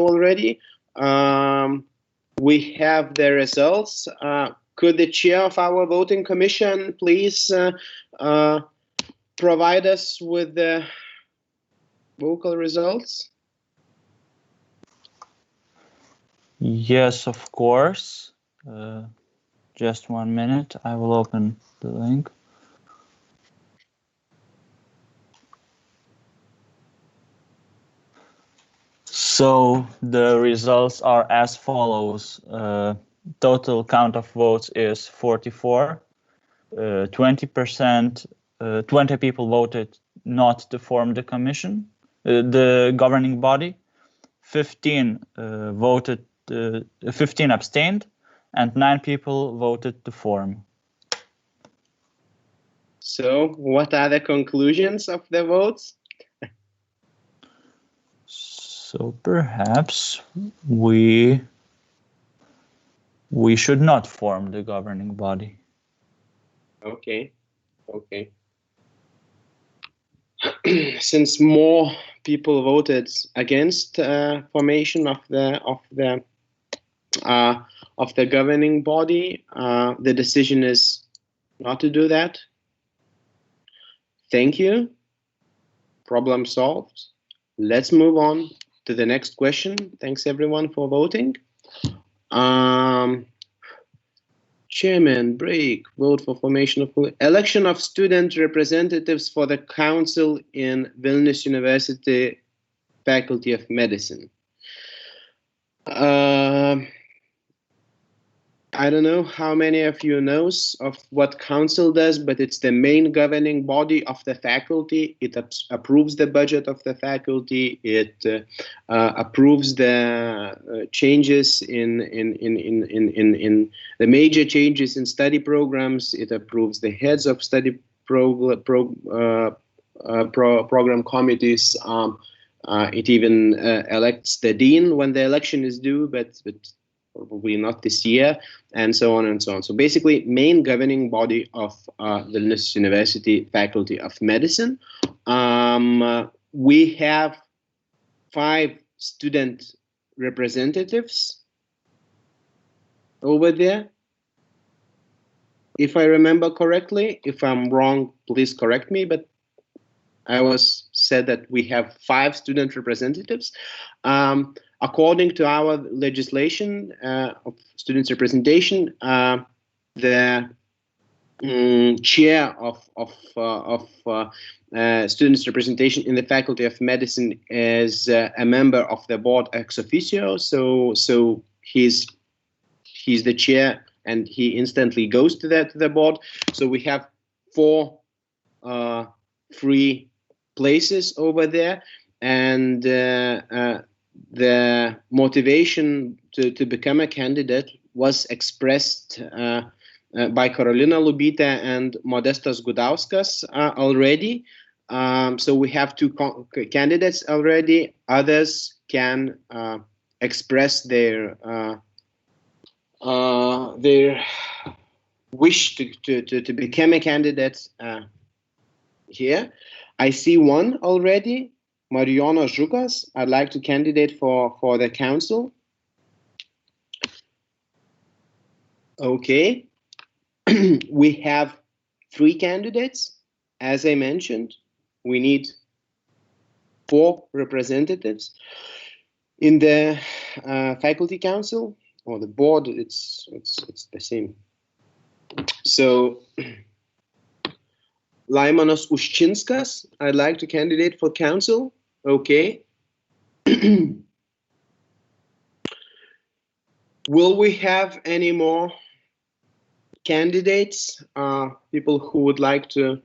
show already. We have the results. Could the chair of our voting commission please provide us with the vocal results? Yes, of course. Just 1 minute. I will open the link. So the results are as follows. Total count of votes is 44. 20%, 20 people voted not to form the commission, the governing body. 15 15 abstained, and 9 people voted to form. So, what are the conclusions of the votes? So perhaps we should not form the governing body. Okay. Since more people voted against formation of the governing body, the decision is not to do that. Thank you. Problem solved. Let's move on to the next question. Thanks everyone for voting. Chairman, break, vote for formation of election of student representatives for the council in Vilnius University Faculty of Medicine. I don't know how many of you knows of what council does, but it's the main governing body of the faculty. It approves the budget of the faculty. It approves the changes in the major changes in study programs. It approves the heads of study program committees. It even elects the dean when the election is due, but probably not this year, and so on and so on. So basically, main governing body of Vilnius University Faculty of Medicine. We have 5 student representatives over there, if I remember correctly. If I'm wrong, please correct me, but I was said that we have 5 student representatives. According to our legislation of students' representation, the chair of students' representation in the Faculty of Medicine is a member of the board ex officio. So he's the chair, and he instantly goes to the board. So we have 4 free places over there, and the motivation to become a candidate was expressed by Karolina Lubytė and Modestas Gudauskas already. So we have 2 candidates already. Others can express their wish to become a candidate here. I see one already. Marijonas Žukas, I'd like to candidate for the council. Okay. We have 3 candidates. As I mentioned, we need 4 representatives in the faculty council, or the board. It's the same. So Laimonas Uščinskas, I'd like to candidate for council. Okay. Will we have any more candidates? People who would like to?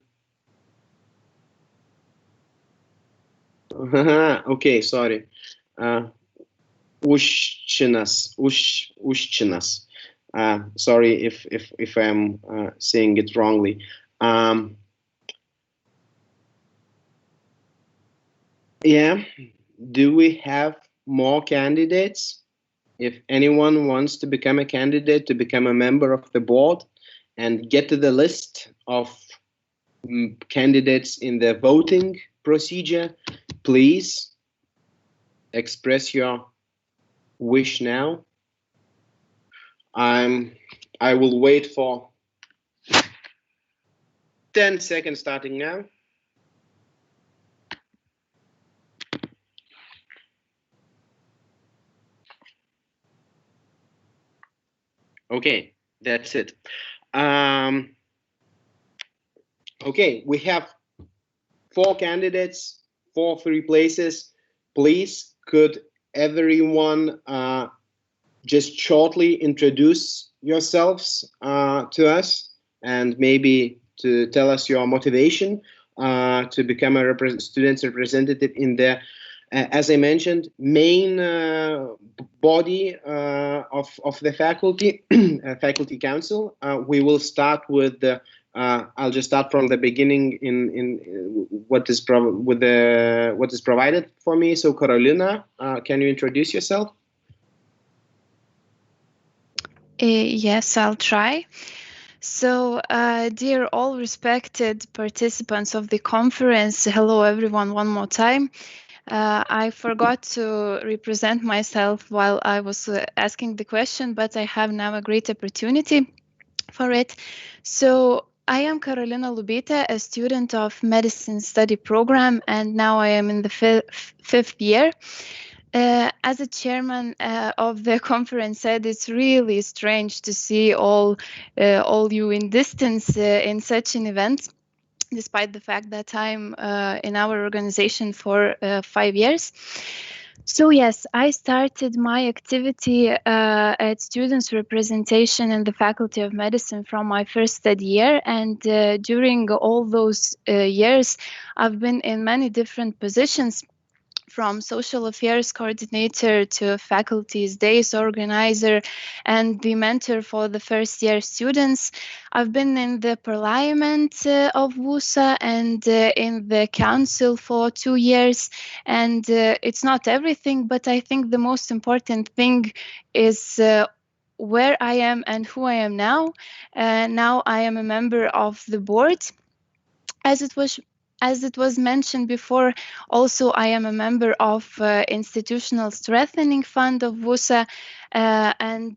Okay, sorry. Uščinas. Sorry if I'm saying it wrongly. Yeah, do we have more candidates? If anyone wants to become a candidate, to become a member of the board and get to the list of candidates in the voting procedure, please express your wish now. I will wait for 10 seconds starting now. Okay, that's it. Okay, we have 4 candidates, 4 free places. Please, could everyone just shortly introduce yourselves to us, and maybe to tell us your motivation to become a student's representative in the, as I mentioned, main body of the faculty, faculty council. We will start with the. I'll just start from the beginning in what is provided for me. So, Carolina, can you introduce yourself? Yes, I'll try. So, dear all respected participants of the conference, hello everyone one more time. I forgot to represent myself while I was asking the question, but I have now a great opportunity for it. So, I am Carolina Lubita, a student of medicine study program, and now I am in the fifth year. As a chairman of the conference said, it's really strange to see all you in distance in such an event, despite the fact that I'm in our organization for 5 years. So yes, I started my activity at students representation in the Faculty of Medicine from my first study year, and during all those years, I've been in many different positions, from social affairs coordinator to faculty's days organizer and the mentor for the first year students. I've been in the parliament of WUSA and in the council for 2 years. And it's not everything, but I think the most important thing is where I am and who I am now. Now I am a member of the board. As it was mentioned before, also I am a member of Institutional Strengthening Fund of WUSA, and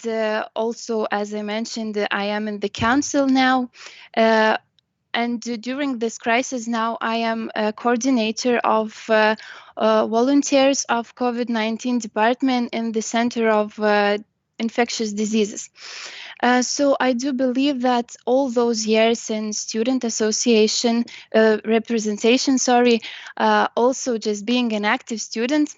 also, as I mentioned, I am in the council now. And during this crisis now, I am a coordinator of volunteers of COVID-19 department in the Center of Infectious Diseases. So I do believe that all those years in student association representation, also just being an active student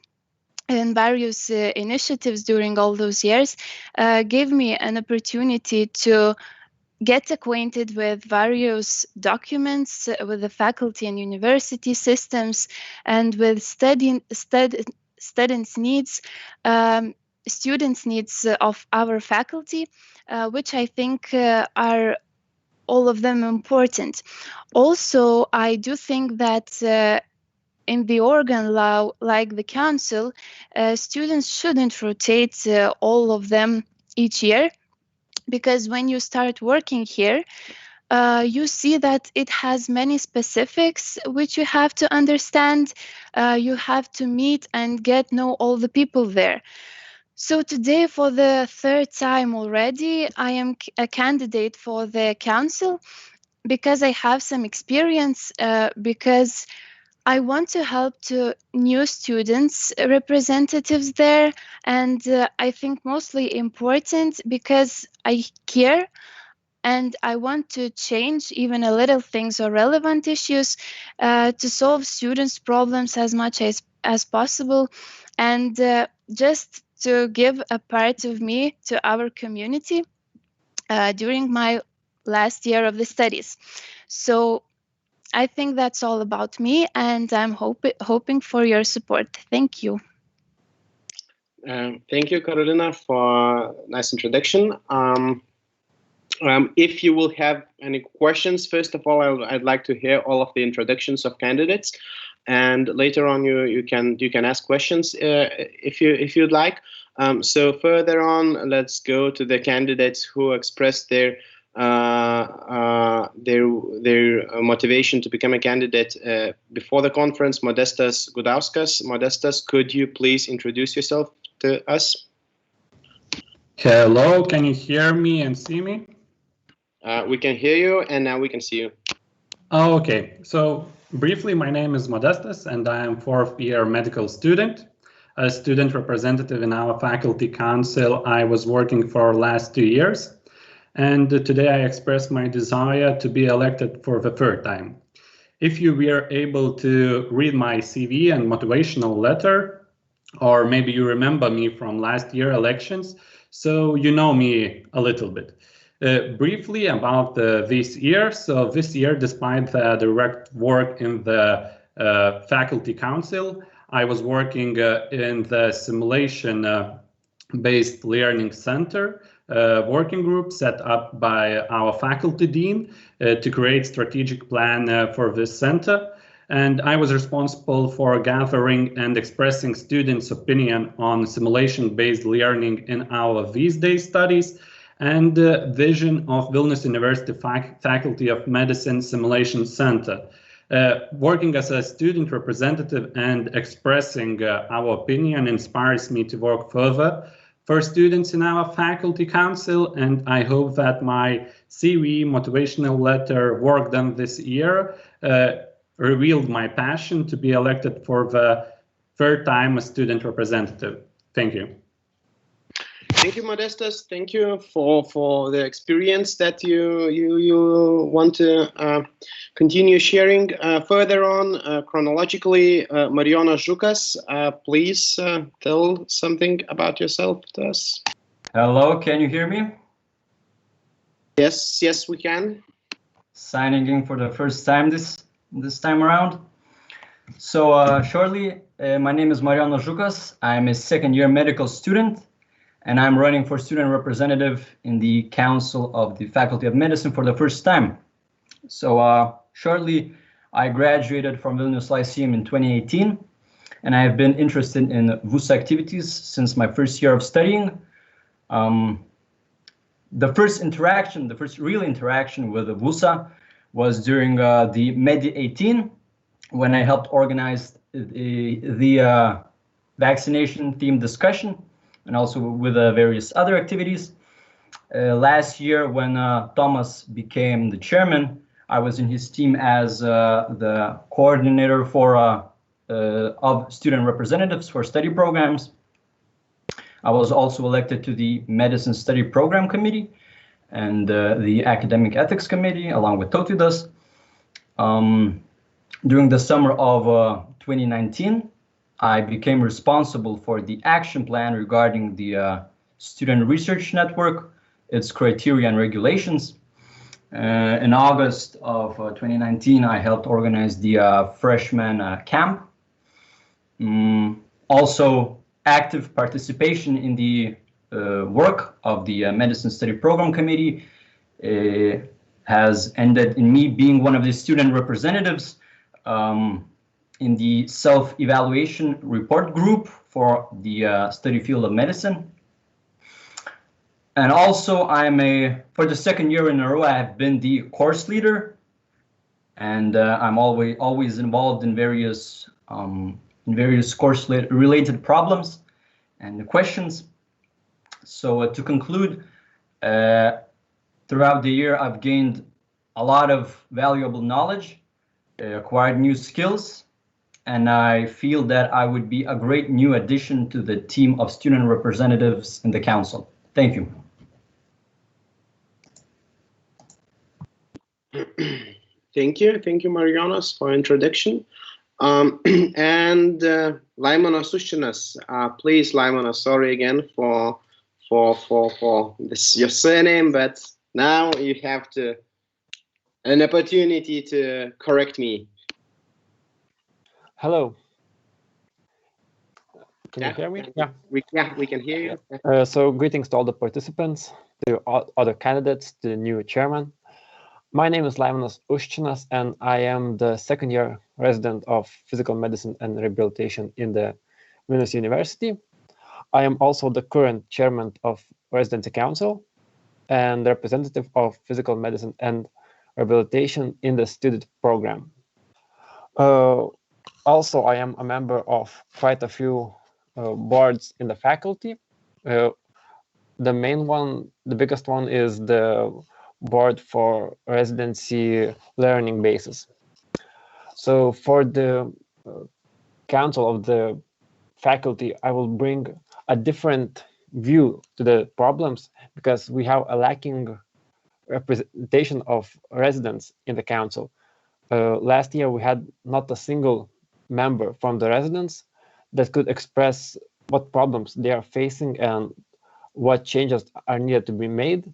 in various initiatives during all those years, gave me an opportunity to get acquainted with various documents, with the faculty and university systems, and with students' needs. Students' needs of our faculty, which I think are all of them important. Also, I do think that in the organ law, like the council, students shouldn't rotate all of them each year, because when you start working here, you see that it has many specifics which you have to understand. You have to meet and know all the people there. So today, for the 3rd time already, I am a candidate for the council because I have some experience, because I want to help to new students, representatives there, and I think mostly important because I care and I want to change even a little things or relevant issues to solve students' problems as much as possible, and just to give a part of me to our community during my last year of the studies. So I think that's all about me, and I'm hoping for your support. Thank you. Thank you, Carolina, for a nice introduction. If you will have any questions, first of all, I'd like to hear all of the introductions of candidates, and later on you can ask questions if you'd like. So further on, let's go to the candidates who expressed their motivation to become a candidate before the conference. Modestas Gudauskas. Modestas, could you please introduce yourself to us? Hello, can you hear me and see me? We can hear you, and now we can see you. Oh, okay. So briefly, my name is Modestas, and I am fourth year medical student, a student representative in our faculty council I was working for last 2 years. And today I express my desire to be elected for the third time. If you were able to read my CV and motivational letter, or maybe you remember me from last year elections, so you know me a little bit. Briefly about this year. So this year, despite the direct work in the faculty council, I was working in the simulation-based learning center working group set up by our faculty dean to create strategic plan for this center. And I was responsible for gathering and expressing students' opinion on simulation-based learning in our these days studies and vision of Vilnius University Faculty of Medicine Simulation Center. Working as a student representative and expressing our opinion inspires me to work further for students in our faculty council, and I hope that my CV motivational letter work done this year revealed my passion to be elected for the third time as student representative. Thank you. Thank you, Modestas. Thank you for the experience that you want to continue sharing. Further on, chronologically, Marijonas Žukas, please tell something about yourself to us. Hello, can you hear me? Yes, yes, we can. Signing in for the first time this time around. So shortly, my name is Marijonas Žukas. I'm a second-year medical student, and I'm running for student representative in the Council of the Faculty of Medicine for the first time. So shortly, I graduated from Vilnius Lyceum in 2018, and I have been interested in VUSA activities since my first year of studying. The first real interaction with the VUSA was during the Medi 18, when I helped organize the vaccination themed discussion, and also with various other activities. Last year, when Thomas became the chairman, I was in his team as the coordinator for of student representatives for study programs. I was also elected to the Medicine Study Program Committee and the Academic Ethics Committee, along with Tautvydas. During the summer of 2019, I became responsible for the action plan regarding the Student Research Network, its criteria and regulations. In August of 2019, I helped organize the freshman camp. Also, active participation in the work of the Medicine Study Program Committee has ended in me being one of the student representatives in the self-evaluation report group for the study field of medicine. And also for the second year in a row, I have been the course leader, and I'm always involved in various course related problems and questions. So to conclude, throughout the year, I've gained a lot of valuable knowledge, acquired new skills, and I feel that I would be a great new addition to the team of student representatives in the council. Thank you. Thank you, Marijonas, for introduction. And Laimonas Uščinas, please, Laimonas, sorry again for this your surname, but now you have an opportunity to correct me. Hello. Can you hear me? Yeah, we can hear you. So greetings to all the participants, to other candidates, to the new chairman. My name is Laimonas Uščinas, and I am the second-year resident of Physical Medicine and Rehabilitation in the Vilnius University. I am also the current chairman of Residency Council and representative of Physical Medicine and Rehabilitation in the student program. Also, I am a member of quite a few boards in the faculty. the main one, the biggest one, is the board for residency learning basis. So for the council of the faculty, I will bring a different view to the problems, because we have a lacking representation of residents in the council. Last year, we had not a single member from the residents that could express what problems they are facing and what changes are needed to be made.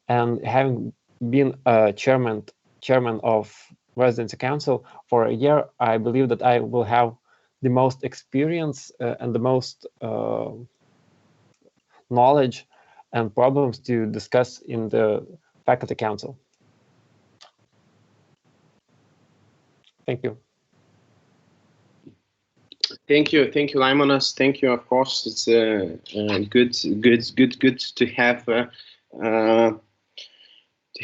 And having been a chairman of residency council for a year, I believe that I will have the most experience and the most knowledge and problems to discuss in the faculty council. Thank you. Thank you, Laimonas. Thank you. Of course, it's good to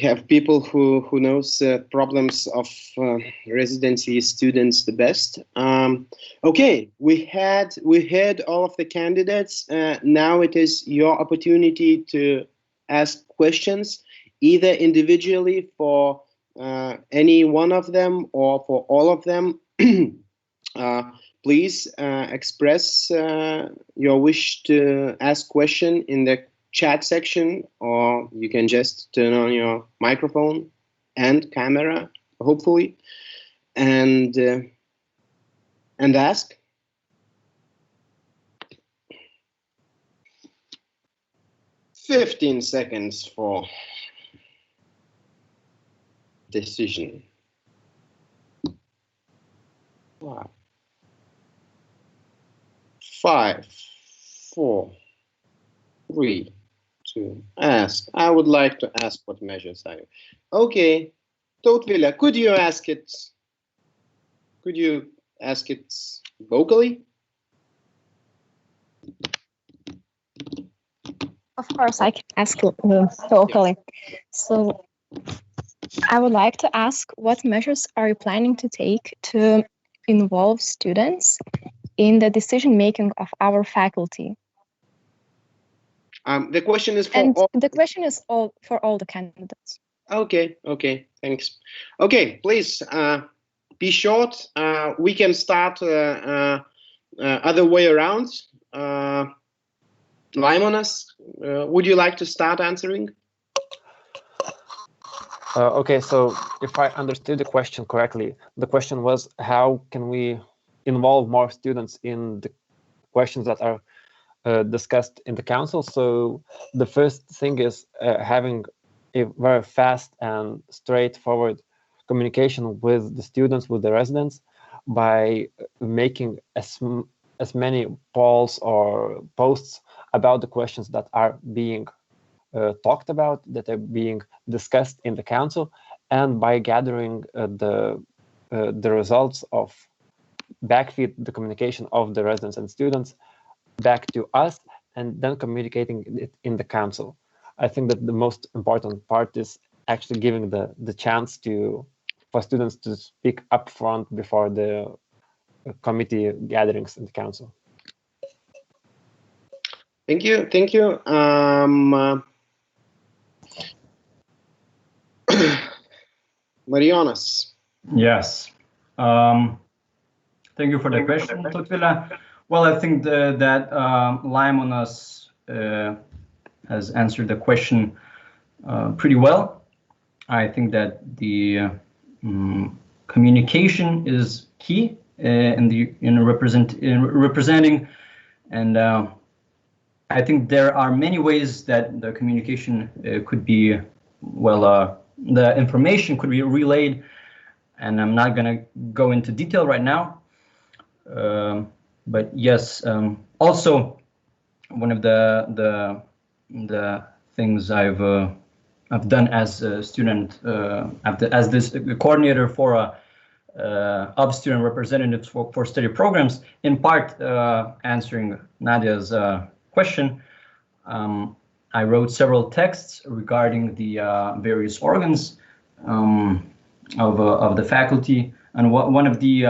have people who knows problems of residency students the best. Okay, we had all of the candidates. Now it is your opportunity to ask questions, either individually for any one of them or for all of them. Please express your wish to ask question in the chat section, or you can just turn on your microphone and camera, hopefully, and ask. "15 seconds for decision." Wow. 5, 4, 3, 2. Ask. I would like to ask what measures are you. Okay, Tautvile, could you ask it? Could you ask it vocally? Of course, I can ask vocally. So, I would like to ask, what measures are you planning to take to involve students in the decision-making of our faculty? The question is for and all. The question is for all the candidates. Okay, thanks. Okay, please be short. We can start other way around. Laimonas, would you like to start answering? Okay, so if I understood the question correctly, the question was, how can we involve more students in the questions that are discussed in the council? So the first thing is having a very fast and straightforward communication with the students, with the residents, by making as many polls or posts about the questions that are being talked about, that are being discussed in the council, and by gathering the results of backfeed the communication of the residents and students back to us, and then communicating it in the council. I think that the most important part is actually giving the chance for students to speak up front before the committee gatherings in the council. Thank you. Marijonas. Yes. Thank you for the question, Tautvile. Well, I think that Laimonas has answered the question pretty well. I think that the communication is key in representing, and I think there are many ways that the communication could be, the information could be relayed, and I'm not going to go into detail right now. But yes, also one of the things I've done as a student, as this coordinator for of student representatives for study programs, in part answering Nadia's question, I wrote several texts regarding the various organs of the faculty, and one of the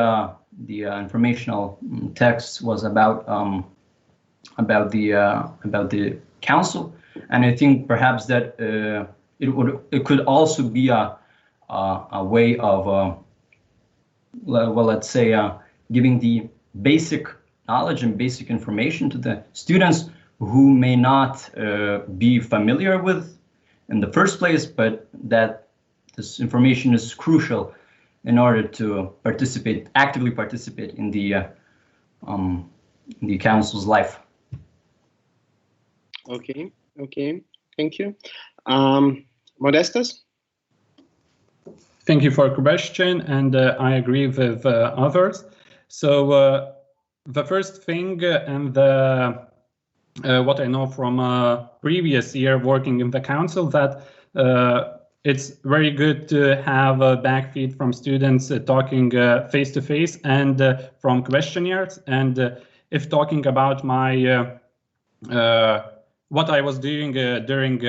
informational texts was about the council, And I think perhaps that it could also be a way of well, let's say giving the basic knowledge and basic information to the students who may not be familiar with in the first place, but that this information is crucial in order to actively participate in the council's life. Okay, thank you. Modestas? Thank you for the question, and I agree with others. So the first thing, and what I know from previous year working in the council, that it's very good to have a backfeed from students talking face to face and from questionnaires. And if talking about my what I was doing during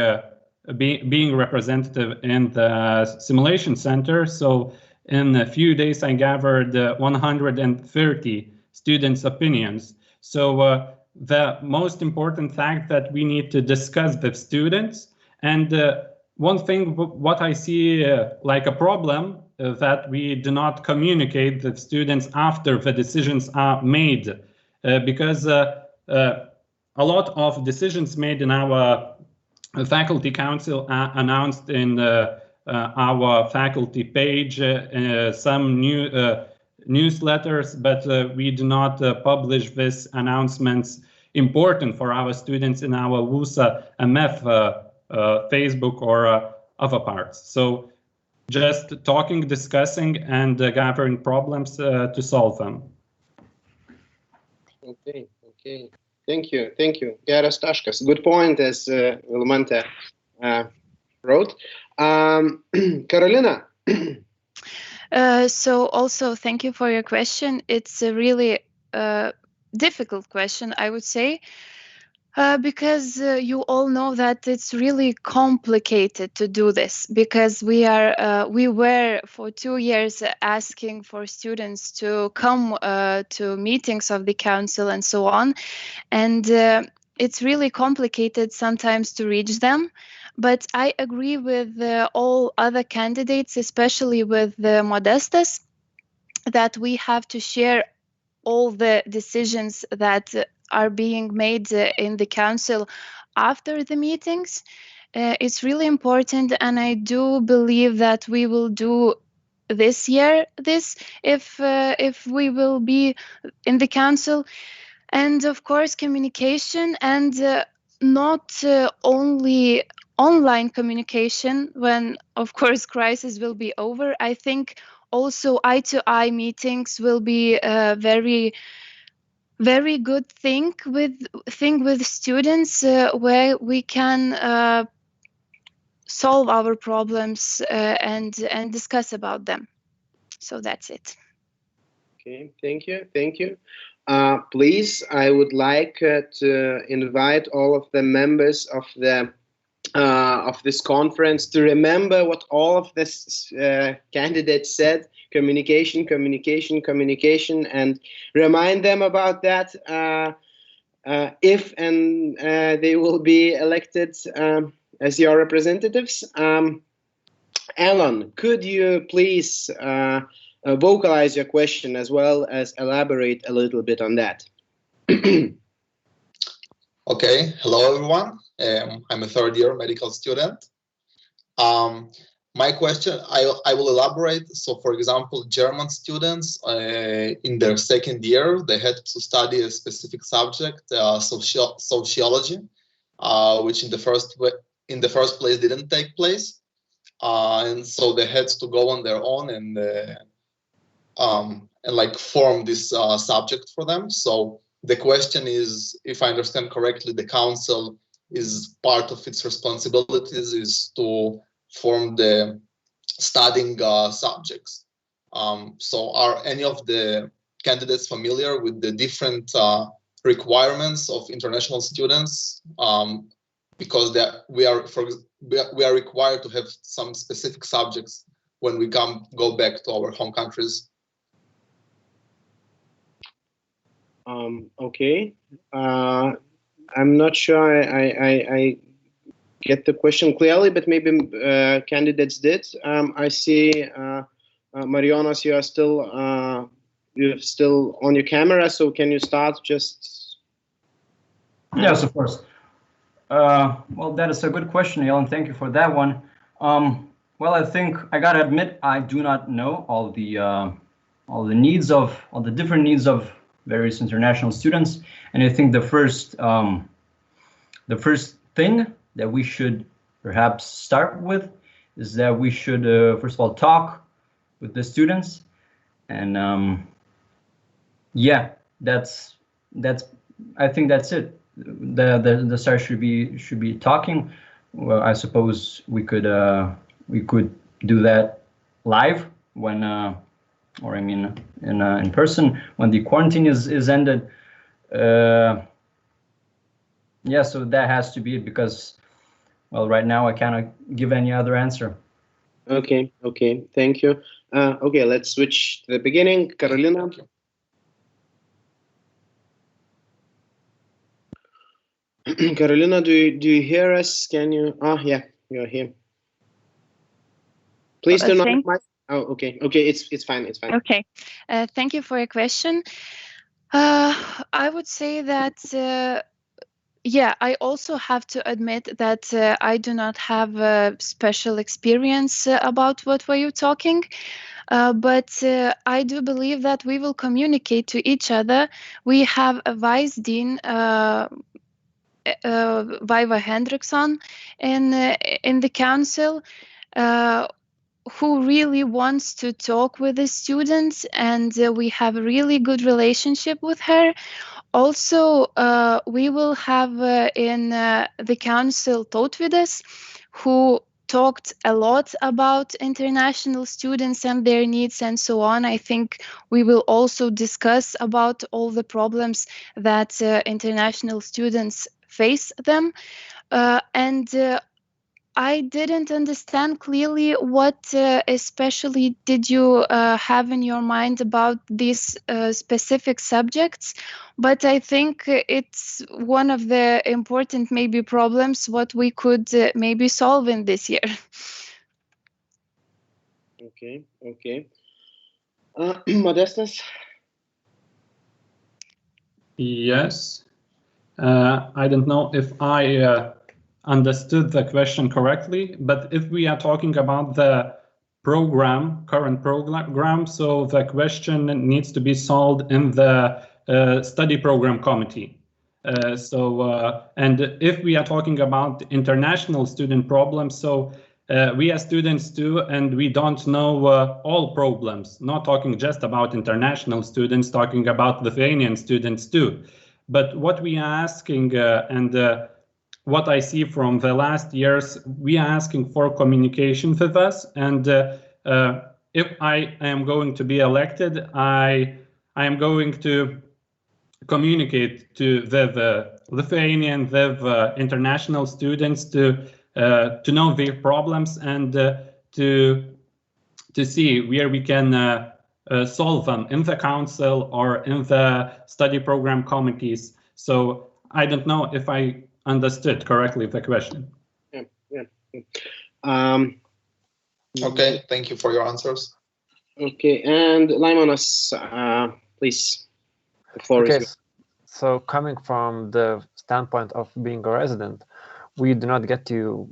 being representative in the simulation center, so in a few days I gathered 130 students' opinions. So the most important fact that we need to discuss with students, and one thing what I see like a problem that we do not communicate with students after the decisions are made, because a lot of decisions made in our faculty council are announced in our faculty page, some new newsletters, but we do not publish these announcements important for our students in our WUSA MF Facebook or other parts. So just talking, discussing, and gathering problems to solve them. Okay. Thank you. Geras taškas. Good point, as Vilmante wrote. Carolina? So also, thank you for your question. It's a really difficult question, I would say, because you all know that it's really complicated to do this, because we were for 2 years asking for students to come to meetings of the council and so on, and it's really complicated sometimes to reach them. But I agree with all other candidates, especially with Modestas, that we have to share all the decisions that are being made in the council after the meetings. It's really important, and I do believe that we will do this year if we will be in the council. And of course, communication, and not only online communication when, of course, crisis will be over. I think also eye-to-eye meetings will be a very good thing with students, where we can solve our problems and discuss about them. So that's it. Okay, thank you. Please, I would like to invite all of the members of this conference to remember what all of this candidates said: communication, and remind them about that if they will be elected as your representatives. Alan, could you please vocalize your question as well as elaborate a little bit on that? Okay, hello everyone. I'm a third-year medical student. My question, I will elaborate. So, for example, German students in their second year, they had to study a specific subject, sociology, which in the first place didn't take place, and so they had to go on their own and like form this subject for them. So the question is, if I understand correctly, the council is part of its responsibilities is to form the studying subjects. So are any of the candidates familiar with the different requirements of international students? Because we are required to have some specific subjects when we go back to our home countries. Okay. I'm not sure I get the question clearly, but maybe candidates did. I see Marijonas, you're still on your camera, so can you start just? Yes, of course. Well, that is a good question, Ellen. Thank you for that one. Well, I think I gotta admit I do not know all the different needs of various international students, and I think the first thing that we should perhaps start with is that we should first of all talk with the students, and yeah, I think that's it. The start should be talking. Well, I suppose we could do that live when or I mean in person when the quarantine is ended. Yeah, so that has to be it, because well, right now I cannot give any other answer. Okay, thank you. Okay, let's switch to the beginning. Carolina. Carolina, do you hear us? Can you? Yeah, you're here. Please do not. Oh, okay, it's fine. Okay, thank you for your question. I would say that yeah, I also have to admit that I do not have a special experience about what were you talking. But I do believe that we will communicate to each other. We have a vice dean, Vaiva Hendrickson, in the council, who really wants to talk with the students, and we have a really good relationship with her. Also, we will have in the council Tautvydas, who talked a lot about international students and their needs and so on. I think we will also discuss about all the problems that international students face them. And I didn't understand clearly what especially did you have in your mind about these specific subjects, but I think it's one of the important maybe problems what we could maybe solve in this year. Okay. Modestas? Yes. I don't know if I understood the question correctly, but if we are talking about the current program, so the question needs to be solved in the study program committee. And if we are talking about international student problems, so we are students too, and we don't know all problems, not talking just about international students, talking about Lithuanian students too. But what we are asking what I see from the last years, we are asking for communication with us. And if I am going to be elected, I am going to communicate to the Lithuanian, the international students to know their problems and to see where we can solve them in the council or in the study program committees. So I don't know if I understood correctly the question. Yeah. Okay, thank you for your answers. Okay, and Laimonas, please, the floor is yours. So coming from the standpoint of being a resident, we do not get to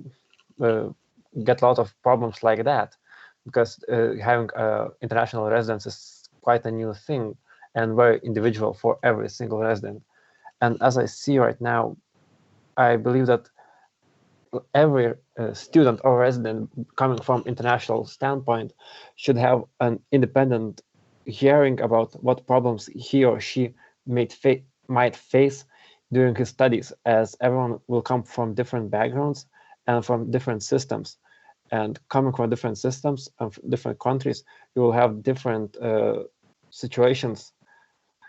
get a lot of problems like that, because having international residence is quite a new thing and very individual for every single resident. And as I see right now, I believe that every student or resident coming from international standpoint should have an independent hearing about what problems he or she might face during his studies, as everyone will come from different backgrounds and from different systems. And coming from different systems of different countries, you will have different situations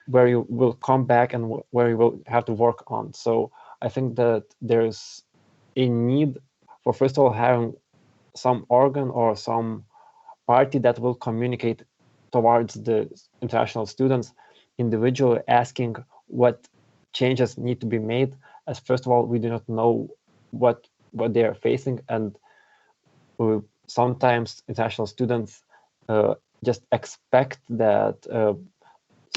where you will come back and where you will have to work on. So I think that there's a need for, first of all, having some organ or some party that will communicate towards the international students individually, asking what changes need to be made, as first of all, we do not know what what they are facing, and sometimes international students just expect that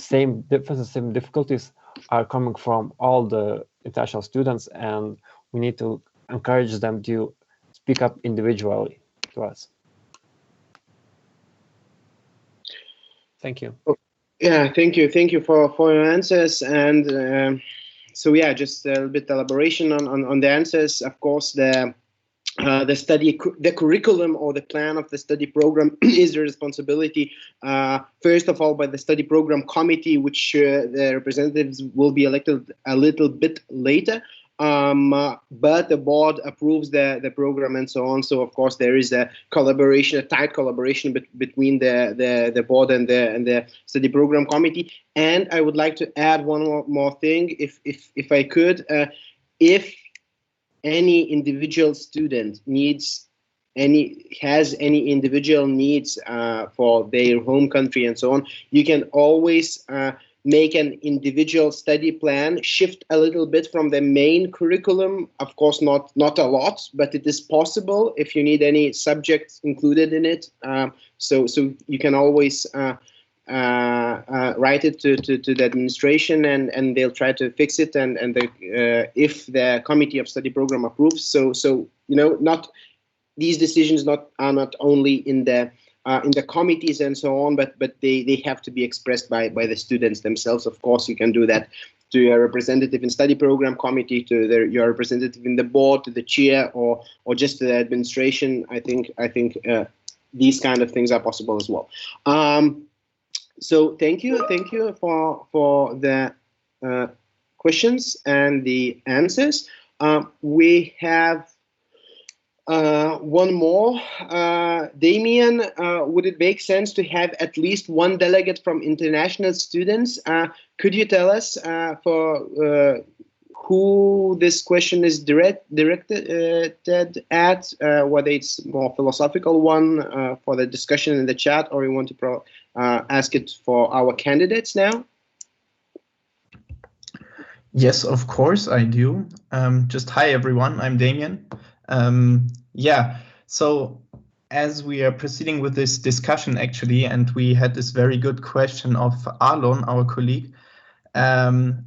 same differences, same difficulties are coming from all the international students, and we need to encourage them to speak up individually to us. Thank you. Yeah, thank you for your answers. And so yeah, just a little bit elaboration on the answers. Of course, the curriculum or the plan of the study program is the responsibility, first of all, by the study program committee, which the representatives will be elected a little bit later. But the board approves the program and so on. So of course there is a collaboration, a tight collaboration between the board and the study program committee. And I would like to add one more thing, if I could. If any individual student has any individual needs for their home country and so on, you can always make an individual study plan, shift a little bit from the main curriculum. Of course, not a lot, but it is possible if you need any subjects included in it. So you can always write it to the administration, and they'll try to fix it. And if the committee of study program approves, so not these decisions are not only in the committees and so on, but they have to be expressed by the students themselves. Of course, you can do that to your representative in study program committee, to your representative in the board, to the chair, or just to the administration. I think these kind of things are possible as well. So thank you for the questions and the answers. We have one more. Damien, would it make sense to have at least one delegate from international students? Could you tell us for who this question is directed at, whether it's more philosophical one for the discussion in the chat, or you want to ask it for our candidates now? Yes, of course I do. Just hi everyone, I'm Damien. Yeah, so as we are proceeding with this discussion actually, and we had this very good question of Alon, our colleague.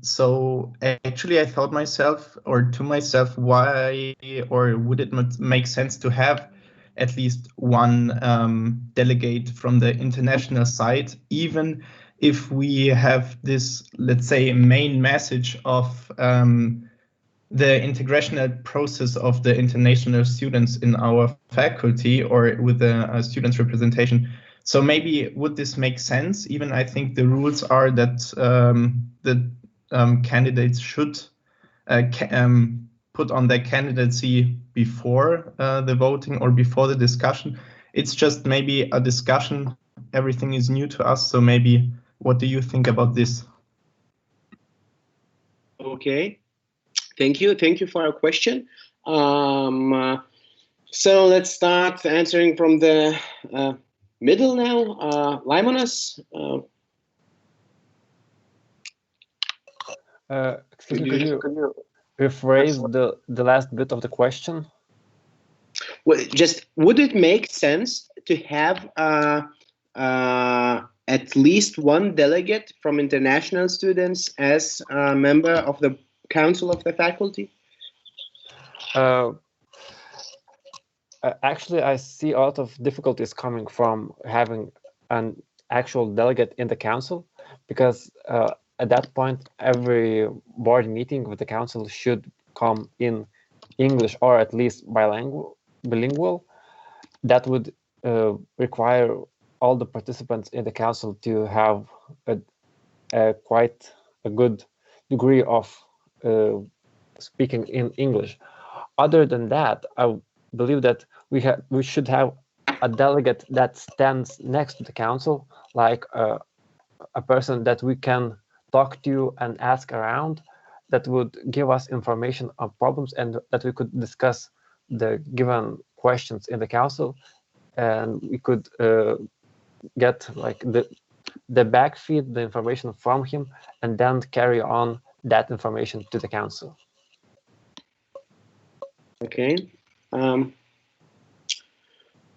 So actually I thought to myself, why, or would it make sense to have at least one delegate from the international side, even if we have this, let's say, main message of the integrational process of the international students in our faculty or with the students representation. So maybe would this make sense? Even I think the rules are that the candidates should put on their candidacy before the voting or before the discussion. It's just maybe a discussion. Everything is new to us. So maybe what do you think about this? Okay. Thank you for your question. So let's start answering from the middle now. Laimonas. Excuse me, could you rephrase the last bit of the question? Well, just would it make sense to have at least one delegate from international students as a member of the Council of the Faculty? Actually, I see a lot of difficulties coming from having an actual delegate in the council, because at that point, every board meeting with the council should come in English or at least bilingual. That would require all the participants in the council to have quite a good degree of speaking in English. Other than that, I believe that we should have a delegate that stands next to the council, like a person that we can talk to and ask around, that would give us information on problems, and that we could discuss the given questions in the council, and we could get like the backfeed the information from him, and then carry on that information to the council. Okay,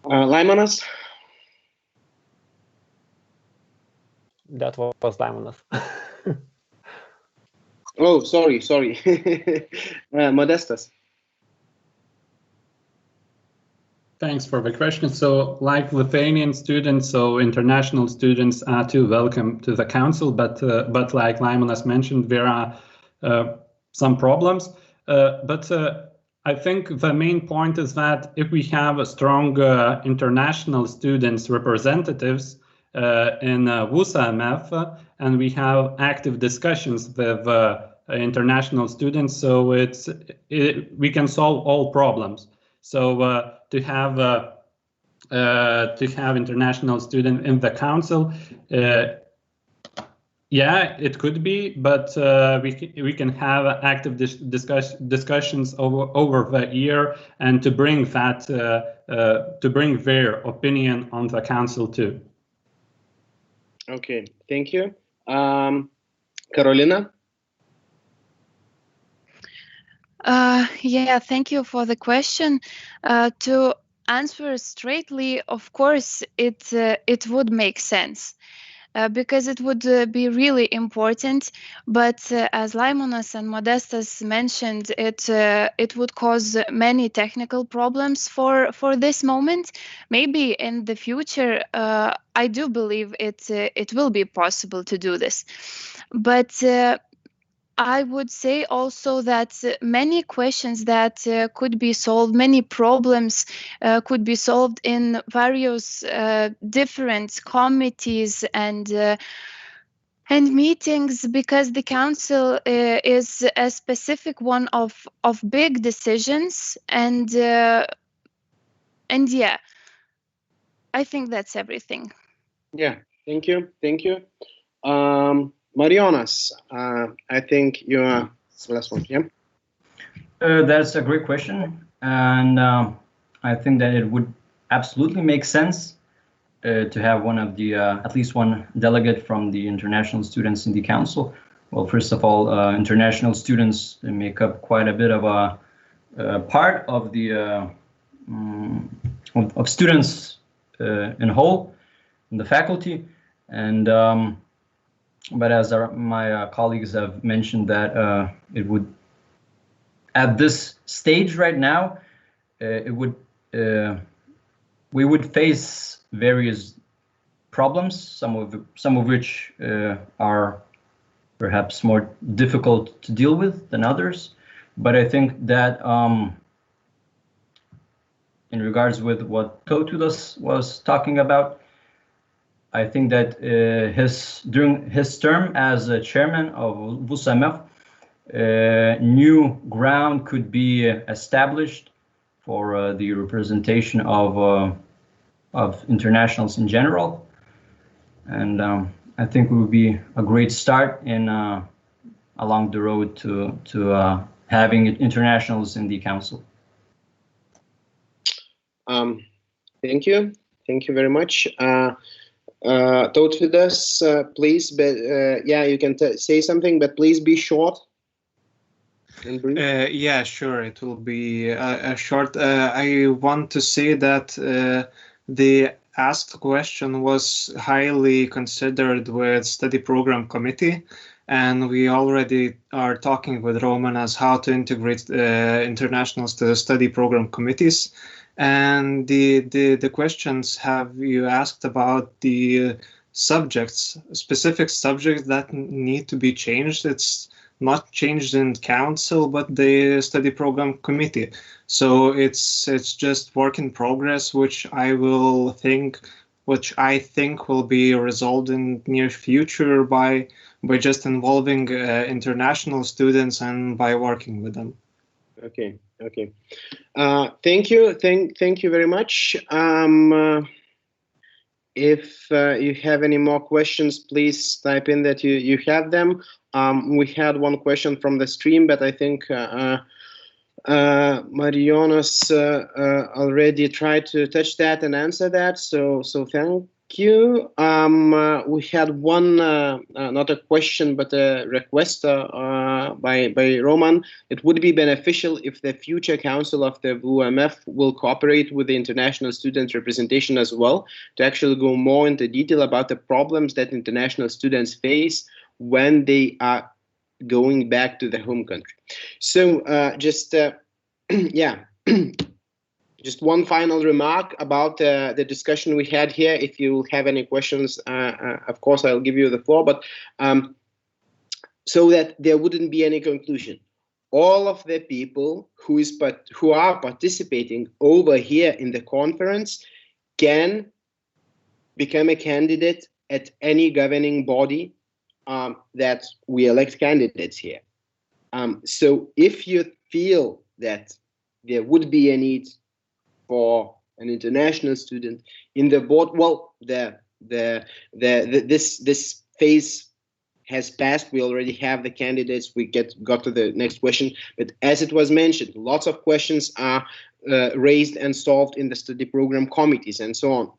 Laimonas? That was Laimonas. Oh, sorry. Modestas. Thanks for the question. So like Lithuanian students, so international students are too welcome to the council, but like Laimonas mentioned, there are some problems. But I think the main point is that if we have a strong international students representatives in WUSA-MF, and we have active discussions with international students, so we can solve all problems. So to have international student in the council, yeah, it could be, but we can have active discussions over the year, and to bring that to bring their opinion on the council too. Okay, thank you. Carolina? Yeah, thank you for the question. To answer straightly, of course, it would make sense. Because it would be really important, but as Laimonas and Modestas mentioned, it would cause many technical problems for this moment. Maybe in the future, I do believe it will be possible to do this, but I would say also that many questions that could be solved, many problems could be solved in various different committees and meetings, because the council is a specific one of big decisions, and yeah, I think that's everything. Yeah, thank you. Marijonas, I think you are the last one. Yeah. That's a great question, and I think that it would absolutely make sense to have one of the at least one delegate from the international students in the council. Well, first of all, international students make up quite a bit of a part of the of students in whole in the faculty, and but as my colleagues have mentioned, that it would, at this stage right now, it would we would face various problems, some of which are perhaps more difficult to deal with than others. But I think that in regards with what Tautvydas was talking about, I think that during his term as chairman of WUSA-MF, new ground could be established for the representation of internationals in general, and I think it would be a great start in along the road to having internationals in the council. Thank you very much. Tautvydas, please, but yeah, you can say something, but please be short and brief. Yeah, sure, it will be short. I want to say that the asked question was highly considered with study program committee, and we already are talking with Roman as how to integrate internationals to the study program committees. And the questions have you asked about the subjects, specific subjects that need to be changed. It's not changed in council, but the study program committee. So it's just work in progress, which I think will be resolved in near future by just involving international students and by working with them. Okay. Thank you very much. If you have any more questions, please type in that you have them. We had one question from the stream, but I think Marijonas already tried to touch that and answer that. So you. We had one, not a question, but a request by Roman. It would be beneficial if the future council of the WMF will cooperate with the international student representation as well, to actually go more into detail about the problems that international students face when they are going back to the home country. So yeah. Just one final remark about the discussion we had here. If you have any questions, of course, I'll give you the floor, but so that there wouldn't be any conclusion. All of the people who are participating over here in the conference can become a candidate at any governing body that we elect candidates here. So if you feel that there would be a need for an international student in the board, well, this phase has passed. We already have the candidates. We got to the next question. But as it was mentioned, lots of questions are raised and solved in the study program committees and so on.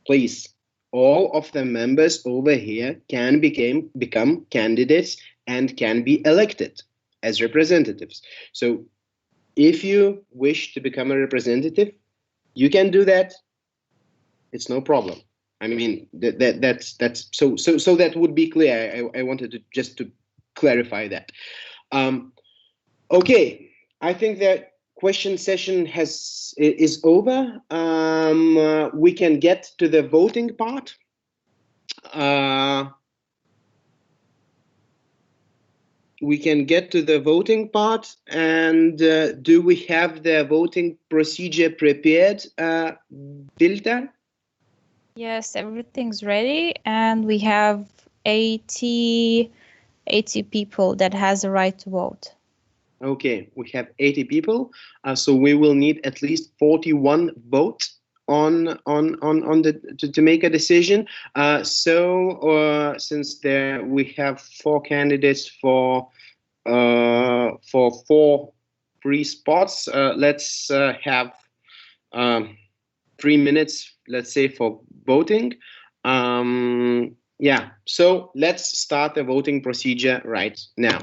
Please, all of the members over here can become candidates and can be elected as representatives. So if you wish to become a representative, you can do that. It's no problem. I mean, that's so that would be clear. I wanted to just to clarify that. Okay, I think that question session is over. We can get to the voting part. We can get to the voting part, and do we have the voting procedure prepared, Vilta? Yes, everything's ready, and we have 80 people that has the right to vote. Okay, we have 80 people, so we will need at least 41 votes to make a decision. Since we have 4 candidates for 4 free spots, let's have 3 minutes, let's say, for voting. Yeah, so let's start the voting procedure right now.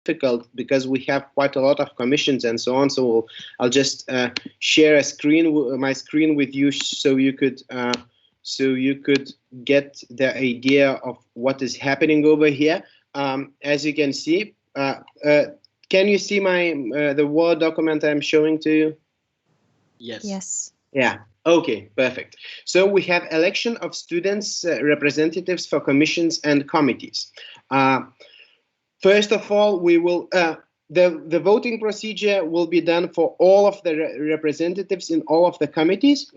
difficult because we have quite a lot of commissions and so on. So I'll just share my screen with you so you could get the idea of what is happening over here. As you can see, can you see the Word document I'm showing to you? Yes. Yes. Yeah. Okay, perfect. So we have election of students representatives for commissions and committees. First of all, we will the voting procedure will be done for all of the representatives in all of the committees.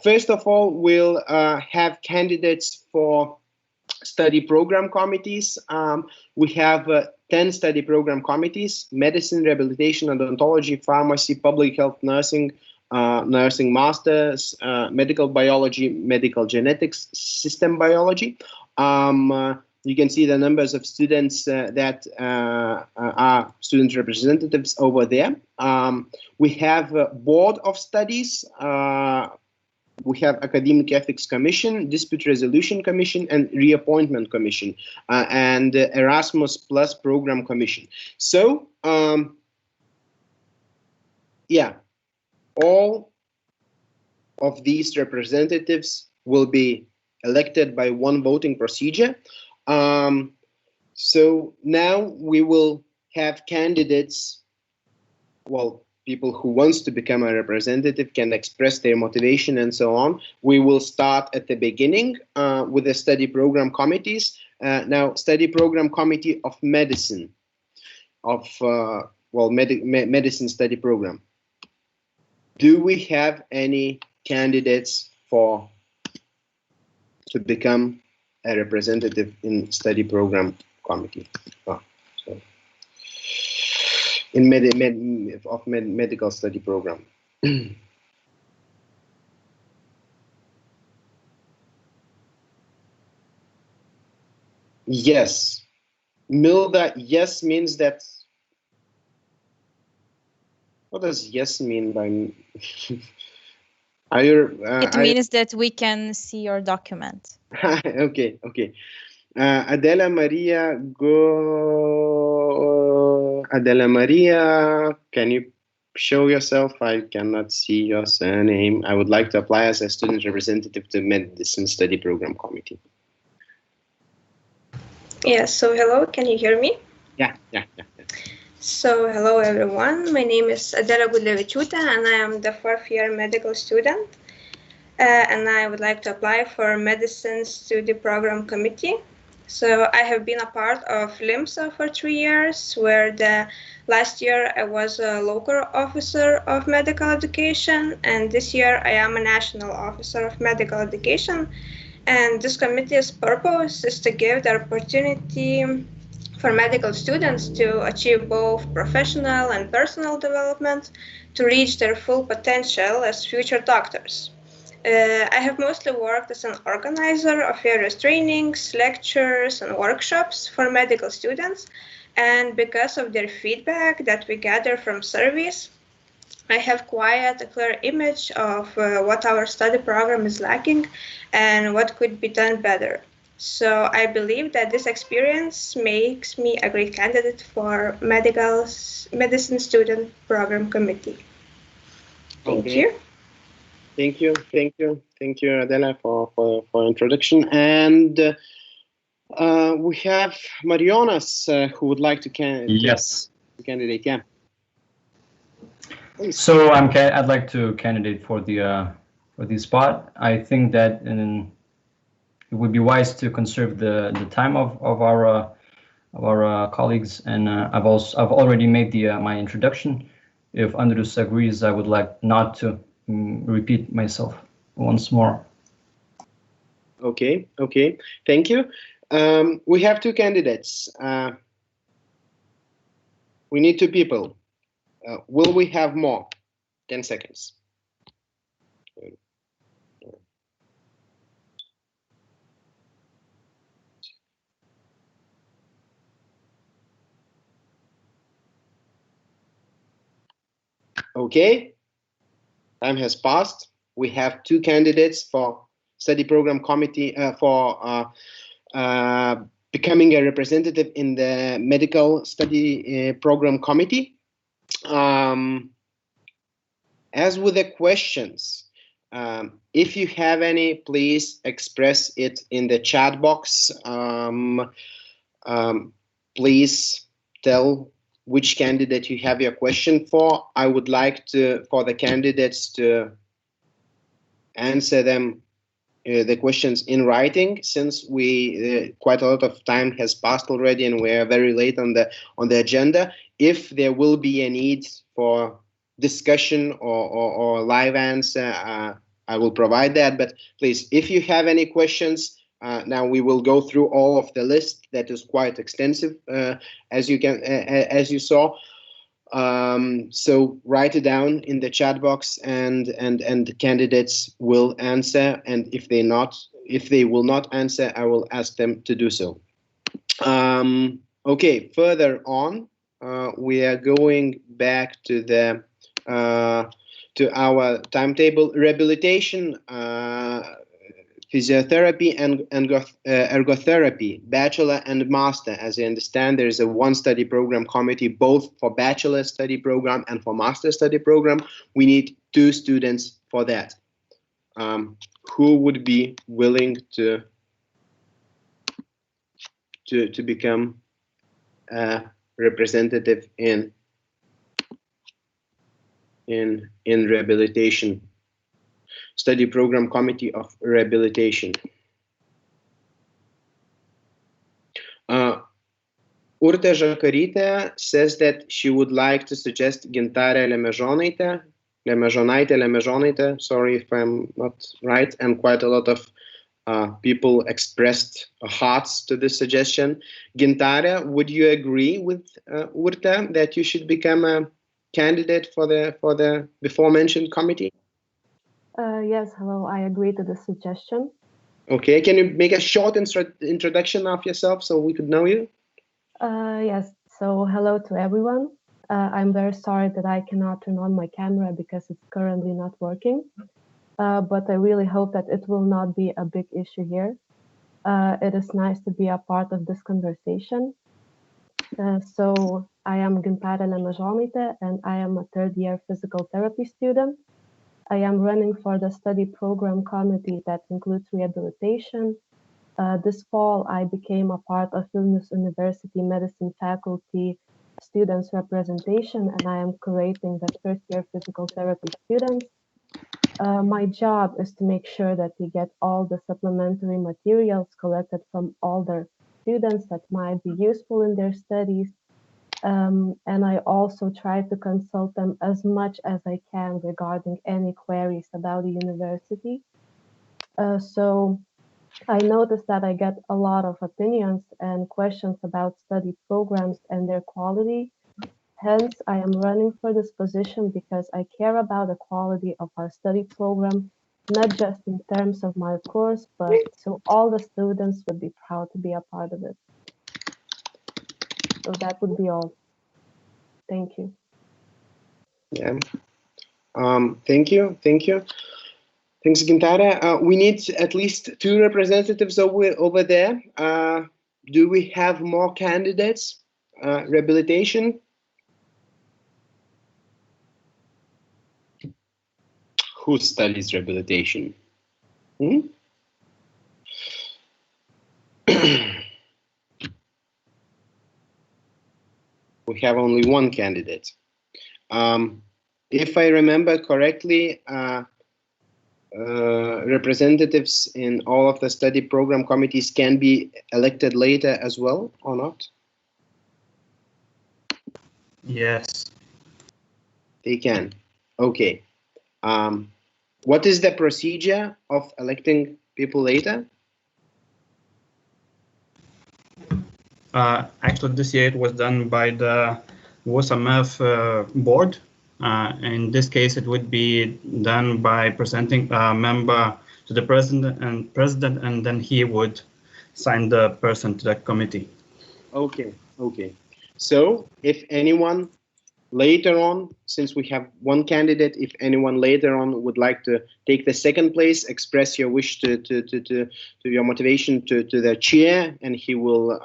First of all, we'll have candidates for study program committees. We have 10 study program committees: medicine, rehabilitation, odontology, pharmacy, public health, nursing, nursing masters, medical biology, medical genetics, system biology. You can see the numbers of students that are student representatives over there. We have a board of studies. We have Academic Ethics Commission, Dispute Resolution Commission, and Reappointment Commission, and Erasmus Plus Program Commission. So, yeah, all of these representatives will be elected by one voting procedure. So now we will have candidates, well, people who wants to become a representative can express their motivation and so on. We will start at the beginning with the study program committees. Now, study program committee of medicine, medicine study program. Do we have any candidates to become a representative in study program committee? In medical study program. Yes. Milda, yes means that. What does yes mean by? Are you? It means that we can see your document. Okay. Adela Maria, go. Adela Maria, can you show yourself? I cannot see your surname. I would like to apply as a student representative to Medicine Study Program Committee. Yes, so hello, can you hear me? Yeah. So hello everyone, my name is Adela Gudlevičiūtė and I am the 4th year medical student. And I would like to apply for Medicine Study Program Committee. So I have been a part of LIMSA for 3 years, where last year I was a local officer of medical education, and this year I am a national officer of medical education. And this committee's purpose is to give the opportunity for medical students to achieve both professional and personal development to reach their full potential as future doctors. I have mostly worked as an organizer of various trainings, lectures, and workshops for medical students, and because of their feedback that we gather from surveys, I have quite a clear image of what our study program is lacking and what could be done better. So I believe that this experience makes me a great candidate for Medicine Student Program Committee. Thank you. Thank you, Adela, for introduction. And we have Marionas who would like to candidate. Yeah. So I'd like to candidate for the spot. I think that it would be wise to conserve the time of our colleagues, and I've already made my introduction. If Andrius agrees, I would like not to repeat myself once more. Okay, thank you. We have 2 candidates. We need 2 people. Will we have more? 10 seconds. Okay, time has passed. We have 2 candidates for study program committee for becoming a representative in the medical study program committee. As with the questions, if you have any, please express it in the chat box. Please tell which candidate you have your question for. I would like for the candidates to answer them, the questions in writing, since we quite a lot of time has passed already and we are very late on the agenda. If there will be a need for discussion or live answer, I will provide that. But please, if you have any questions, now we will go through all of the list that is quite extensive, as you saw. So write it down in the chat box, and the candidates will answer. And if they will not answer, I will ask them to do so. Okay, further on, we are going back to the to our timetable. Rehabilitation, physiotherapy and ergotherapy, bachelor and master. As I understand, there is a one study program committee, both for bachelor study program and for master study program. We need 2 students for that. Who would be willing to become a representative in rehabilitation? Study program committee of rehabilitation. Urte Žakarytė says that she would like to suggest Gintarė Lemežonaitė, sorry if I'm not right, and quite a lot of people expressed hearts to this suggestion. Gintarė, would you agree with Urte that you should become a candidate for the before mentioned committee? Yes, hello, I agree to the suggestion. Okay, can you make a short introduction of yourself so we could know you? Yes, so hello to everyone. I'm very sorry that I cannot turn on my camera because it's currently not working, but I really hope that it will not be a big issue here. It is nice to be a part of this conversation. So I am Gintarė Lemežonaitė and I am a third-year physical therapy student. I am running for the study program committee that includes rehabilitation. This fall, I became a part of Vilnius University Medicine faculty students representation, and I am curating the first-year physical therapy students. My job is to make sure that we get all the supplementary materials collected from older students that might be useful in their studies. And I also try to consult them as much as I can regarding any queries about the university. So I noticed that I get a lot of opinions and questions about study programs and their quality. Hence, I am running for this position because I care about the quality of our study program, not just in terms of my course, but so all the students would be proud to be a part of it. So that would be all. Thank you. Yeah. Thank you. Thanks, Gintarė. We need at least 2 representatives over there. Do we have more candidates? Rehabilitation? Who studies rehabilitation? We have only 1 candidate. If I remember correctly, representatives in all of the study program committees can be elected later as well, or not? Yes. They can. Okay. What is the procedure of electing people later? Actually, this year it was done by the USMF board. In this case, it would be done by presenting a member to the president, and then he would sign the person to the committee. Okay. So if anyone later on, since we have one candidate, if anyone later on would like to take the second place, express your wish to your motivation to the chair, and he will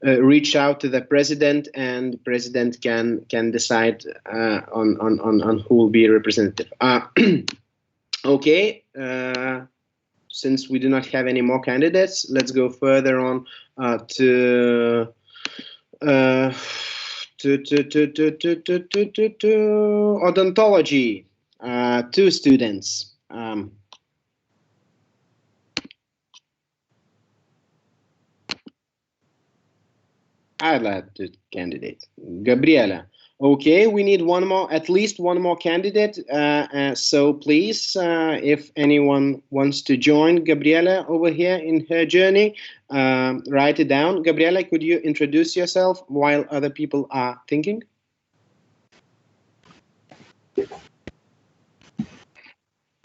reach out to the president, and the president can decide on who will be representative. Okay. Since we do not have any more candidates, let's go further on to odontology. 2 students. I'd like to candidate. Gabriela. Okay, we need one more, at least one more candidate. So please, if anyone wants to join Gabriela over here in her journey, write it down. Gabriela, could you introduce yourself while other people are thinking?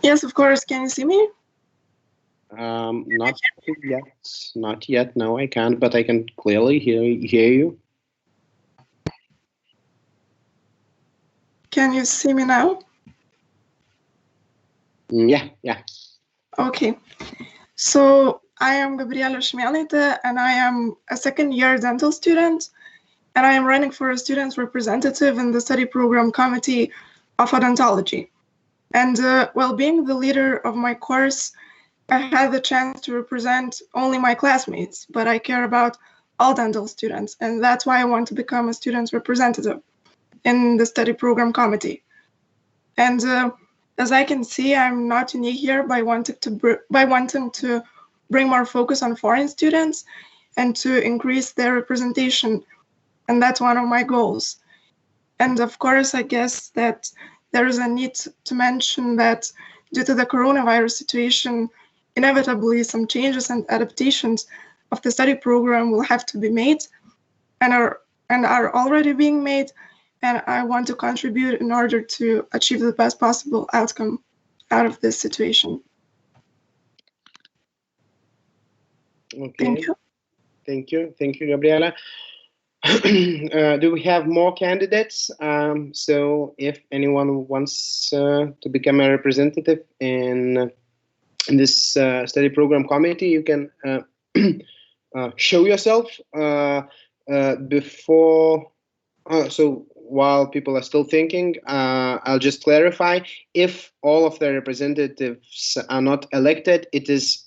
Yes, of course. Can you see me? Not yet. Not yet. No, I can't, but I can clearly hear you. Can you see me now? Yeah. Okay. So I am Gabriela Šmėnaitė, and I am a second-year dental student, and I am running for a student's representative in the study program committee of odontology. And while being the leader of my course, I had the chance to represent only my classmates, but I care about all dental students, and that's why I want to become a student's representative in the study program committee. And as I can see, I'm not unique here by wanting to bring more focus on foreign students and to increase their representation. And that's one of my goals. And of course, I guess that there is a need to mention that due to the coronavirus situation, inevitably some changes and adaptations of the study program will have to be made and are already being made. And I want to contribute in order to achieve the best possible outcome out of this situation. Okay. Thank you, Gabriela. Do we have more candidates? So if anyone wants to become a representative in this study program committee, you can show yourself before. So while people are still thinking, I'll just clarify. If all of the representatives are not elected, it is,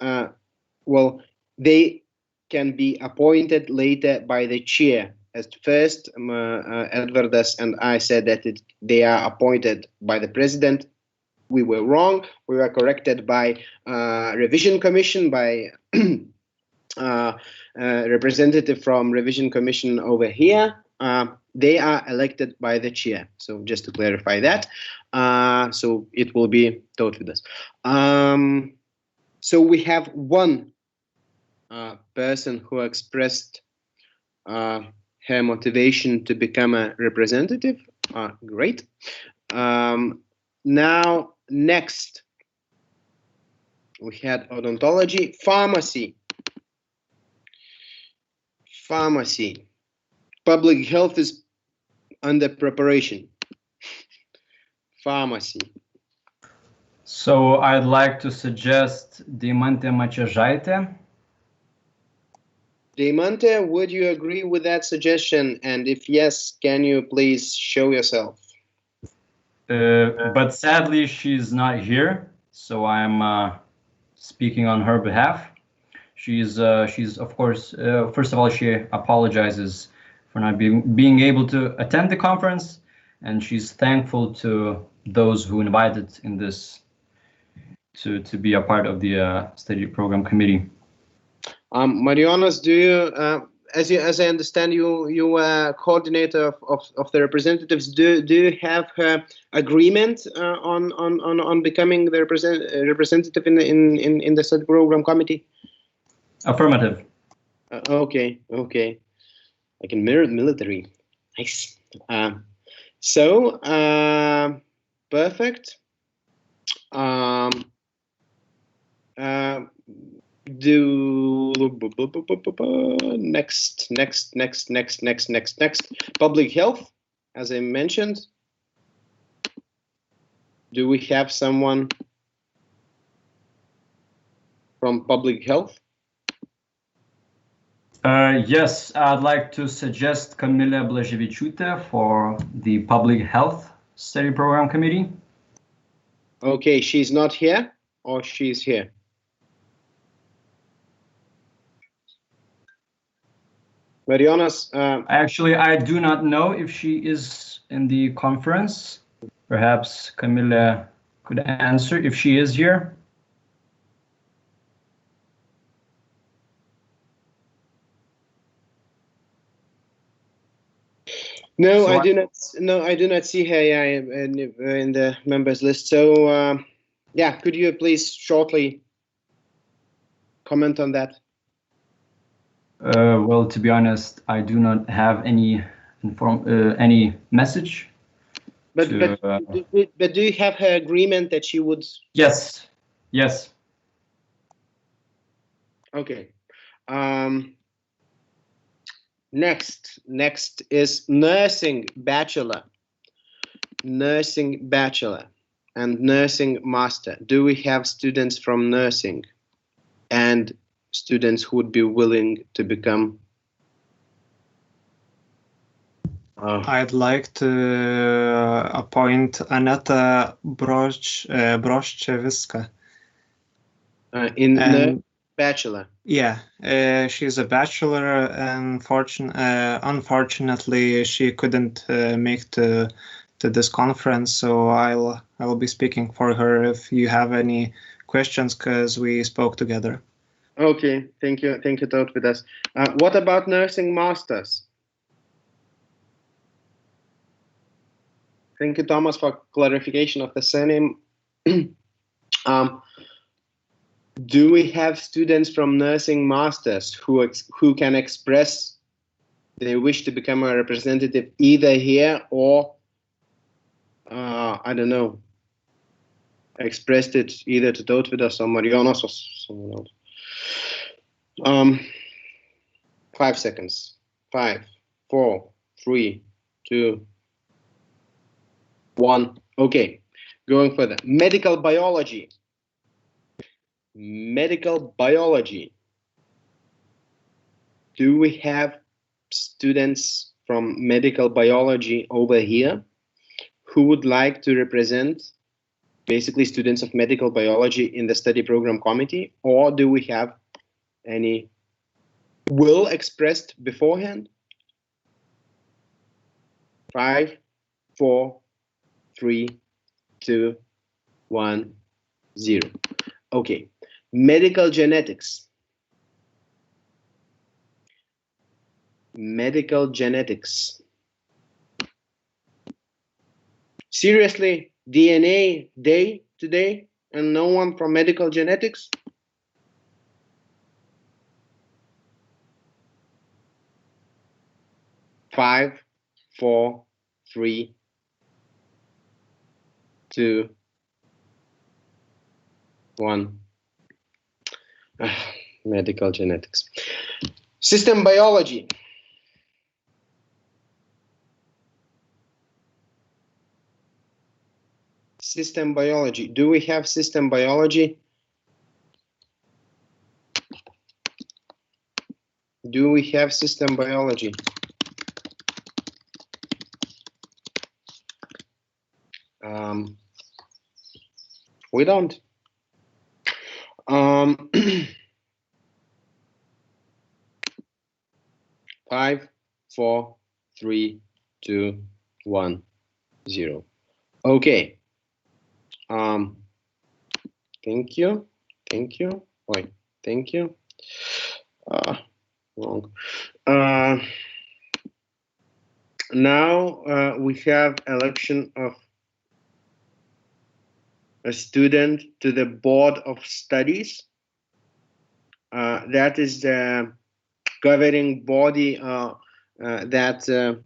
well, they can be appointed later by the chair. At first, Edvardas and I said that they are appointed by the president. We were wrong. We were corrected by revision commission, by representative from revision commission over here. They are elected by the chair. So just to clarify that, so it will be taught with us. So we have one person who expressed her motivation to become a representative. Great. Now, next, we had odontology, pharmacy. Public health is under preparation. Pharmacy. So I'd like to suggest Deimantė Mačiežaitė. Deimantė, would you agree with that suggestion? And if yes, can you please show yourself? But sadly, she's not here, so I'm speaking on her behalf. She's of course, first of all, she apologizes for not being able to attend the conference, and she's thankful to those who invited in this to be a part of the study program committee. Marijonas, do you, as I understand, you were coordinator of the representatives. Do you have her agreement on becoming the representative in the study program committee? Affirmative. Okay. Like in military. Nice. So perfect. Next. Public health. as I mentioned. Do we have someone from public health? Yes, I'd like to suggest Kamilė Blaževičiūtė for the Public Health Study Program Committee. Okay, she's not here, or she's here? Marijonas, actually, I do not know if she is in the conference. Perhaps Kamilė could answer if she is here. No, so I do not. No, I do not see her in the members list. So, yeah, could you please shortly comment on that? Well, to be honest, I do not have any message. But do you have her agreement that she would? Yes. Yes. Okay. Next is nursing bachelor, and nursing master. Do we have students from nursing and students who would be willing to become? I'd like to appoint Aneta Broszczewska. In bachelor. Yeah, she's a bachelor, and unfortunately she couldn't make to this conference, so I'll be speaking for her if you have any questions, because we spoke together. Okay, thank you, Tautvydas. What about nursing masters? Thank you, Thomas, for clarification of the surname. Do we have students from nursing masters who can express their wish to become a representative either here or, I don't know, expressed it either to Tautvydas or Marijonas or someone else? 5 seconds. 5, 4, 3, 2, 1. Okay, going further. Medical biology. Do we have students from medical biology over here who would like to represent basically students of medical biology in the study program committee, or do we have any will expressed beforehand? 5, 4, 3, 2, 1, 0. Okay. Medical genetics. Seriously, DNA day today and no one from medical genetics? Five, 4, 3, 2, 1. Medical genetics. System biology. Do we have system biology? We don't. 5, 4, 3, 2, 1, 0. Okay. Thank you. Wait, thank you. Wrong. Now we have election of a student to the board of studies. That is the governing body that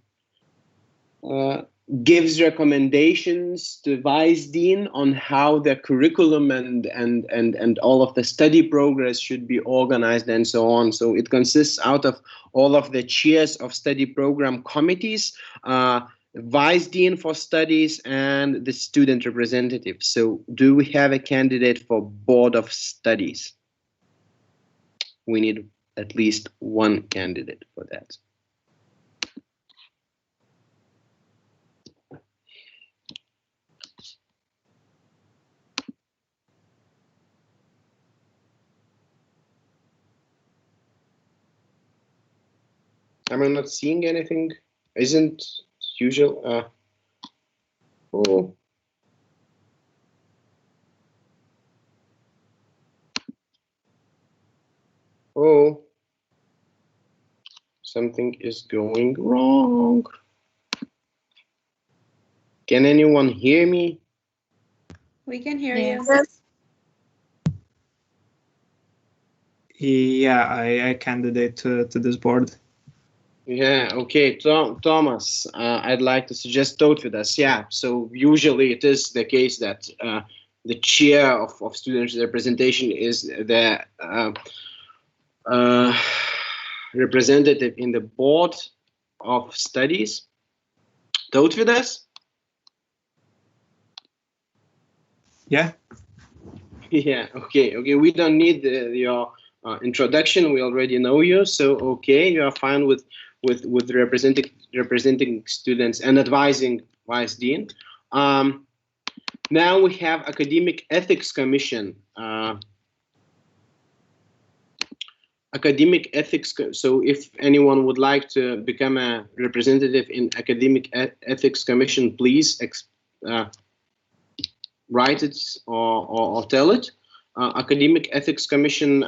gives recommendations to vice dean on how the curriculum and all of the study progress should be organized and so on. So it consists out of all of the chairs of study program committees vice dean for studies, and the student representative. So do we have a candidate for board of studies? We need at least one candidate for that. Am I not seeing anything? Isn't usual? Oh. Oh. Something is going wrong. Can anyone hear me? We can hear you. Yeah, I candidate to this board. Yeah, okay, Thomas, I'd like to suggest Tautvydas. Yeah, so usually it is the case that the chair of students representation is the representative in the board of studies. Tautvydas? Yeah. Yeah, okay, we don't need your introduction. We already know you, so okay, you are fine with representing students and advising vice dean. Now we have academic ethics commission. Academic ethics. So if anyone would like to become a representative in academic ethics commission, please write it or tell it. Academic ethics commission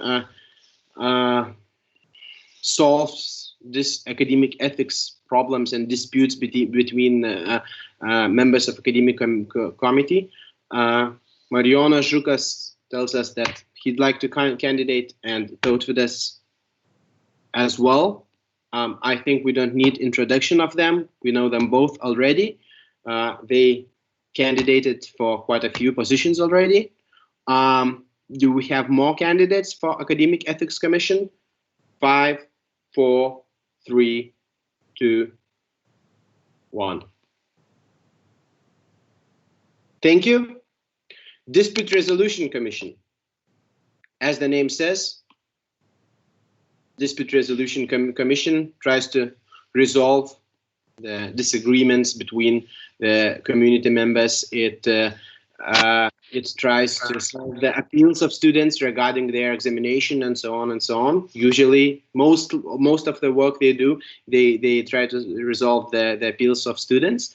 solves this academic ethics problems and disputes between members of academic committee. Marijonas Žukas tells us that he'd like to candidate, and Tautvydas as well. I think we don't need introduction of them. We know them both already. They candidated for quite a few positions already. Do we have more candidates for academic ethics commission? 5, 4, 3, 2, 1. Thank you. Dispute Resolution Commission. As the name says, Dispute Resolution Commission tries to resolve the disagreements between the community members. It tries to solve the appeals of students regarding their examination and so on and so on. Usually, most of the work they do, they try to resolve the appeals of students.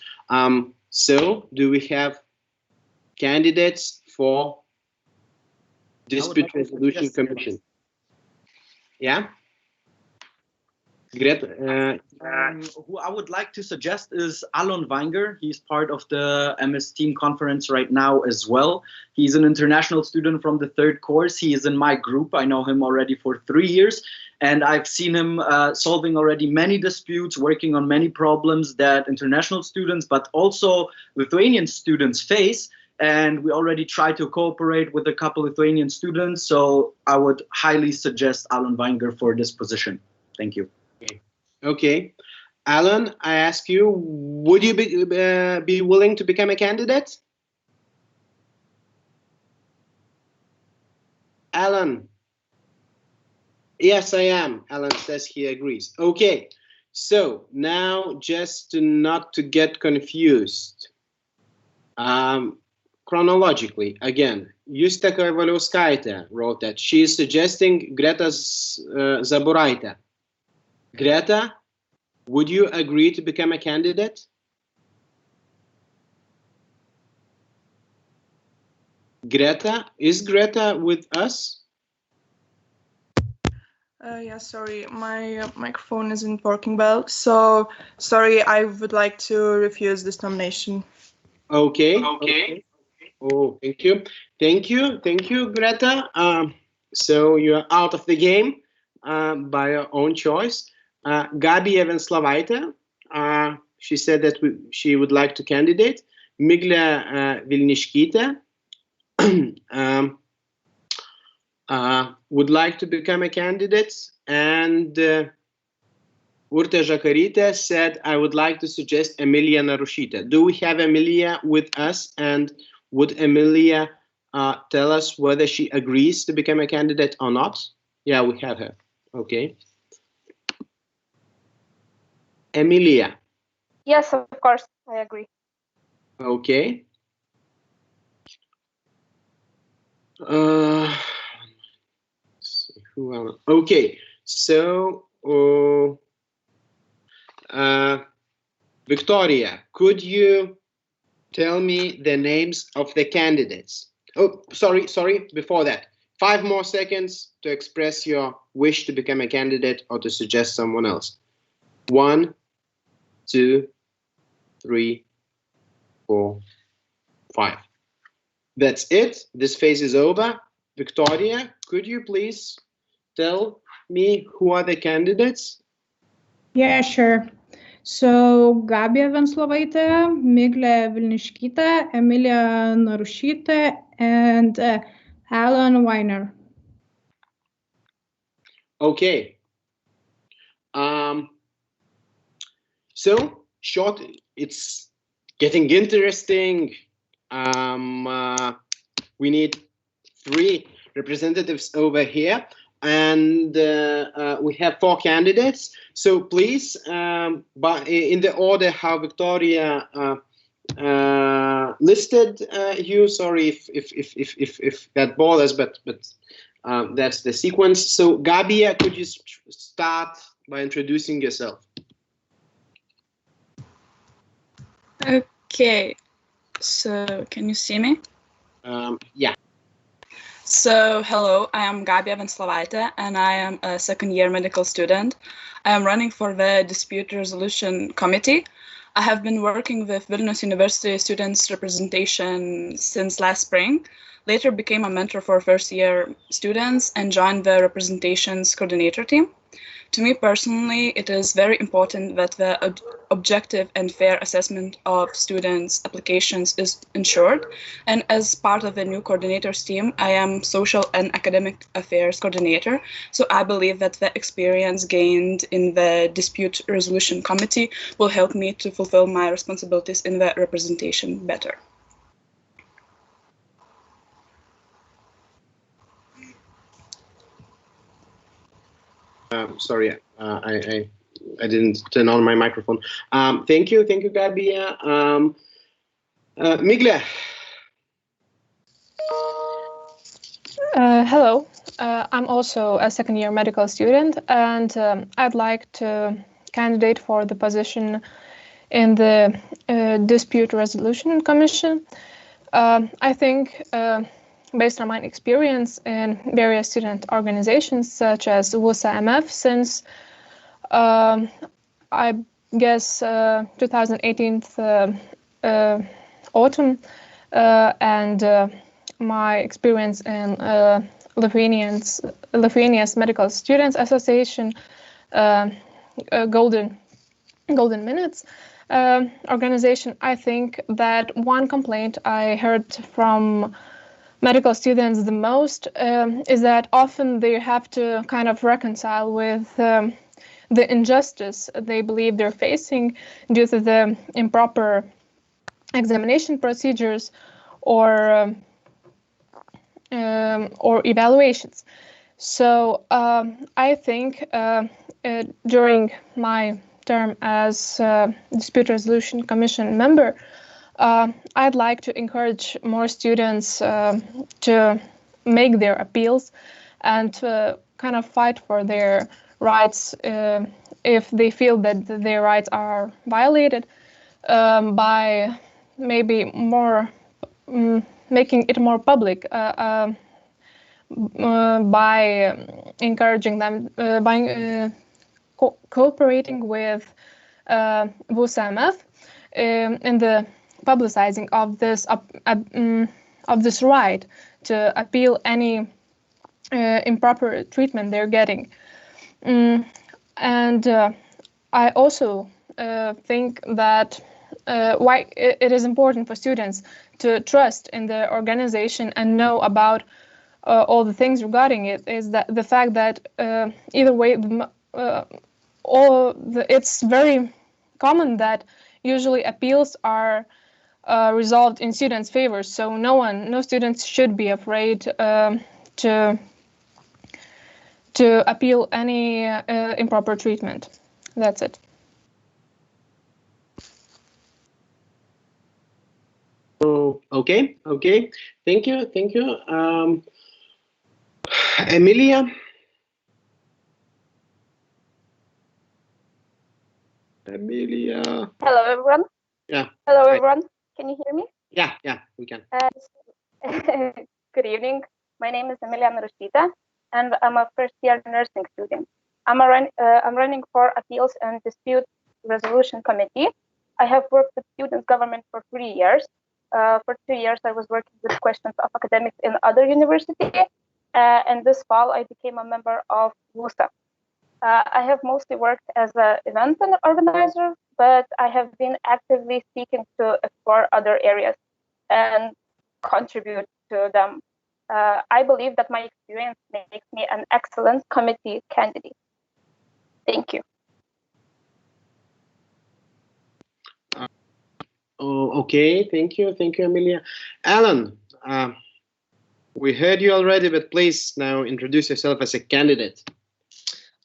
So, do we have candidates for Dispute Resolution Commission? Yeah. Greta, who I would like to suggest is Alon Wenger. He's part of the MS Team conference right now as well. He's an international student from the 3rd course. He is in my group. I know him already for 3 years, and I've seen him solving already many disputes, working on many problems that international students, but also Lithuanian students face. And we already try to cooperate with a couple Lithuanian students. So I would highly suggest Alon Wenger for this position. Thank you. Okay, Alan, I ask you, would you be willing to become a candidate? Alan? Yes, I am. Alan says he agrees. Okay, so now just not to get confused. Chronologically, again, Justė Kavaliauskaitė wrote that she is suggesting Greta Zaburaitė. Greta, would you agree to become a candidate? Greta, is Greta with us? Yeah, sorry, my microphone isn't working well. So, sorry, I would like to refuse this nomination. Okay. Oh, thank you. Thank you, Greta. So you're out of the game by your own choice. Gabi Evenslavaitė, she said that she would like to candidate. Miglė Vilniškytė would like to become a candidate, and Urte Žakarytė said, I would like to suggest Emilia Narušytė. Do we have Emilia with us? And would Emilia tell us whether she agrees to become a candidate or not? Yeah, we have her. Okay. Emilia. Yes, of course, I agree. Okay. Okay, so Victoria, could you tell me the names of the candidates? Oh, sorry, before that. 5 more seconds to express your wish to become a candidate or to suggest someone else. 1, 2, 3, 4, 5. That's it. This phase is over. Victoria, could you please tell me who are the candidates? Yeah, sure. So Gabija Venslovaitė, Miglė Vilniškytė, Emilia Narušytė, and Alan Weiner. Okay. So short, it's getting interesting. We need 3 representatives over here, and we have 4 candidates. So please, but in the order how Victoria listed you. Sorry if that bothers, but that's the sequence. So Gabija, could you start by introducing yourself? Okay. So can you see me? Yeah. So hello, I am Gabija Venslovaitė and I am a second-year medical student. I am running for the Dispute Resolution Committee. I have been working with Vilnius University Students Representation since last spring. Later became a mentor for first-year students and joined the Representations Coordinator team. To me personally, it is very important that the objective and fair assessment of students' applications is ensured. And as part of the new coordinators team, I am social and academic affairs coordinator. So I believe that the experience gained in the dispute resolution committee will help me to fulfill my responsibilities in the representation better. Sorry, I didn't turn on my microphone. Thank you, Gabija. Miglė. Hello, I'm also a second-year medical student, and I'd like to candidate for the position in the Dispute Resolution Commission. I think, based on my experience in various student organizations such as WUSA MF since I guess 2018 autumn, and my experience in Lithuania's Medical Students Association, Golden Minutes organization, I think that one complaint I heard from medical students the most is that often they have to kind of reconcile with the injustice they believe they're facing due to the improper examination procedures or evaluations. So I think during my term as Dispute Resolution Commission member, I'd like to encourage more students to make their appeals and to kind of fight for their rights if they feel that their rights are violated, by maybe more making it more public, by encouraging them, by cooperating with WUSA MF in the publicizing of this right to appeal any improper treatment they're getting. And I also think that why it is important for students to trust in the organization and know about all the things regarding it is that the fact that either way it's very common that usually appeals are resolved in students' favor. So no students should be afraid to appeal any improper treatment. That's it. Oh, okay. Thank you. Emilia. Hello, everyone. Yeah. Hello, everyone. Can you hear me? Yeah, we can. Good evening. My name is Emilia Narushita, and I'm a first-year nursing student. I'm running for Appeals and Dispute Resolution Committee. I have worked with student government for 3 years. For 2 years, I was working with questions of academics in other universities, and this fall, I became a member of WUSA. I have mostly worked as an event organizer, but I have been actively seeking to explore other areas and contribute to them. I believe that my experience makes me an excellent committee candidate. Thank you. Okay, thank you, Emilia. Alan, we heard you already, but please now introduce yourself as a candidate.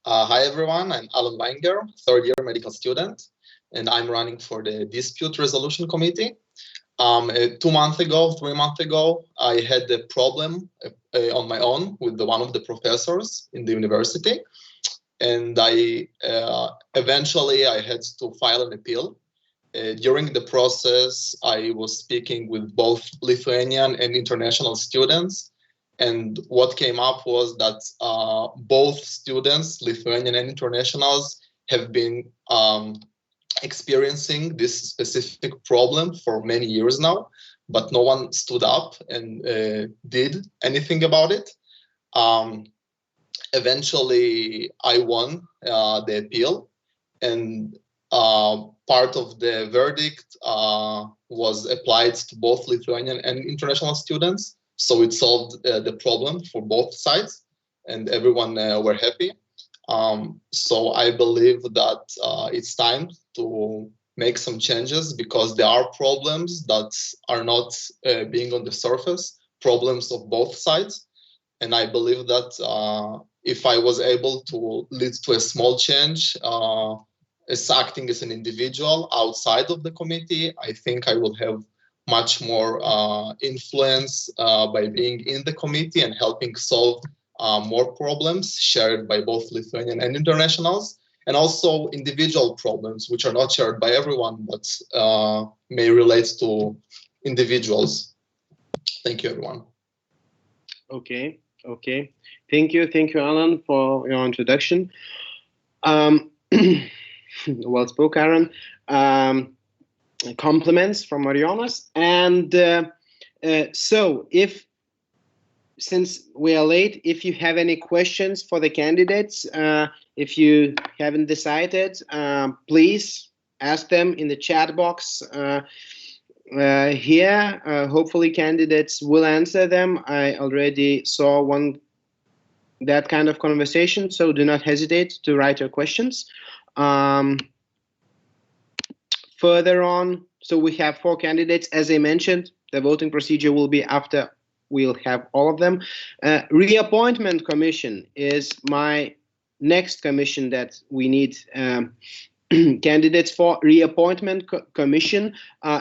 Hi everyone, I'm Alan Wenger, third-year medical student, and I'm running for the Dispute Resolution Committee. 3 months ago, I had a problem on my own with one of the professors in the university, and eventually I had to file an appeal. During the process, I was speaking with both Lithuanian and international students, and what came up was that both students, Lithuanian and internationals, have been experiencing this specific problem for many years now, but no one stood up and did anything about it. Eventually, I won the appeal, and part of the verdict was applied to both Lithuanian and international students. So it solved the problem for both sides, and everyone were happy. So I believe that it's time to make some changes, because there are problems that are not being on the surface, problems of both sides. And I believe that if I was able to lead to a small change, as acting as an individual outside of the committee, I think I will have much more influence by being in the committee and helping solve more problems shared by both Lithuanian and internationals, and also individual problems which are not shared by everyone, but may relate to individuals. Thank you, everyone. Okay. Thank you, Alan, for your introduction. Well spoken, Aaron. Compliments from Marijonas. And so since we are late, if you have any questions for the candidates, if you haven't decided, please ask them in the chat box here. Hopefully candidates will answer them. I already saw that kind of conversation, so do not hesitate to write your questions. Further on, so we have 4 candidates. As I mentioned, the voting procedure will be after we'll have all of them. Reappointment commission is my next commission that we need candidates for. Reappointment commission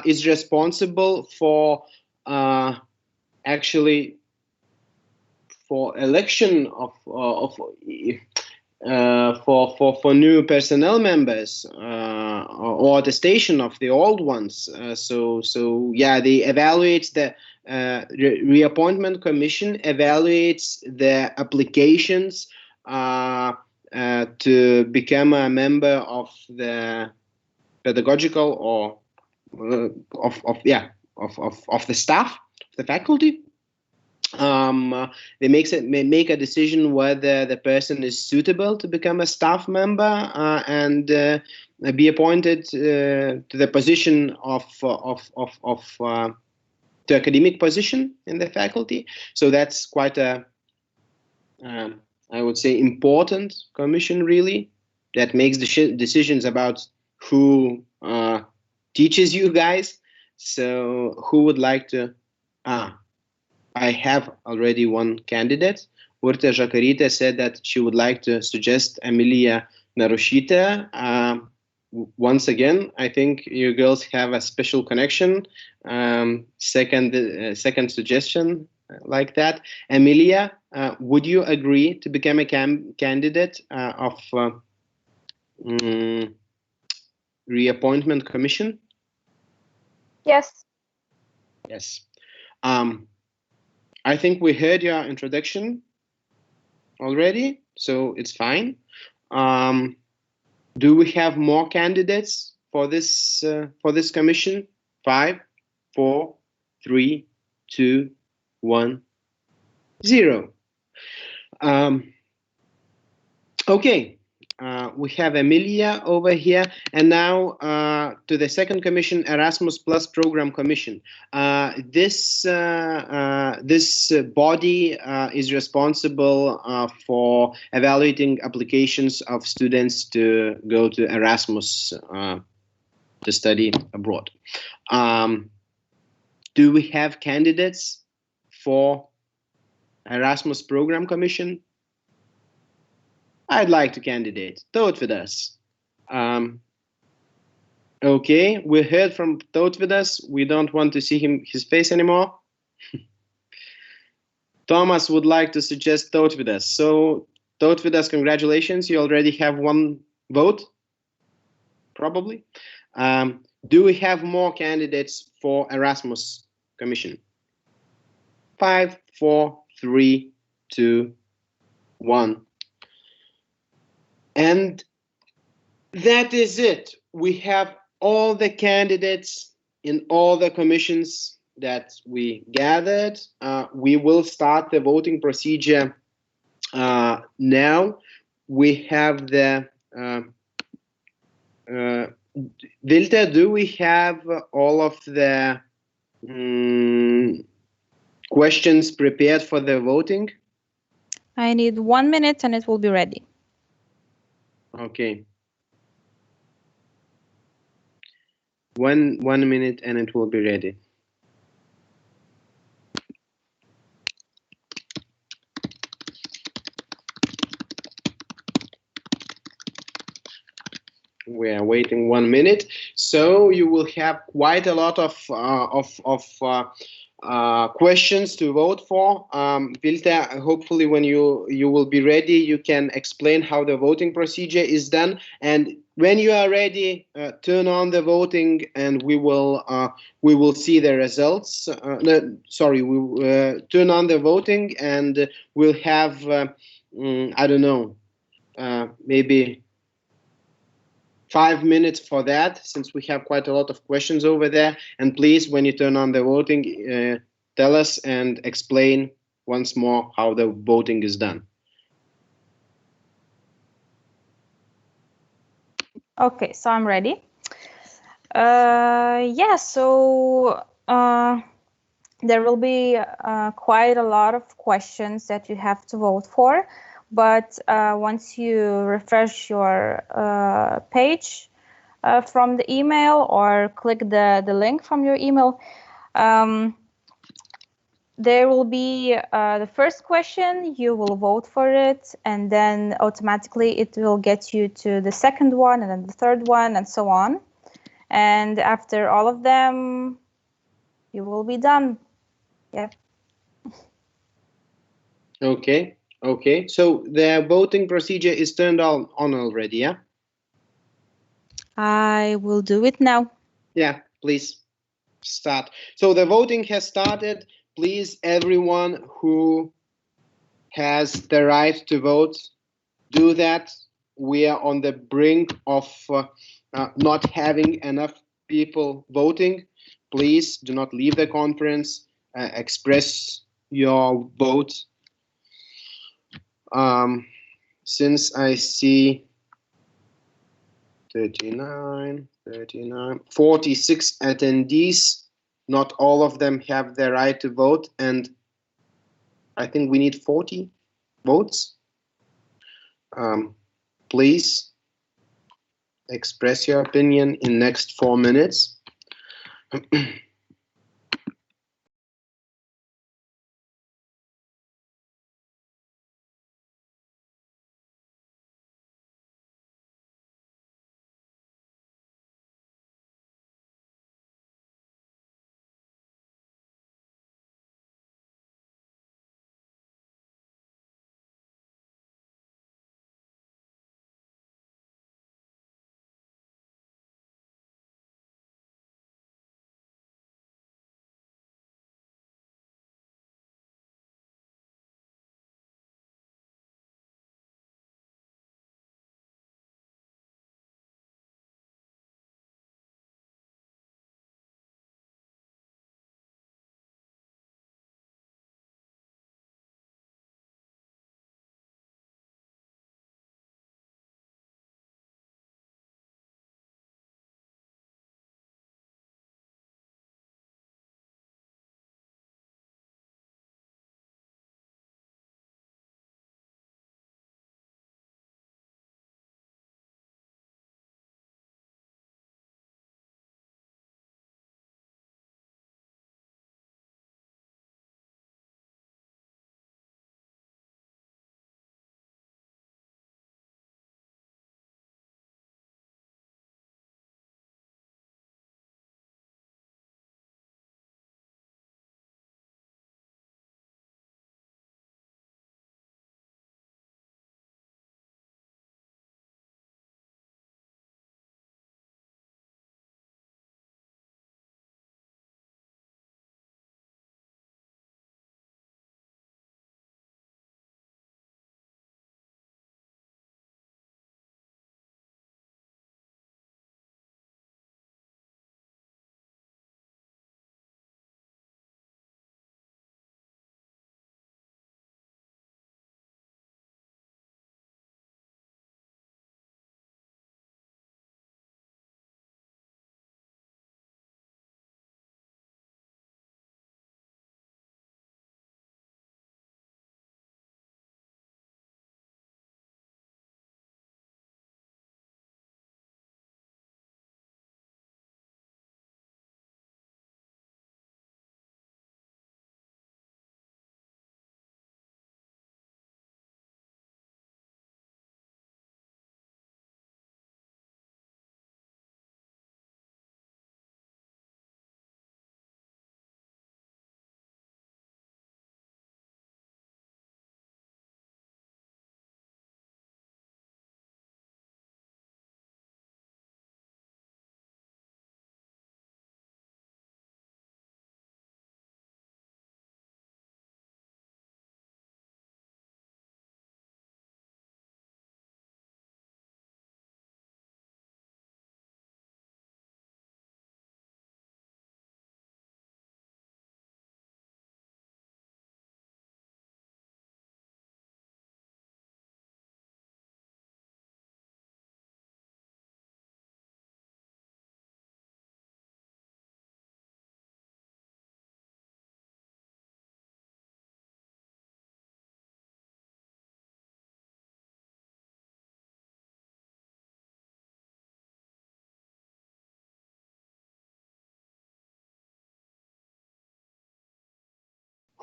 is responsible for actually for election of for new personnel members or attestation of the old ones. So yeah, they evaluate the reappointment commission evaluates the applications to become a member of the pedagogical or of the staff, the faculty. They make a decision whether the person is suitable to become a staff member and be appointed to the position to academic position in the faculty. So that's quite a I would say important commission, really. that makes the decisions about who teaches you guys. So who would like to? I have already one candidate. Urte Žakarytė said that she would like to suggest Emilija Narušytė. Once again, I think you girls have a special connection. Second suggestion like that. Emilija, would you agree to become a candidate of reappointment commission? Yes. Yes. I think we heard your introduction already, so it's fine. Do we have more candidates for this commission? 5, 4, 3, 2, 1, 0. Okay. We have Emilija over here, and now to the second commission, Erasmus Plus Program Commission. This body is responsible for evaluating applications of students to go to Erasmus to study abroad. Do we have candidates for Erasmus Program Commission? I'd like to candidate. Tautvydas. Okay, we heard from Tautvydas. We don't want to see his face anymore. Thomas would like to suggest Tautvydas. So, Tautvydas, congratulations. You already have one vote, probably. Do we have more candidates for Erasmus Commission? 5, 4, 3, 2, 1. And that is it. We have all the candidates in all the commissions that we gathered. We will start the voting procedure now. We have the Vilte, do we have all of the questions prepared for the voting? I need 1 minute and it will be ready. Okay. One minute and it will be ready. We are waiting 1 minute, so you will have quite a lot of questions to vote for. Vilte, hopefully when you will be ready, you can explain how the voting procedure is done. And when you are ready, turn on the voting, and we will see the results. Turn on the voting, and we'll have I don't know, maybe 5 minutes for that, since we have quite a lot of questions over there. And please, when you turn on the voting, tell us and explain once more how the voting is done. Okay, so I'm ready. Yeah, so there will be quite a lot of questions that you have to vote for. But once you refresh your page from the email or click the link from your email, there will be the first question. You will vote for it, and then automatically it will get you to the second one, and then the third one, and so on. And after all of them, you will be done. Yeah. Okay. Okay, so the voting procedure is turned on already, yeah? I will do it now. Yeah, please start. So the voting has started. Please, everyone who has the right to vote, do that. We are on the brink of not having enough people voting. Please do not leave the conference. Express your vote. Since I see 46 attendees, not all of them have the right to vote, and I think we need 40 votes. Please express your opinion in next 4 minutes.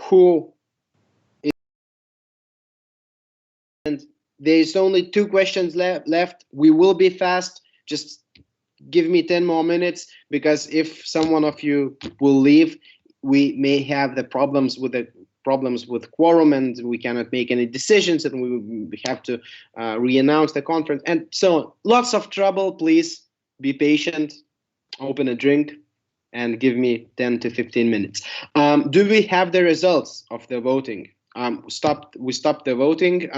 Who is, and there's only 2 questions left. We will be fast. Just give me 10 more minutes, because if someone of you will leave, we may have the problems with quorum, and we cannot make any decisions, and we have to re-announce the conference, and so lots of trouble. Please be patient, open a drink, and give me 10 to 15 minutes. Do we have the results of the voting? We stopped the voting.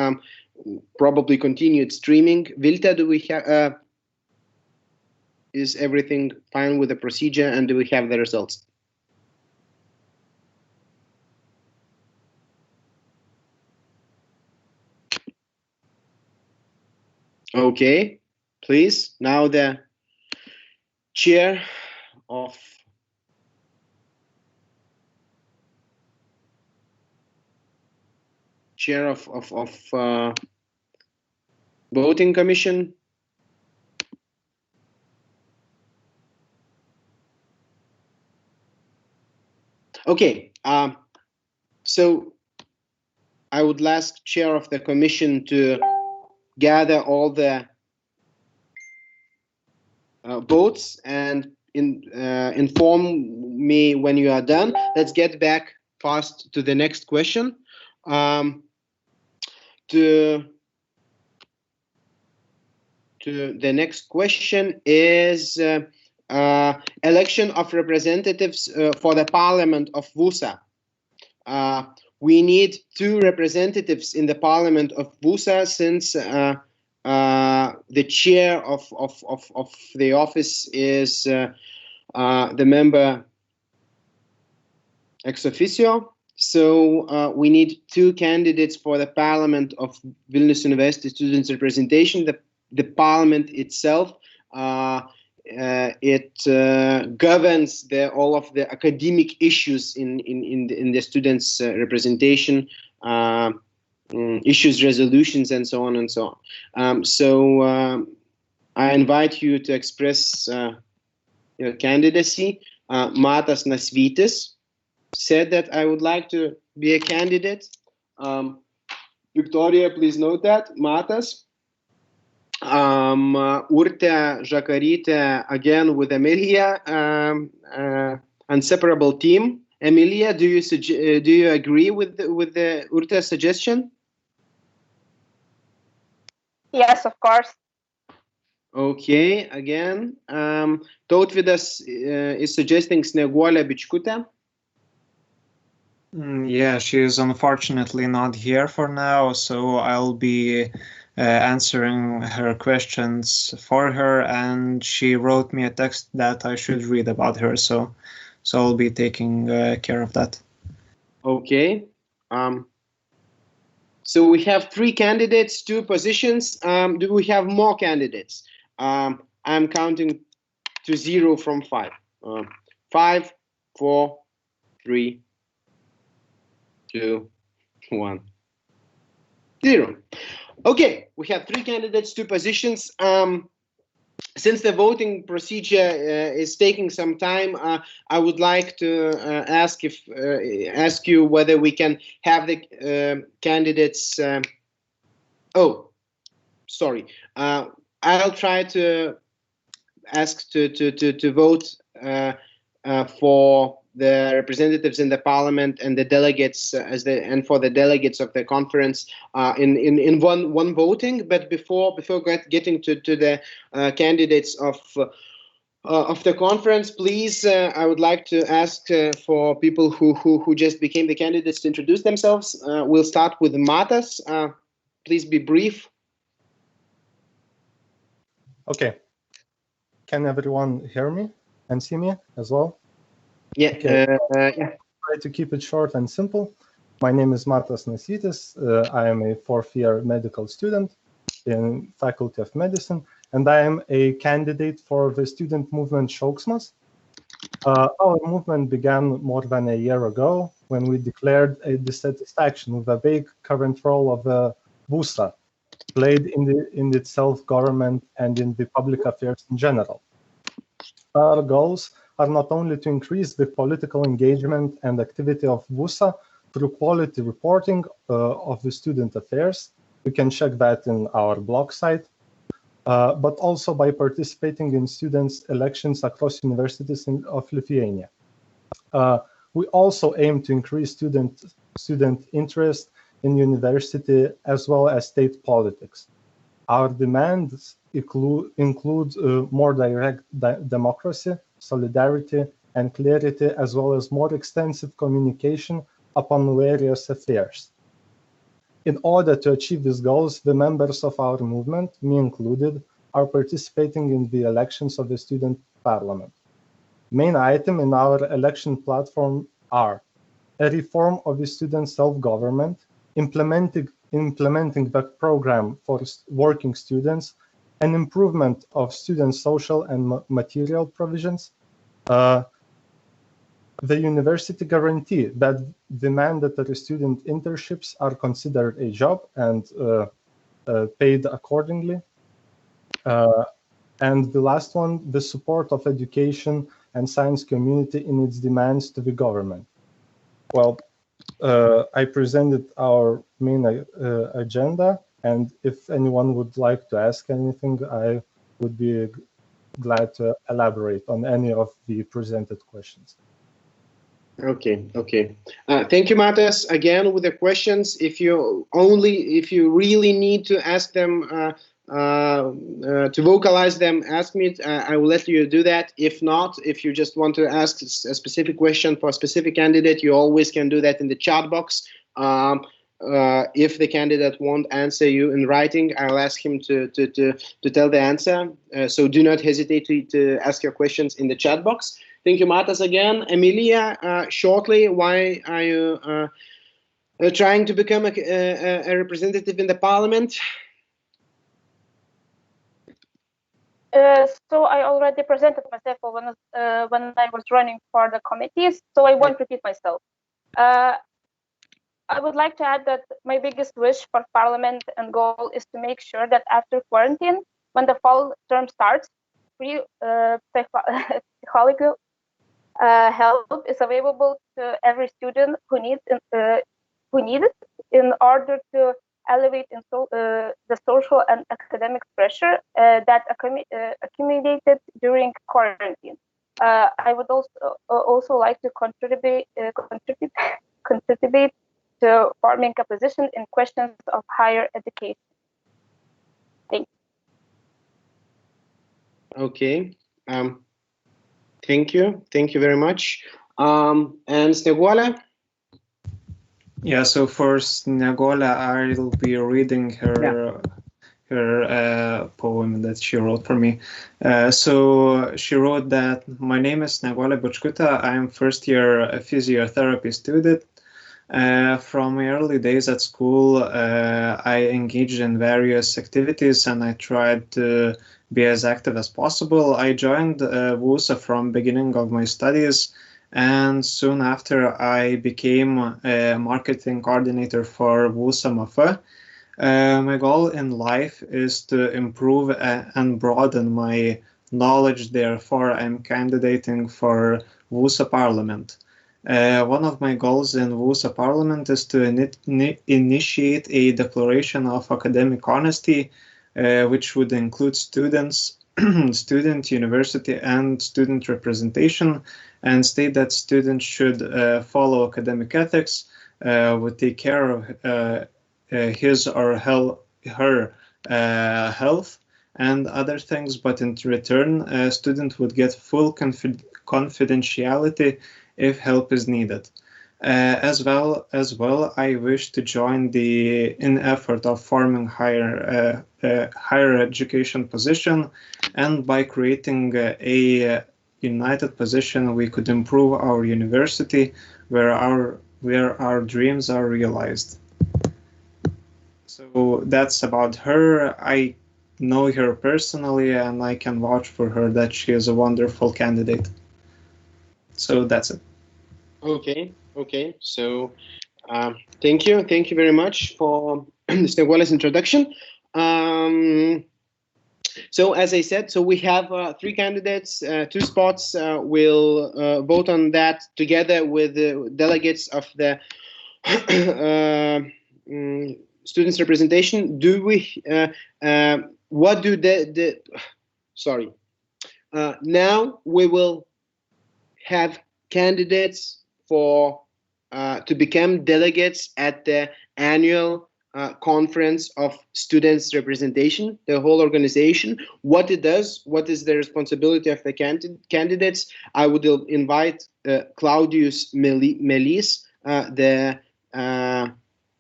Probably continued streaming. Vilta, do we have? Is everything fine with the procedure, and do we have the results? Okay, please. Now the chair of voting commission. Okay, so I would ask chair of the commission to gather all the votes and inform me when you are done. Let's get back fast to the next question. To the next question is election of representatives for the parliament of VUSA. We need 2 representatives in the parliament of VUSA, since the chair of the office is the member ex officio. So we need 2 candidates for the parliament of Vilnius University Students' Representation. The parliament itself, it governs all of the academic issues in the students' representation, issues, resolutions, and so on and so on. So I invite you to express your candidacy. Matas Nasvytis said that I would like to be a candidate. Victoria, please note that. Matas. Urte Žakarytė, again with Emilia, inseparable team. Emilia, do you agree with the Urte's suggestion? Yes, of course. Okay, again, Tautvydas is suggesting Snieguolę Bičkutę. Yeah, she is unfortunately not here for now, so I'll be answering her questions for her, and she wrote me a text that I should read about her, so I'll be taking care of that. Okay. So we have 3 candidates, 2 positions. Do we have more candidates? I'm counting to 0 from 5. 5, 4, 3, 2, 1, 0. Okay, we have 3 candidates, 2 positions. Since the voting procedure is taking some time, I would like to ask you whether we can have the candidates. Oh, sorry. I'll try to ask to vote for the representatives in the parliament and the delegates and for the delegates of the conference in one voting. But before getting to the candidates of the conference, please, I would like to ask for people who just became the candidates to introduce themselves. We'll start with Matas. Please be brief. Okay. Can everyone hear me and see me as well? Yeah. Okay. Yeah. Try to keep it short and simple. My name is Matas Nasvytis. I am a 4th-year medical student in Faculty of Medicine, and I am a candidate for the student movement Šauksmas. Our movement began more than a year ago when we declared a dissatisfaction with the vague current role of the VUSA played in its self-government and in the public affairs in general. Our goals are not only to increase the political engagement and activity of VUSA through quality reporting of the student affairs. You can check that in our blog site, but also by participating in students' elections across universities of Lithuania. We also aim to increase student interest in university as well as state politics. Our demands include more direct democracy, solidarity, and clarity, as well as more extensive communication upon various affairs. In order to achieve these goals, the members of our movement, me included, are participating in the elections of the student parliament. Main item in our election platform are a reform of the student self-government, implementing the program for working students, an improvement of student social and material provisions, the university guarantee that the mandatory student internships are considered a job and paid accordingly. And the last one, the support of education and science community in its demands to the government. Well, I presented our main agenda, and if anyone would like to ask anything, I would be glad to elaborate on any of the presented questions. Okay. Thank you, Matas. Again, with the questions, if you really need to ask them, to vocalize them, ask me. I will let you do that. If not, if you just want to ask a specific question for a specific candidate, you always can do that in the chat box. If the candidate won't answer you in writing, I'll ask him to tell the answer. So do not hesitate to ask your questions in the chat box. Thank you, Matas, again. Emilia, shortly, why are you trying to become a representative in the parliament? So I already presented myself when I was running for the committees, so I won't repeat myself. I would like to add that my biggest wish for Parliament and goal is to make sure that after quarantine, when the fall term starts, free psychological help is available to every student who needs it in order to elevate the social and academic pressure that accumulated during quarantine. I would also like to contribute to forming a position in questions of higher education. Thank you. Okay. Thank you very much. And Snieguolė? Yeah, so for Snieguolė, I'll be reading her poem that she wrote for me. So she wrote that, my name is Snieguolė Bučkutė. I am first-year physiotherapy student. From my early days at school, I engaged in various activities and I tried to be as active as possible. I joined WUSA from beginning of my studies, and soon after I became a marketing coordinator for WUSA MF. My goal in life is to improve and broaden my knowledge, therefore I'm candidating for WUSA Parliament. One of my goals in WUSA Parliament is to initiate a declaration of academic honesty, which would include students, student, university, and student representation, and state that students should follow academic ethics, would take care of his or her health and other things, but in return, a student would get full confidentiality if help is needed. As well, I wish to join in effort of forming higher education position, and by creating a united position, we could improve our university where our dreams are realized. So that's about her. I know her personally, and I can vouch for her that she is a wonderful candidate. So that's it. Okay. So thank you very much for Snieguolė's introduction. So as I said, so we have 3 candidates, 2 spots. We'll vote on that together with the delegates of the students' representation. Do we? What do sorry. Now we will have candidates for to become delegates at the annual conference of students' representation, the whole organization. What it does, what is the responsibility of the candidates? I would invite Claudius Melis, the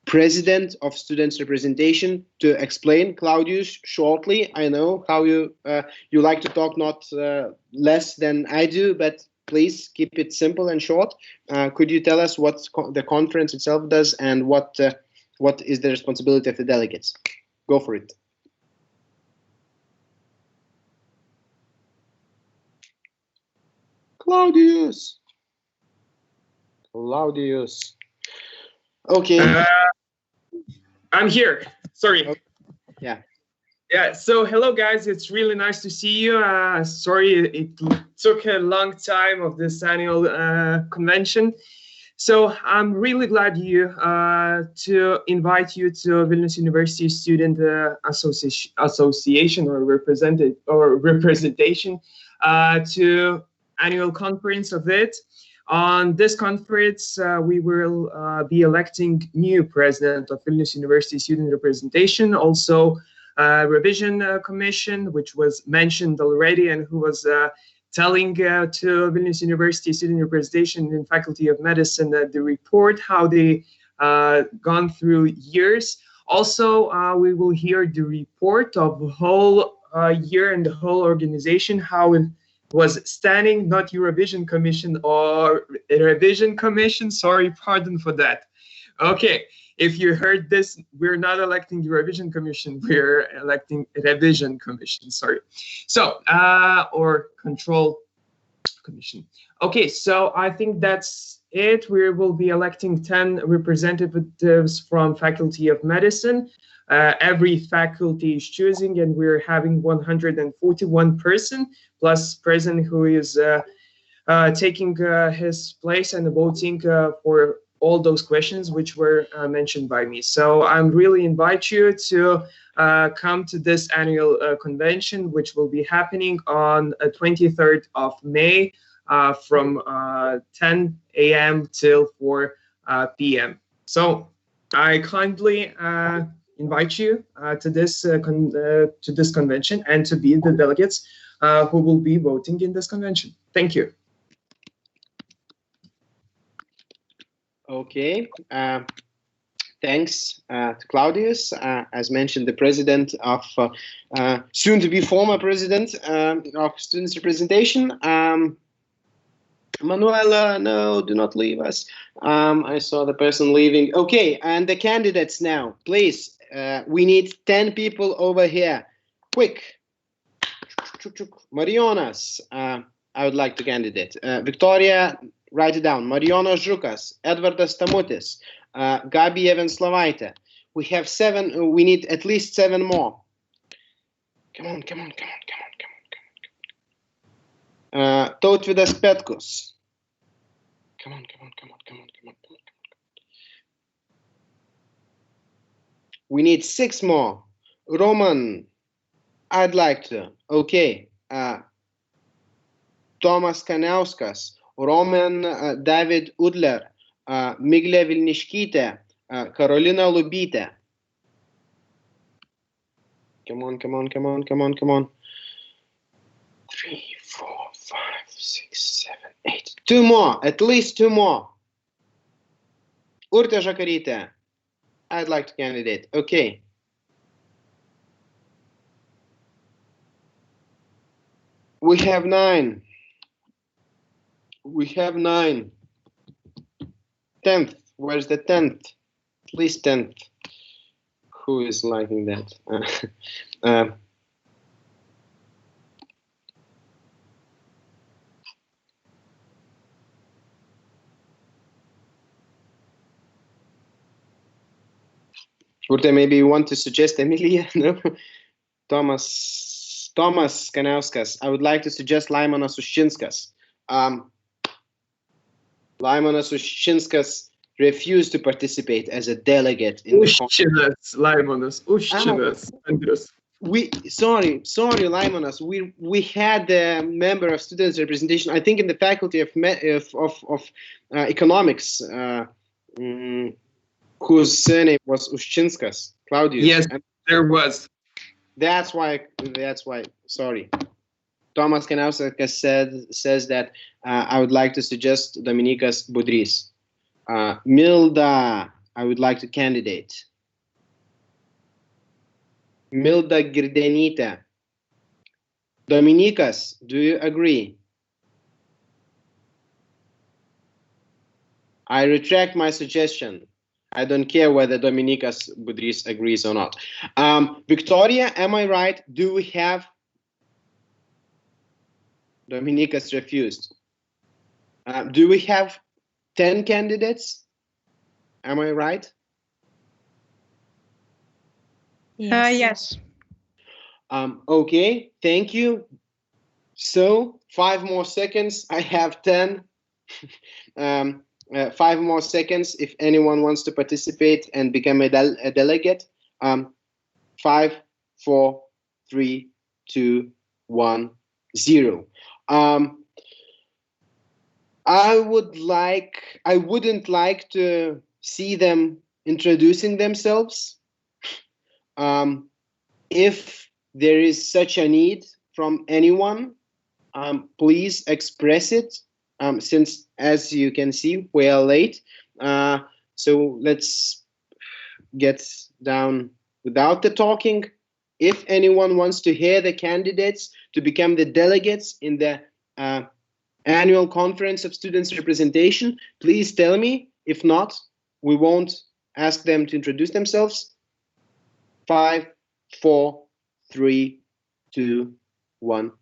president of students' representation, to explain. Claudius, shortly. I know how you like to talk, not less than I do, but please keep it simple and short. Could you tell us what the conference itself does and what is the responsibility of the delegates? Go for it. Claudius. Okay. I'm here. Sorry. Okay. Yeah. Yeah. So hello, guys. It's really nice to see you. Sorry, it took a long time of this annual convention. So I'm really glad to invite you to Vilnius University Student Association or representation to annual conference of it. On this conference, we will be electing new president of Vilnius University Student Representation, also revision commission, which was mentioned already, and who was telling to Vilnius University Student Representation in Faculty of Medicine the report, how they gone through years. Also, we will hear the report of the whole year and the whole organization, how it was standing, not Eurovision Commission or Revision Commission. Sorry, pardon for that. Okay, if you heard this, we're not electing Eurovision Commission, we're electing Revision Commission, sorry. So, or Control Commission. Okay, so I think that's it. We will be electing 10 representatives from Faculty of Medicine. Every faculty is choosing, and we're having 141 person plus president who is taking his place and voting for all those questions which were mentioned by me. So I really invite you to come to this annual convention, which will be happening on 23rd of May from 10 a.m. till 4 p.m. So I kindly invite you to this convention and to be the delegates who will be voting in this convention. Thank you. Okay, thanks to Claudius. As mentioned, the president of, soon to be former president of Students' Representation. Manuela, no, do not leave us. I saw the person leaving. Okay, and the candidates now, please. We need 10 people over here. Quick. Marijonas, I would like to candidate. Victoria, write it down. Marijonas Žukas, Edvardas Tamutis, Gabija Venslovaitė. We have 7. We need at least 7 more. Come on. Tautvydas Petkus. Come on. We need 6 more. Roman, I'd like to. Okay. Tomas Kaniauskas, Roman David Udler, Miglė Vilniškytė, Karolina Lubytė. Come on. 3, 4, 5, 6, 7, 8. 2 more, at least 2 more. Urtė Žakarytė, I'd like to candidate. Okay. We have 9. 10th. Where's the 10th? At least 10th. Who is liking that? Urte, maybe you want to suggest Emilia? No? Tomas Kaniauskas. I would like to suggest Laimonas Uščinskas. Laimonas Uščinskas refused to participate as a delegate in Laimonas Uščinas. Sorry, Laimonas. We had a member of students' representation, I think in the faculty of economics, whose surname was Uščinskas. Claudius. Yes, there was. That's why. Sorry. Tomas Kaniauskas says that I would like to suggest Dominikas Budrys. Milda, I would like to candidate. Milda Girdenytė. Dominikas, do you agree? I retract my suggestion. I don't care whether Dominikas Budrys agrees or not. Victoria, am I right? Do we have? Dominikas refused. Do we have 10 candidates? Am I right? Yes. Okay, thank you. So 5 more seconds. I have 10. 5 5 more seconds if anyone wants to participate and become a delegate. 5, 4, 3, 2, 1, 0. I wouldn't like to see them introducing themselves. If there is such a need from anyone, please express it, since, as you can see, we are late. So let's get down without the talking. If anyone wants to hear the candidates to become the delegates in the annual conference of students representation, please tell me. If not, we won't ask them to introduce themselves. 5, 4, 3, 2, 1.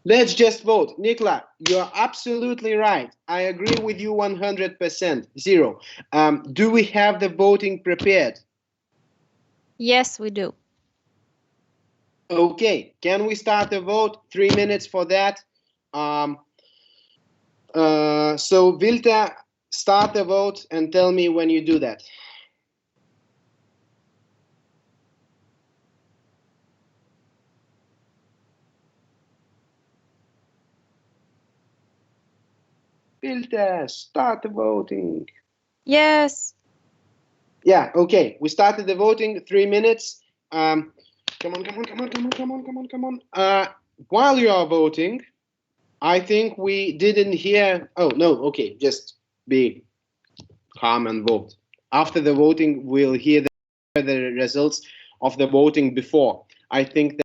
Let's just vote. Nikla, you're absolutely right. I agree with you 100%. 0. Do we have the voting prepared? Yes, we do. Okay, can we start the vote? 3 minutes for that. So Vilta, start the vote and tell me when you do that. Vilta, start the voting. Yes. Yeah, okay, we started the voting. 3 minutes. Come on. While you are voting, I think we didn't hear. Oh, no, okay, just be calm and vote. After the voting, we'll hear the results of the voting before. I think that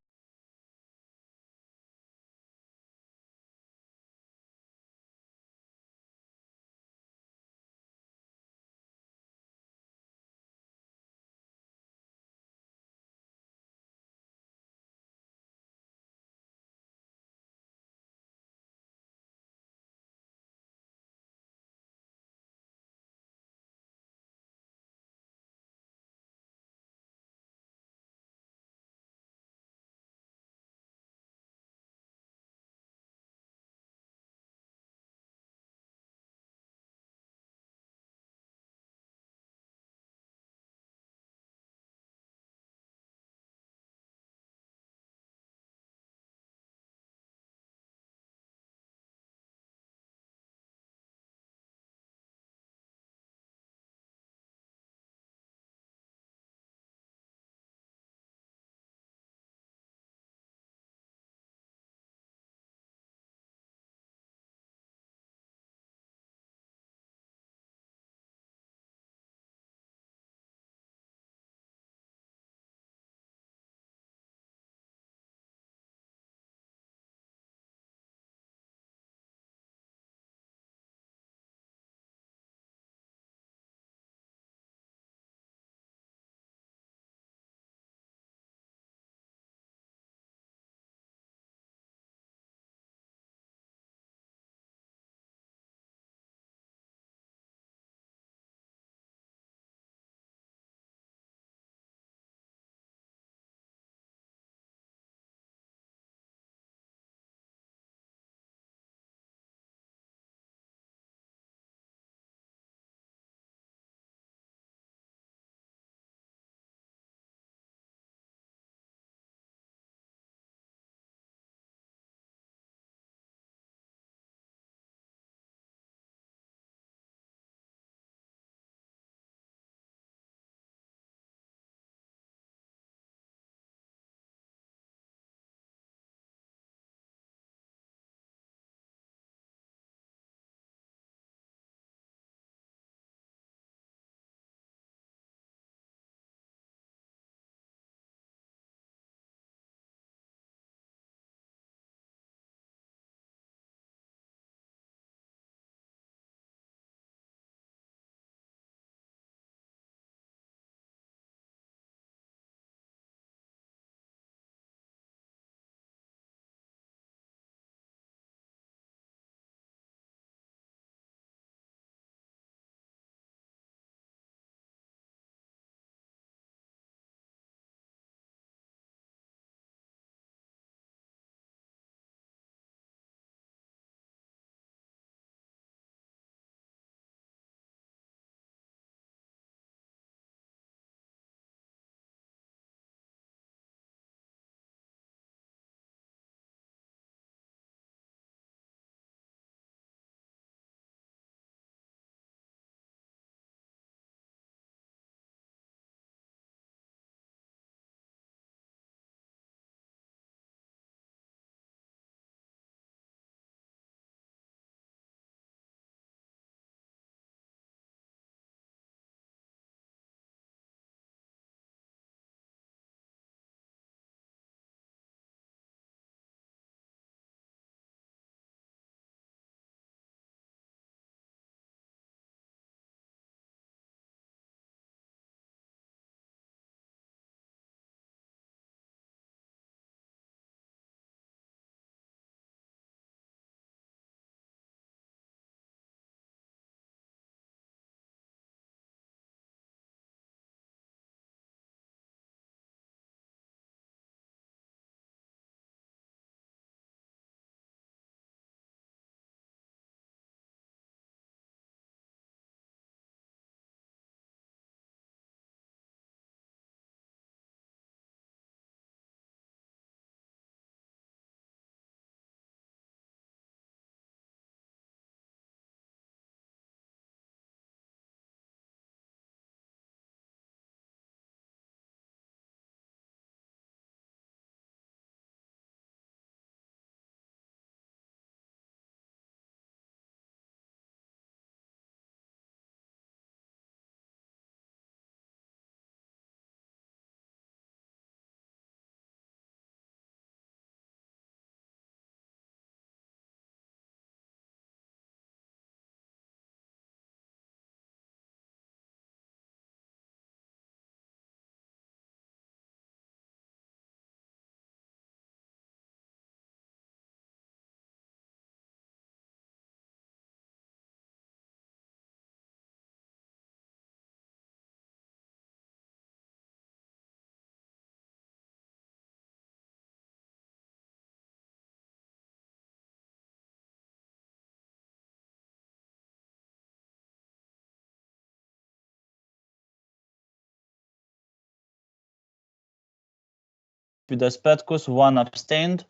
Tautvydas Petkus, 1 abstained.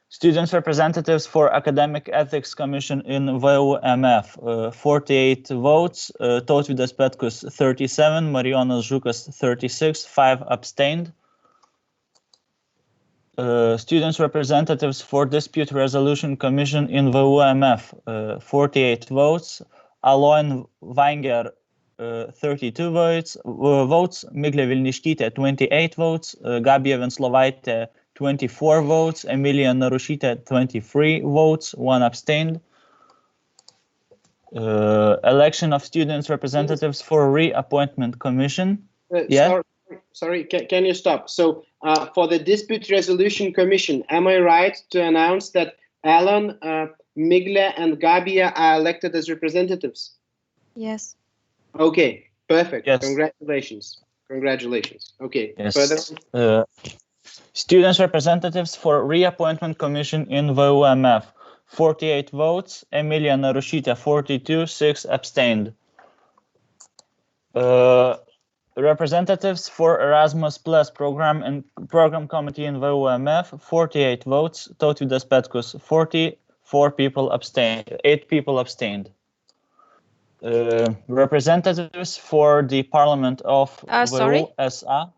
Students representatives for Academic Ethics Commission in VUMF, 48 votes, Tautvydas Petkus 37, Marijonas Žukas 36, 5 abstained. Students representatives for Dispute Resolution Commission in VUMF, 48 votes, Aloin Vanger 32 votes, Miglė Vilniškytė 28 votes, Gabija Venslovaitė 24 votes, Emilija Narušytė 23 votes, 1 abstained. Election of students representatives for Reappointment Commission. Sorry, can you stop? So for the Dispute Resolution Commission, am I right to announce that Alan, Migle, and Gabija are elected as representatives? Yes. Okay, perfect. Yes. Congratulations. Congratulations. Okay, yes. Further. Students representatives for Reappointment Commission in VUMF, 48 votes, Emilija Narušytė 42, 6 abstained. Representatives for Erasmus Plus program and program committee in VUMF, 48 votes, Tautvydas Petkus 40, 4 people abstained, 8 people abstained. Representatives for the Parliament of VUSA.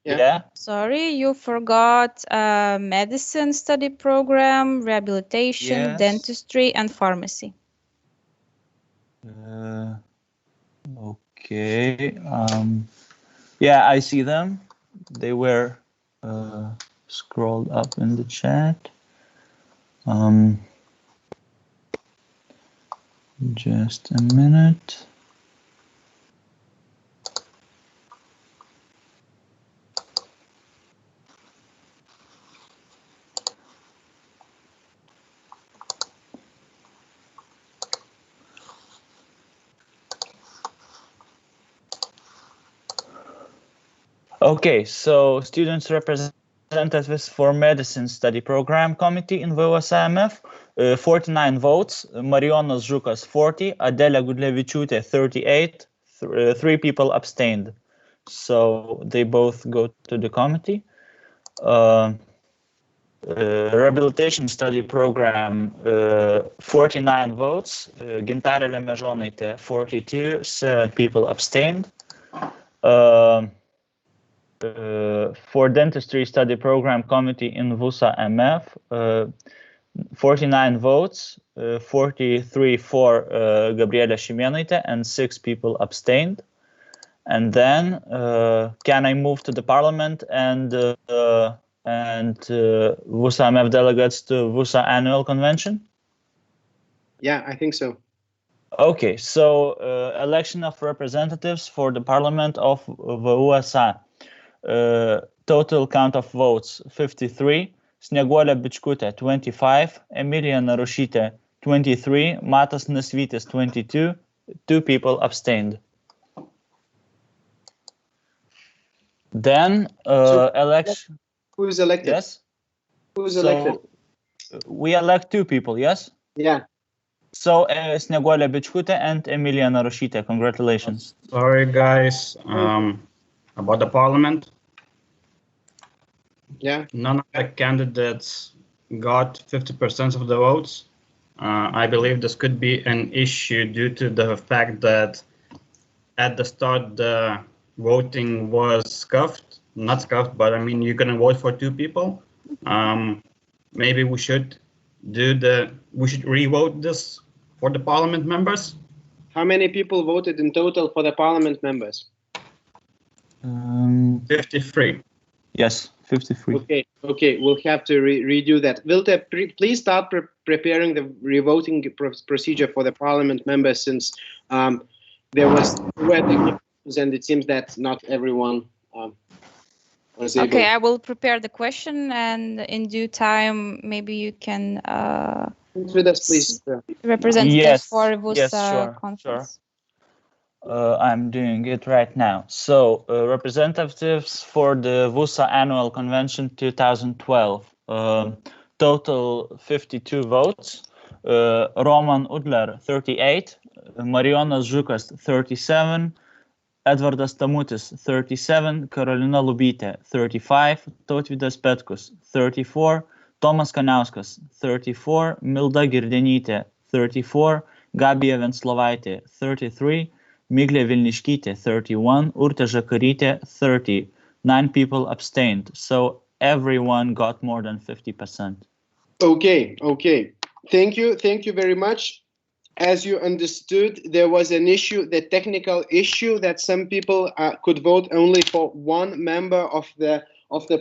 Yeah. Sorry, you forgot medicine study program, rehabilitation, dentistry, and pharmacy. Okay. Yeah, I see them. They were scrolled up in the chat. Just a minute. Okay, so students representatives for Medicine Study Program Committee in VUSAMF, 49 votes, Marijonas Žukas 40, Adelė Gudlevičiūtė 38, 3 people abstained. So they both go to the committee. Rehabilitation Study Program, 49 votes, Gintarė Lemežonaitė 42, 7 people abstained. For Dentistry Study Program Committee in VUSA MF, 49 votes, 43 for Gabrielė Šimėnaitė and 6 people abstained. And then can I move to the Parliament and VUSA MF delegates to VUSA Annual Convention? Yeah, I think so. Okay, so election of representatives for the Parliament of VUSA. Total count of votes 53, Snieguolė Bičkutė 25, Emilija Narušytė 23, Matas Nasvytis 22, 2 people abstained. Then election. Who is elected? Yes. Who is elected? We elect 2 people, yes? Yeah. So Snieguolė Bičkutė and Emilija Narušytė, congratulations. Sorry guys, about the Parliament. Yeah. None of the candidates got 50% of the votes. I believe this could be an issue due to the fact that at the start the voting was scuffed. Not scuffed, but I mean you can vote for 2 people. Maybe we should re-vote this for the Parliament members. How many people voted in total for the Parliament members? 53. Yes, 53. Okay, we'll have to redo that. Vilte, please start preparing the revoting procedure for the Parliament members, since there was and it seems that not everyone was able. Okay, I will prepare the question, and in due time, maybe you can with us, please. Representatives for VUSA conference. Sure. I'm doing it right now. So representatives for the VUSA Annual Convention 2012. Total 52 votes. Roman Udler 38, Marijonas Žukas 37, Edvardas Tamutis, 37, Karolina Lubytė, 35, Tautvydas Petkus, 34, Tomas Kaniauskas, 34, Milda Girdenytė, 34, Gabija Venclovaitė, 33, Miglė Vilniškytė, 31, Urtė Žakarytė, 30. 9 people abstained, so everyone got more than 50%. Okay. Thank you very much. As you understood, there was an issue, the technical issue, that some people could vote only for one member of the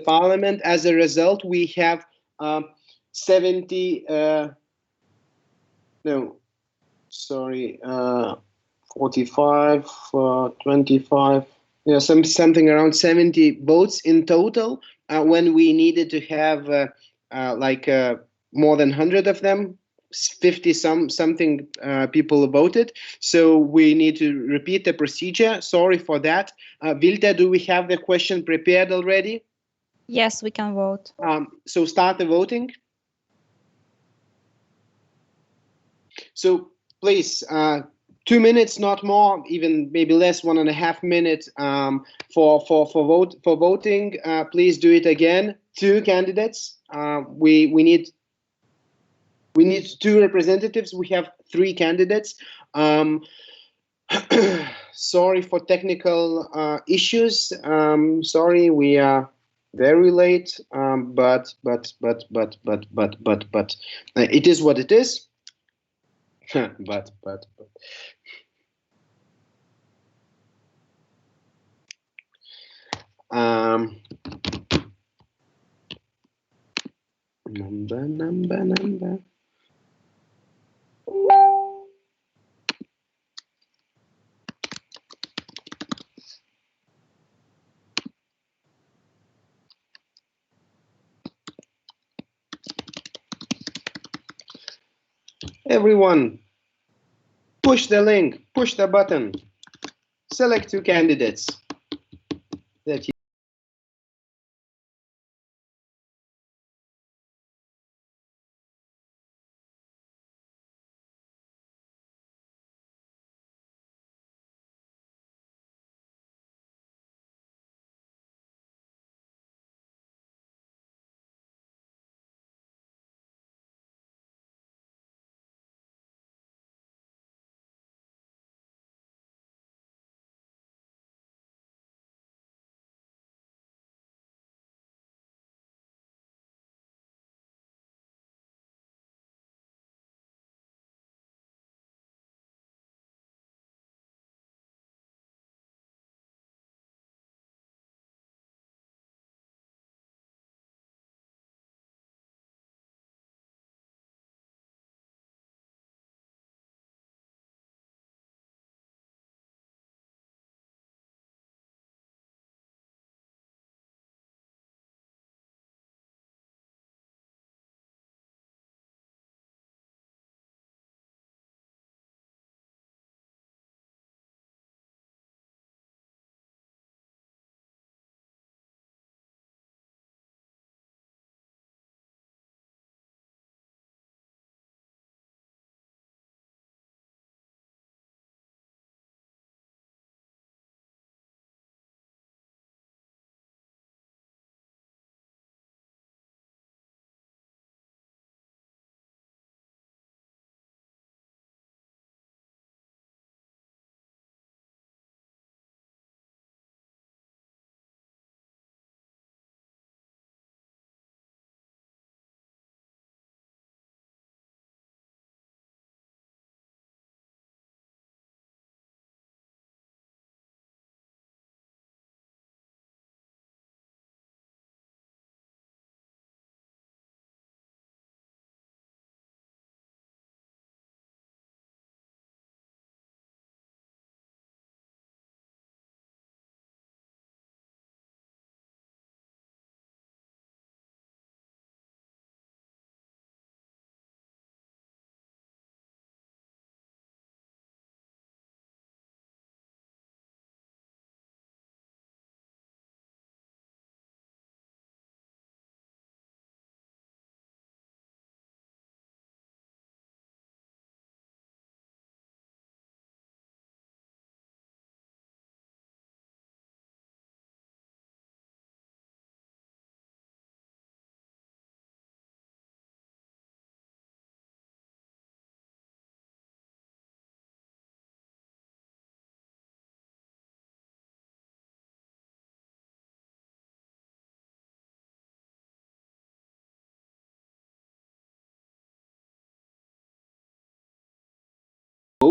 parliament. As a result, we have 45, 25, yeah, something around 70 votes in total, when we needed to have more than 100 of them. 50 something people voted, so we need to repeat the procedure. Sorry for that. Vilde, do we have the question prepared already? Yes, we can vote. So start the voting. So please, 2 minutes, not more, even maybe less, 1.5 minutes for voting. Please do it again. 2 candidates. We need 2 representatives. We have 3 candidates. Sorry for technical issues. Sorry, we are very late. But it is what it is. but. Number. Everyone, push the link, push the button, select 2 candidates that you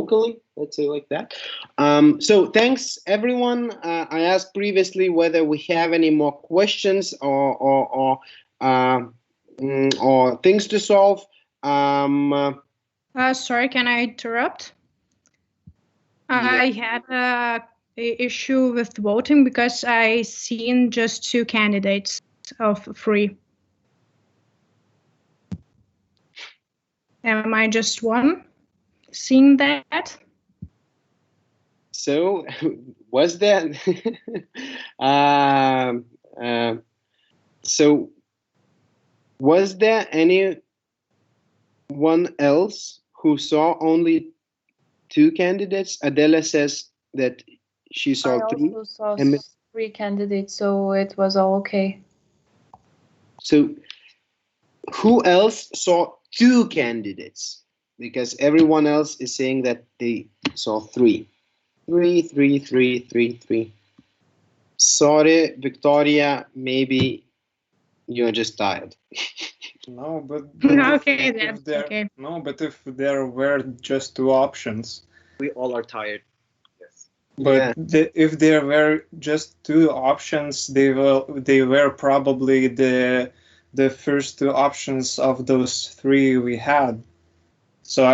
locally, let's say like that. So thanks everyone. I asked previously whether we have any more questions or things to solve. Sorry, can I interrupt? I had a issue with voting because I seen just 2 candidates of 3. Am I just one seeing that? So was there so was there anyone else who saw only 2 candidates? Adela says that she saw 3. I also saw 3 candidates, so it was all okay. So who else saw 2 candidates? Because everyone else is saying that they saw 3. 3. Sorry, Victoria, maybe you're just tired. No, but okay, that's okay. No, but if there were just 2 options. We all are tired. Yes. But if there were just 2 options, they were probably the first 2 options of those 3 we had. So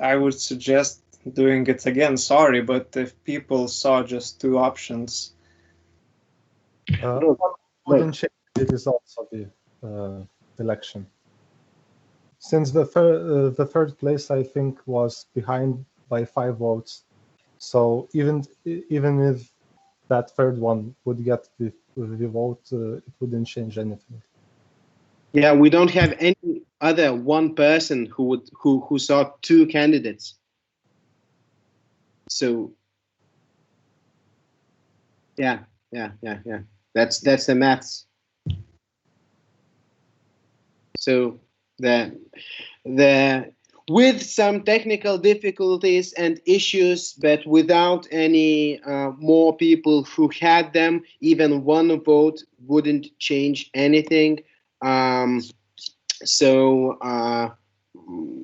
I would suggest doing it again. Sorry, but if people saw just 2 options, wouldn't change the results of the election. Since the third place, I think, was behind by 5 votes. So even if that third one would get the vote, it wouldn't change anything. Yeah, we don't have any other one person who saw 2 candidates. So yeah. That's the maths. So with some technical difficulties and issues, but without any more people who had them, even 1 vote wouldn't change anything.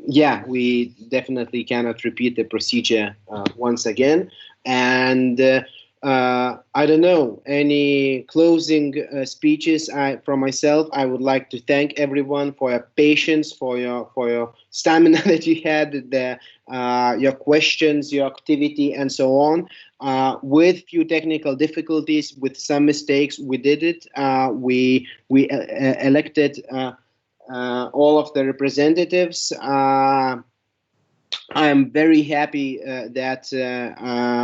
Yeah, we definitely cannot repeat the procedure once again. And I don't know, any closing speeches from myself. I would like to thank everyone for your patience, for your stamina that you had, your questions, your activity, and so on. With few technical difficulties, with some mistakes, we did it. We elected all of the representatives. I am very happy that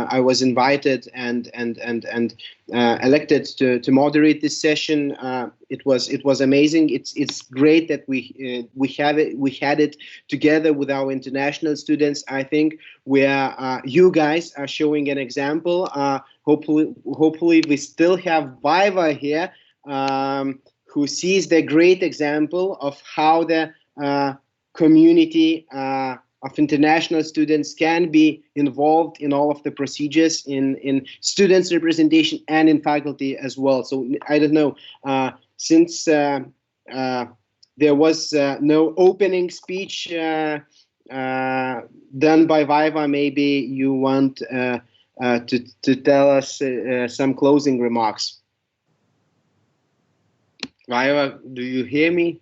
I was invited and elected to moderate this session. It was amazing. It's great that we had it together with our international students. I think you guys are showing an example. Hopefully we still have Viva here, who sees the great example of how the community of international students can be involved in all of the procedures in students representation and in faculty as well. So I don't know, since there was no opening speech done by Viva, maybe you want to tell us some closing remarks. Viva, do you hear me?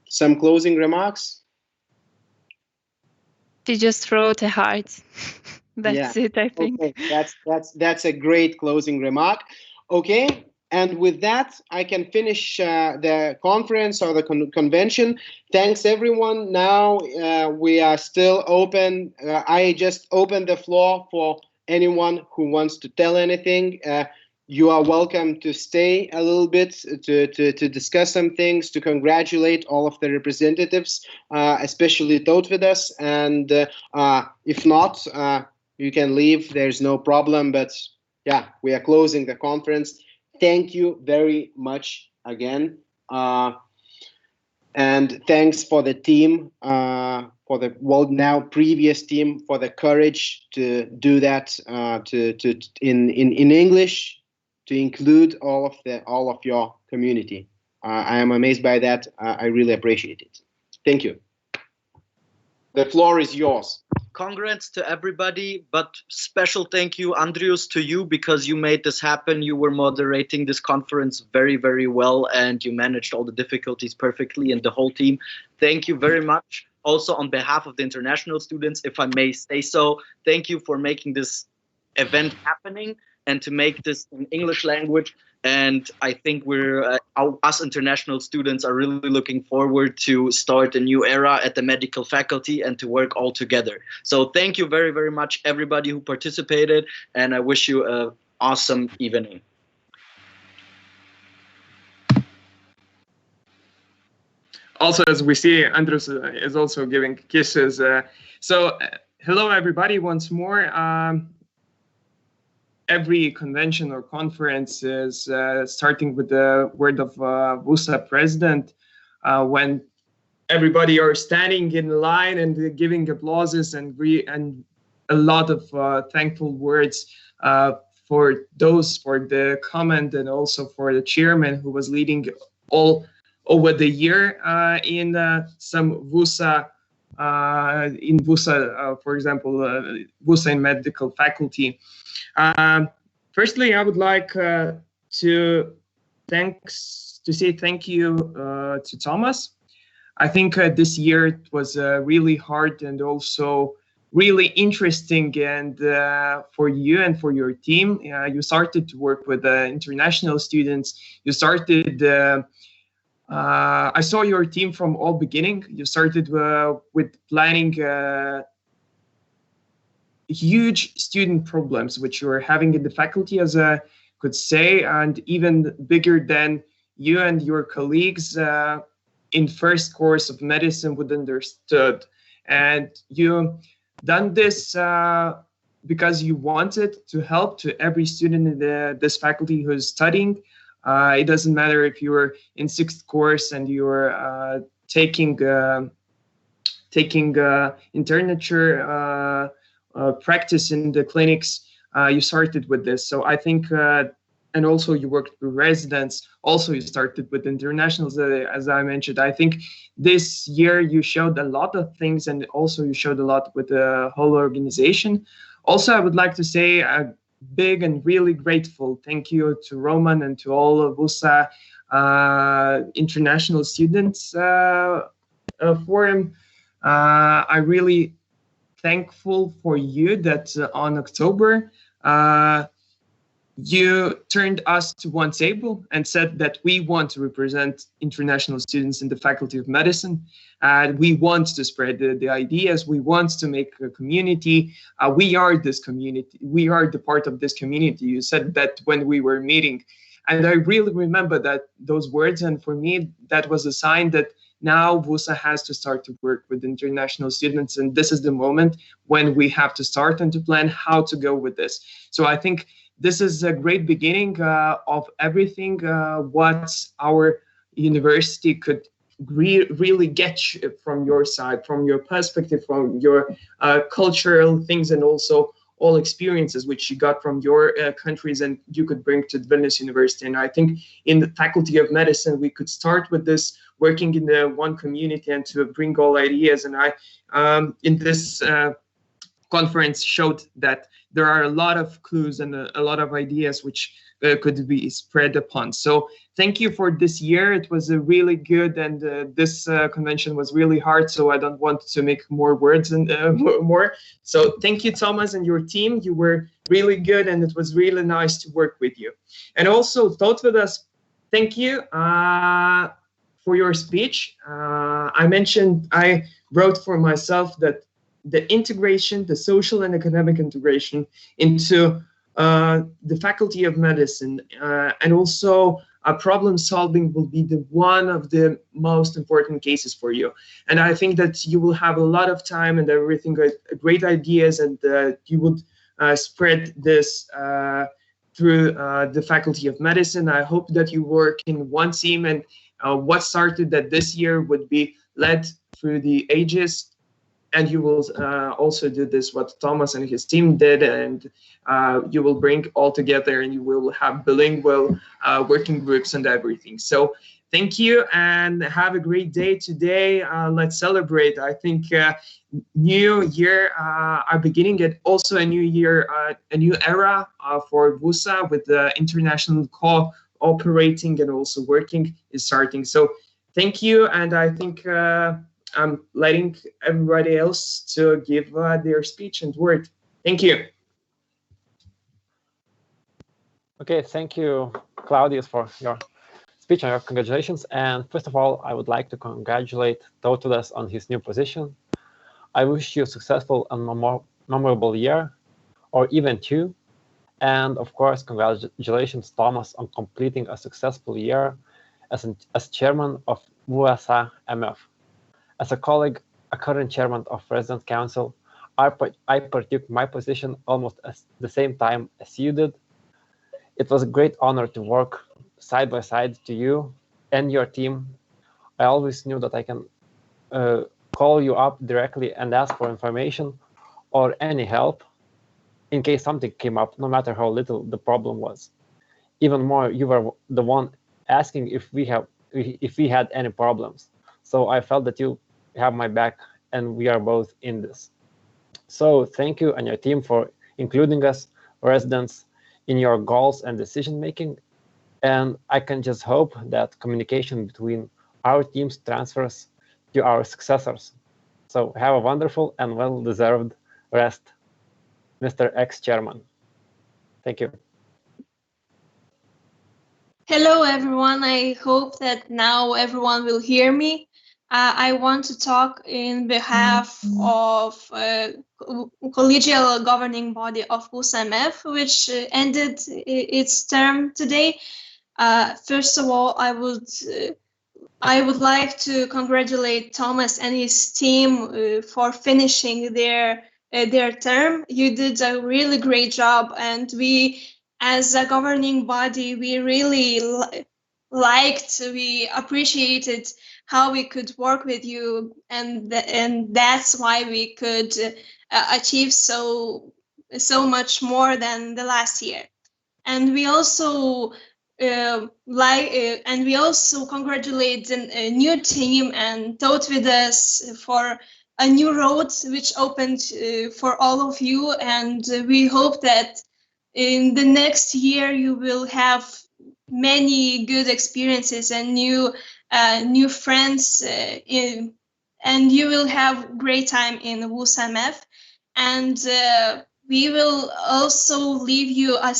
Some closing remarks? She just wrote a heart. That's it, I think. Okay. That's a great closing remark. Okay, and with that, I can finish the conference or the convention. Thanks, everyone. Now we are still open. I just opened the floor for anyone who wants to tell anything. You are welcome to stay a little bit to discuss some things, to congratulate all of the representatives, especially Tautvydas. And if not, you can leave. There's no problem. But yeah, we are closing the conference. Thank you very much again. And thanks for the team, for the now previous team, for the courage to do that in English, to include all of your community. I am amazed by that. I really appreciate it. Thank you. The floor is yours. Congrats to everybody, but special thank you, Andrius, to you, because you made this happen. You were moderating this conference very, very well, and you managed all the difficulties perfectly, and the whole team. Thank you very much. Also, on behalf of the international students, if I may say so, thank you for making this event happening and to make this in English language. And I think we're, us international students are really looking forward to start a new era at the medical faculty and to work all together. So thank you very, very much, everybody who participated, and I wish you an awesome evening. Also, as we see, Andrus is also giving kisses. Hello, everybody, once more. Every convention or conference is starting with the word of VUSA president, when everybody are standing in line and giving applauses and a lot of thankful words for the comment, and also for the chairman who was leading all over the year in some VUSA, for example, VUSA in medical faculty. Firstly, I would like to say thank you to Thomas. I think this year it was really hard and also really interesting, and for you and for your team. You started to work with international students. You started, I saw your team from all beginning. You started with planning huge student problems which you are having in the faculty, as I could say, and even bigger than you and your colleagues in first course of medicine would understood. And you done this because you wanted to help to every student in this faculty who is studying. It doesn't matter if you're in sixth course and you're taking internature practice in the clinics. You started with this. So I think, and also you worked with residents. Also you started with internationals, as I mentioned. I think this year you showed a lot of things, and also you showed a lot with the whole organization. Also, I would like to say a big and really grateful thank you to Roman and to all of VUSA international students forum. I really thankful for you that on October you turned us to one table and said that we want to represent international students in the Faculty of Medicine. We want to spread the ideas. We want to make a community. We are this community. We are the part of this community. You said that when we were meeting, and I really remember those words. And for me, that was a sign that now VUSA has to start to work with international students, and this is the moment when we have to start and to plan how to go with this. So I think this is a great beginning of everything what our university could really get from your side, from your perspective, from your cultural things, and also all experiences which you got from your countries and you could bring to Vilnius University. And I think in the Faculty of Medicine, we could start with this, working in the one community and to bring all ideas. And I, in this conference, showed that there are a lot of clues and a lot of ideas which could be spread upon. So thank you for this year. It was a really good, and this convention was really hard, so I don't want to make more words and more. So thank you, Thomas, and your team. You were really good, and it was really nice to work with you. And also, Tautvydas, thank you for your speech. I mentioned, I wrote for myself that the integration, the social and academic integration into the Faculty of Medicine, and also problem solving will be one of the most important cases for you. And I think that you will have a lot of time and everything, great ideas, and you would spread this through the Faculty of Medicine. I hope that you work in one team, and what started that this year would be led through the ages. And you will also do this, what Thomas and his team did, and you will bring all together, and you will have bilingual working groups and everything. So thank you and have a great day today. Let's celebrate. I think new year are beginning, and also a new year, a new era for VUSA with the international cooperating and also working is starting. So thank you, and I think I'm letting everybody else to give their speech and word. Thank you. Okay, thank you, Claudius, for your speech and your congratulations. And first of all, I would like to congratulate Tautvydas on his new position. I wish you a successful and memorable year, or even two. And of course, congratulations, Thomas, on completing a successful year as chairman of VUSA MF. As a colleague, a current chairman of Resident Council, I partook my position almost at the same time as you did. It was a great honor to work side by side to you and your team. I always knew that I can call you up directly and ask for information or any help in case something came up, no matter how little the problem was. Even more, you were the one asking if we had any problems. So I felt that you have my back and we are both in this. So thank you and your team for including us, residents, in your goals and decision making. And I can just hope that communication between our teams transfers to our successors. So have a wonderful and well-deserved rest, Mr. Ex-Chairman. Thank you. Hello, everyone. I hope that now everyone will hear me. I want to talk in behalf of collegial governing body of VUSA MF, which ended its term today. First of all, I would like to congratulate Thomas and his team for finishing their term. You did a really great job, and we, as a governing body, we really we appreciated how we could work with you, and that's why we could achieve so much more than the last year. And we also congratulate the new team and Tautvydas for a new road which opened for all of you, and we hope that in the next year you will have many good experiences and new friends, and you will have great time in VUSA MF. And we will also leave you a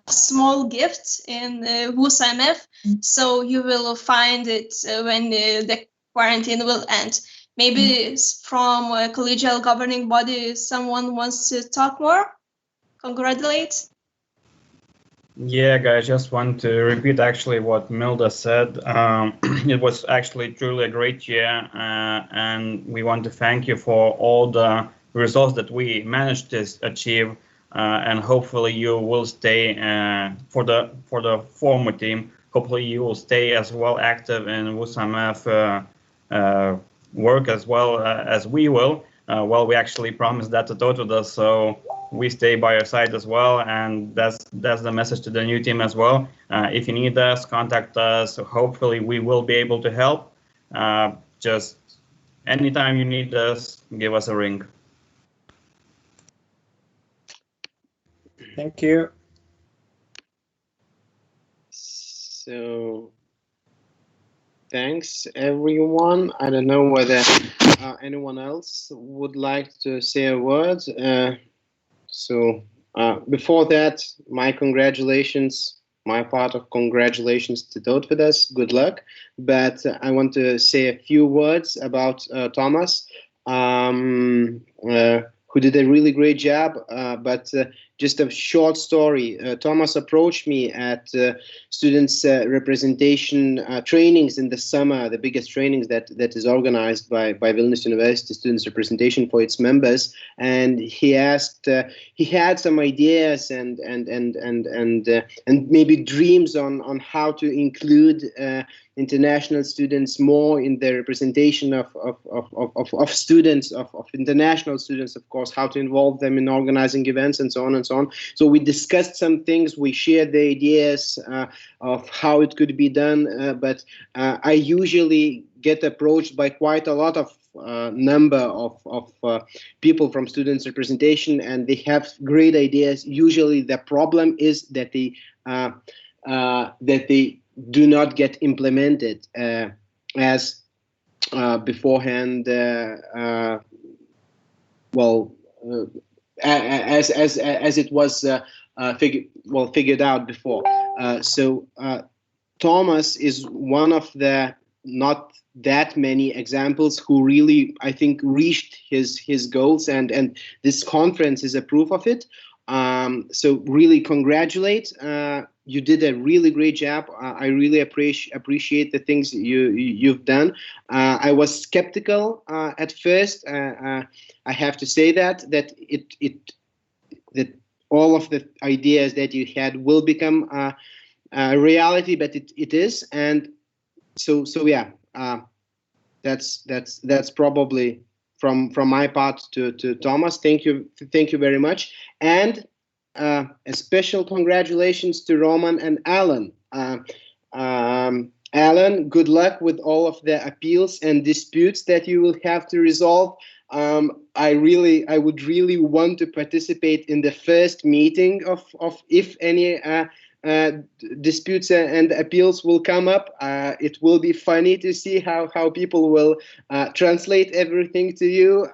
small gift in VUSA MF, so you will find it when the quarantine will end. Maybe from a collegial governing body, someone wants to talk more? Congratulate? Yeah, guys, just want to repeat actually what Milda said. It was actually truly a great year, and we want to thank you for all the results that we managed to achieve, and hopefully you will stay for the former team. Hopefully you will stay as well active in VUSA MF work as well as we will. Well, we actually promised that to Tautvydas, so we stay by your side as well, and that's the message to the new team as well. If you need us, contact us. Hopefully we will be able to help. Just anytime you need us, give us a ring. Thank you. So thanks, everyone. I don't know whether anyone else would like to say a word. So before that, my congratulations, my part of congratulations to Tautvydas. Good luck. But I want to say a few words about Thomas, who did a really great job. But just a short story. Thomas approached me at students' representation trainings in the summer, the biggest trainings that is organized by Vilnius University Students' Representation for its members, and he asked. He had some ideas and maybe dreams on how to include international students more in the representation of students, of international students, of course, how to involve them in organizing events and so on and so on. So we discussed some things, we shared the ideas of how it could be done, but I usually get approached by quite a lot of number of people from students representation, and they have great ideas. Usually the problem is that they do not get implemented as beforehand, as it was figured out before. So Thomas is one of the not that many examples who really, I think, reached his goals, and this conference is a proof of it. So really congratulate. You did a really great job. I really appreciate the things you've done. I was skeptical at first. I have to say that all of the ideas that you had will become a reality, but it is. And so yeah, that's probably from my part to Thomas. Thank you very much, and a special congratulations to Roman and Alan. Alan, good luck with all of the appeals and disputes that you will have to resolve. I would really want to participate in the first meeting of if any disputes and appeals will come up. It will be funny to see how people will translate everything to you.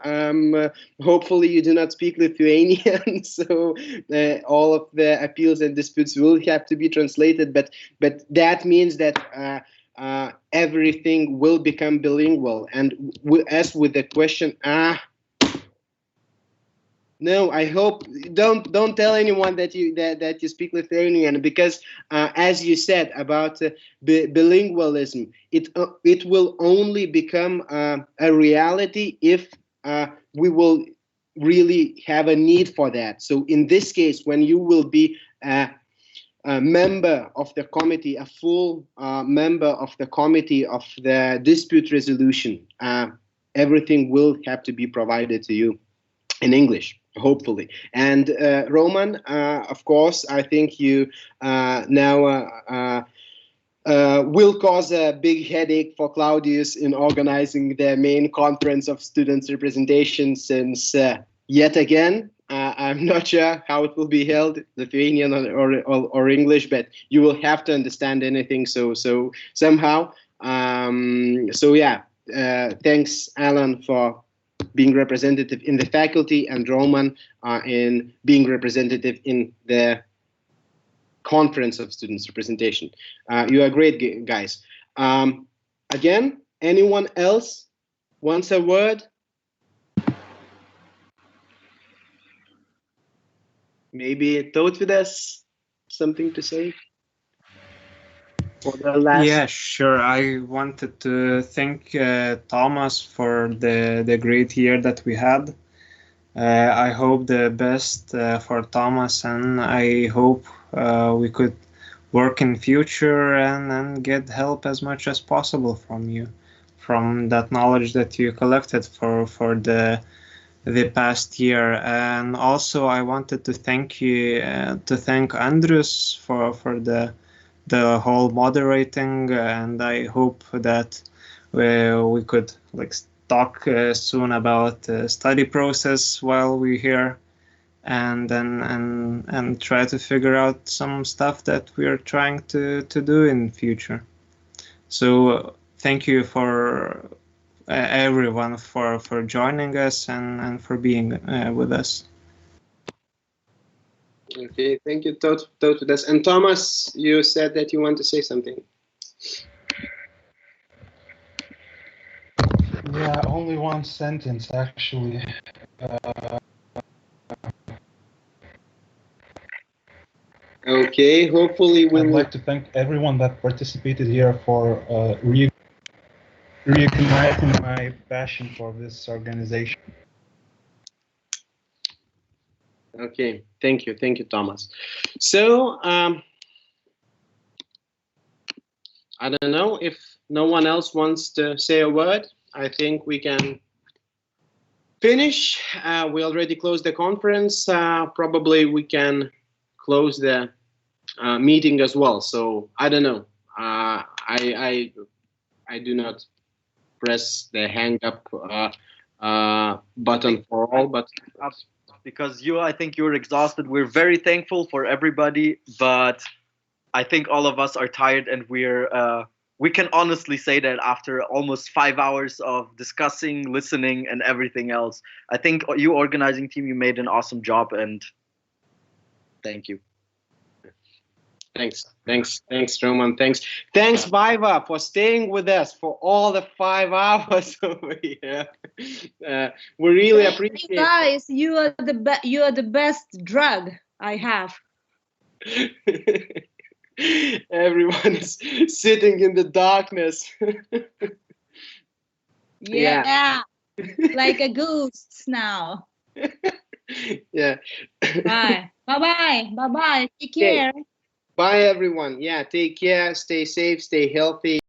Hopefully you do not speak Lithuanian, so all of the appeals and disputes will have to be translated, but that means that everything will become bilingual. And as with the question, no, I hope don't tell anyone that you speak Lithuanian, because as you said about bilingualism, it will only become a reality if we will really have a need for that. So in this case, when you will be a member of the committee, a full member of the committee of the dispute resolution, everything will have to be provided to you in English, hopefully. And Roman, of course, I think you now will cause a big headache for Claudius in organizing the main conference of students' representation, since yet again, I'm not sure how it will be held, Lithuanian or English, but you will have to understand anything so somehow. So yeah, thanks, Alan, for being representative in the faculty, and Roman in being representative in the conference of students representation. You are great guys. Again, anyone else wants a word? Maybe Tautvydas, something to say? Yeah, sure. I wanted to thank Thomas for the great year that we had. I hope the best for Thomas, and I hope we could work in future and get help as much as possible from you, from that knowledge that you collected for the past year. And also I wanted to thank you, thank Andrius for the whole moderating, and I hope that we could talk soon about study process while we're here, and try to figure out some stuff that we are trying to do in future. So thank you for everyone for joining us and for being with us. Okay, thank you, Tautvydas. And Thomas, you said that you want to say something. Yeah, only one sentence, actually. Okay, hopefully we'll... I'd like to thank everyone that participated here for reigniting my passion for this organization. Okay, thank you, Thomas. So, I don't know if no one else wants to say a word. I think we can finish. We already closed the conference. Probably we can close the meeting as well. So I don't know. I do not press the hang up button for all, but because I think you're exhausted. We're very thankful for everybody, but I think all of us are tired, and we can honestly say that after almost 5 hours of discussing, listening, and everything else, I think you organizing team, you made an awesome job, and thank you. Thanks, Roman. Thanks, Viva, for staying with us for all the 5 hours over here. We really appreciate it. Guys, you are the best drug I have. Everyone is sitting in the darkness. Yeah. Like a ghost now. Yeah. Bye. Take care. Bye, everyone. Yeah, take care. Stay safe. Stay healthy.